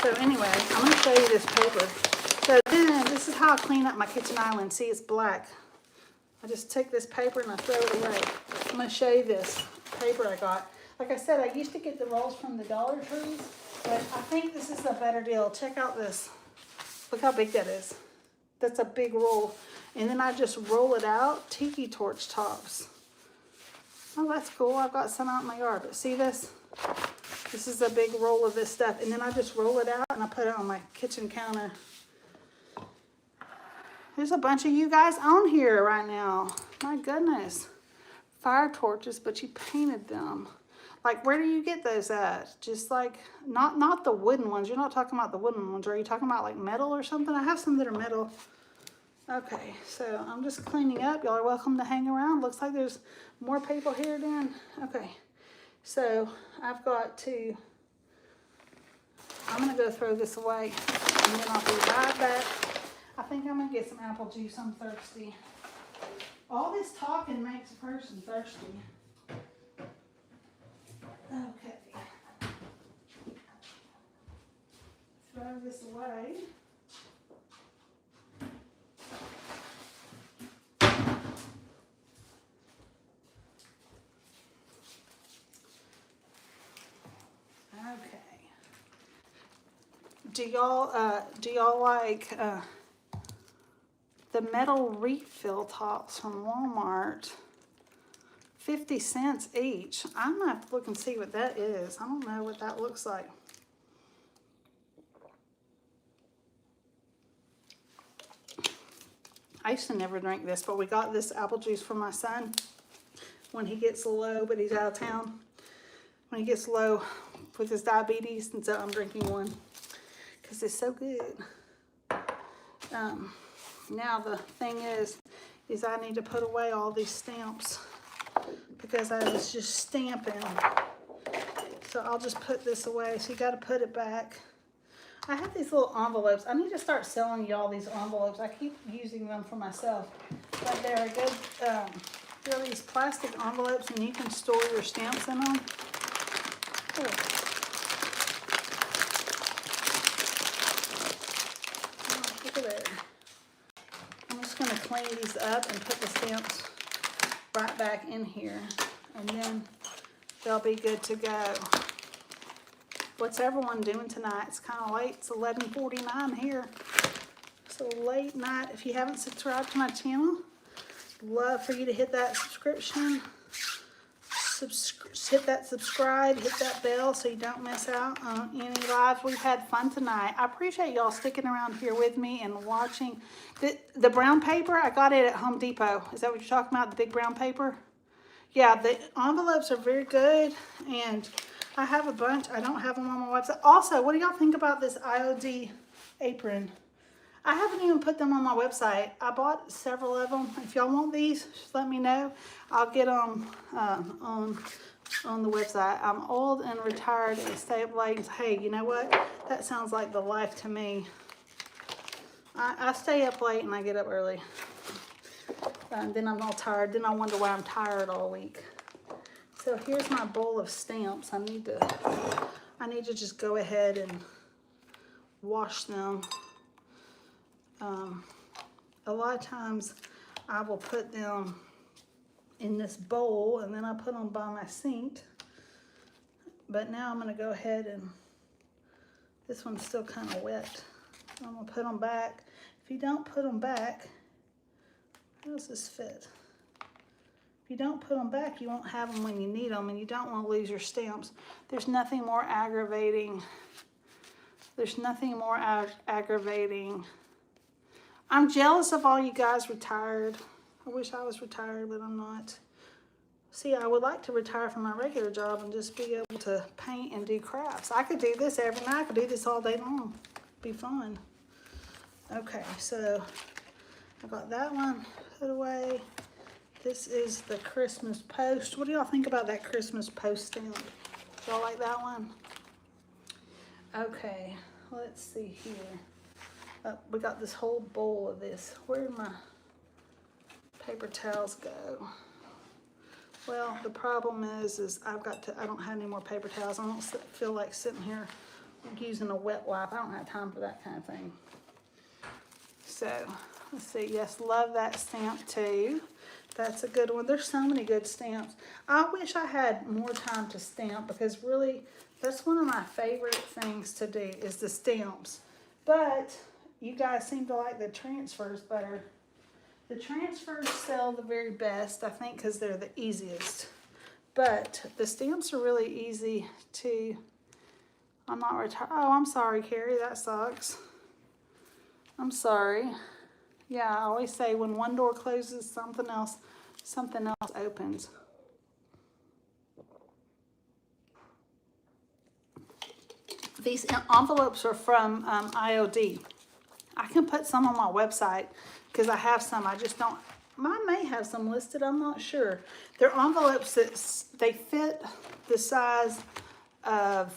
So anyway, I'm going to show you this paper. So then, this is how I clean up my kitchen island. See, it's black. I just take this paper and I throw it away. I'm going to show you this paper I got. Like I said, I used to get the rolls from the Dollar Trees, but I think this is a better deal. Check out this. Look how big that is. That's a big roll. And then I just roll it out. Tiki torch tops. Oh, that's cool. I've got some out in my yard. But see this? This is a big roll of this stuff. And then I just roll it out and I put it on my kitchen counter. There's a bunch of you guys on here right now. My goodness. Fire torches, but you painted them. Like, where do you get those at? Just like, not the wooden ones. You're not talking about the wooden ones. Are you talking about like metal or something? I have some that are metal. Okay, so I'm just cleaning up. Y'all are welcome to hang around. Looks like there's more people here then. Okay, so I'm gonna go throw this away, and then I'll be right back. I think I'm gonna get some apple juice. I'm thirsty. All this talking makes a person thirsty. Okay. Throw this away. Okay. Do y'all like the metal refill tops from Walmart? 50 cents each. I'm gonna have to look and see what that is. I don't know what that looks like. I used to never drink this, but we got this apple juice for my son when he gets low, but he's out of town. When he gets low with his diabetes, and so I'm drinking one because it's so good. Now the thing is I need to put away all these stamps because I was just stamping. So I'll just put this away. So you got to put it back. I have these little envelopes. I need to start selling y'all these envelopes. I keep using them for myself, but they're a good. They're these plastic envelopes, and you can store your stamps in them. Oh, look at that. I'm just going to clean these up and put the stamps right back in here, and then they'll be good to go. What's everyone doing tonight? It's kind of late. It's 11:49 here. So late night. If you haven't subscribed to my channel, love for you to hit that subscription. Hit that subscribe, hit that bell so you don't miss out on any lives. We've had fun tonight. I appreciate y'all sticking around here with me and watching. The brown paper, I got it at Home Depot. Is that what you're talking about, the big brown paper? Yeah, the envelopes are very good, and I have a bunch. I don't have them on my website. Also, what do y'all think about this IOD apron? I haven't even put them on my website. I bought several of them. If y'all want these, just let me know. I'll get them on the website. I'm old and retired and stay up late. Hey, you know what? That sounds like the life to me. I stay up late and I get up early. Then I'm all tired. Then I wonder why I'm tired all week. So here's my bowl of stamps. I need to just go ahead and wash them. A lot of times I will put them in this bowl and then I put them by my sink. But now I'm going to go ahead and, this one's still kind of wet. I'm going to put them back. If you don't put them back, how does this fit? If you don't put them back, you won't have them when you need them, and you don't want to lose your stamps. There's nothing more aggravating. There's nothing more aggravating. I'm jealous of all you guys retired. I wish I was retired, but I'm not. See, I would like to retire from my regular job and just be able to paint and do crafts. I could do this every night. I could do this all day long. It'd be fun. Okay, so I got that one put away. This is the Christmas post. What do y'all think about that Christmas post stamp? Y'all like that one? Okay, let's see here. We got this whole bowl of this. Where did my paper towels go? Well, the problem is I don't have any more paper towels. I don't feel like sitting here using a wet wipe. I don't have time for that kind of thing. So, let's see. Yes, love that stamp too. That's a good one. There's so many good stamps. I wish I had more time to stamp because really that's one of my favorite things to do is the stamps. But you guys seem to like the transfers better. The transfers sell the very best, I think, because they're the easiest. But the stamps are really easy to, I'm not retired. Oh, I'm sorry, Carrie, that sucks. I'm sorry. Yeah, I always say when one door closes, something else opens. These envelopes are from IOD. I can put some on my website because I have some. I just don't. I may have some listed. I'm not sure. They're envelopes that they fit the size of.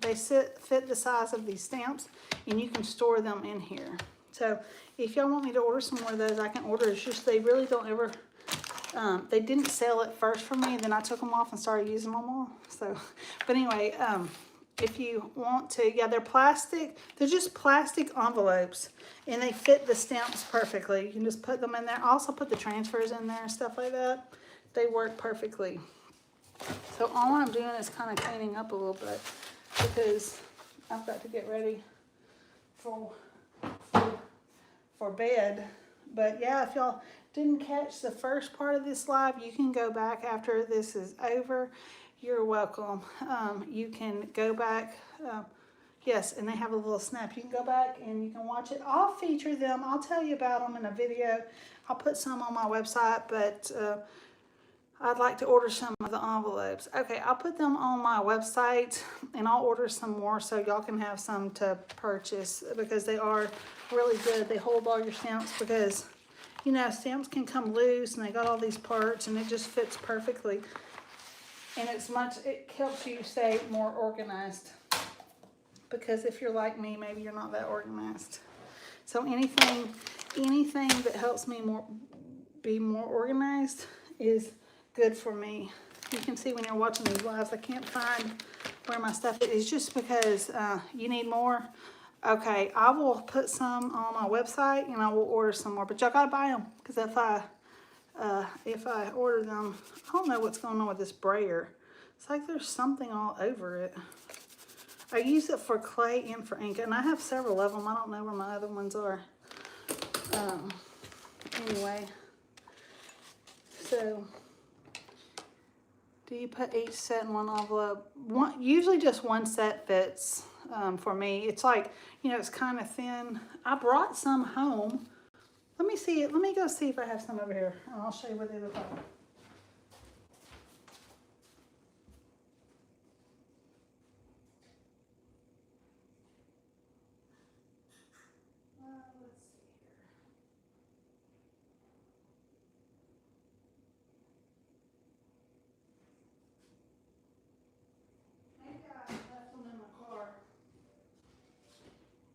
They fit the size of these stamps, and you can store them in here. So if y'all want me to order some more of those, I can order. It's just they really don't ever. They didn't sell at first for me, and then I took them off and started using them all. So, but anyway, if you want to, yeah, they're plastic. They're just plastic envelopes, and they fit the stamps perfectly. You can just put them in there. I also put the transfers in there and stuff like that. They work perfectly. So all I'm doing is kind of cleaning up a little bit because I've got to get ready for bed. But yeah, if y'all didn't catch the first part of this live, you can go back after this is over. You're welcome. You can go back. Yes, and they have a little snap. You can go back and you can watch it. I'll feature them. I'll tell you about them in a video. I'll put some on my website, but I'd like to order some of the envelopes. Okay, I'll put them on my website, and I'll order some more so y'all can have some to purchase because they are really good. They hold all your stamps because, you know, stamps can come loose and they got all these parts and it just fits perfectly. And it helps you stay more organized because if you're like me, maybe you're not that organized. So anything that helps me be more organized is good for me. You can see when you're watching these lives, I can't find where my stuff is just because you need more. Okay, I will put some on my website and I will order some more, but y'all gotta buy them because if I order them, I don't know what's going on with this brayer. It's like there's something all over it. I use it for clay and for ink, and I have several of them. I don't know where my other ones are. Anyway, so do you put each set in one envelope? Usually just one set fits for me. It's like, you know, it's kind of thin. I brought some home. Let me see it. Let me go see if I have some over here, and I'll show you what they look like.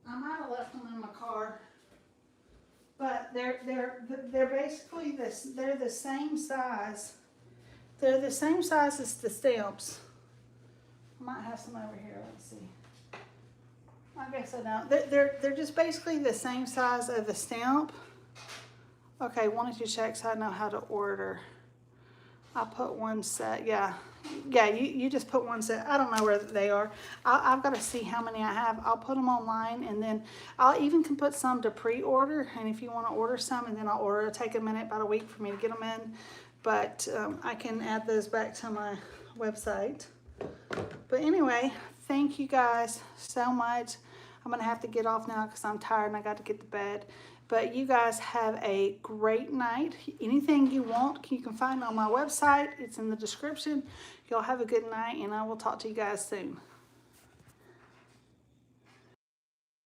I might have left them in my car, but they're basically this. They're the same size. They're the same size as the stamps. I might have some over here. Let's see. I guess I don't. They're just basically the same size of the stamp. Okay, wanted to check so I know how to order. I put one set. Yeah, you just put one set. I don't know where they are. I've got to see how many I have. I'll put them online, and then I'll even can put some to pre-order. And if you want to order some, and then I'll order. It'll take a minute, about a week for me to get them in. But I can add those back to my website. But anyway, thank you guys so much. I'm going to have to get off now because I'm tired and I got to get to bed. But you guys have a great night. Anything you want, you can find on my website. It's in the description. Y'all have a good night, and I will talk to you guys soon.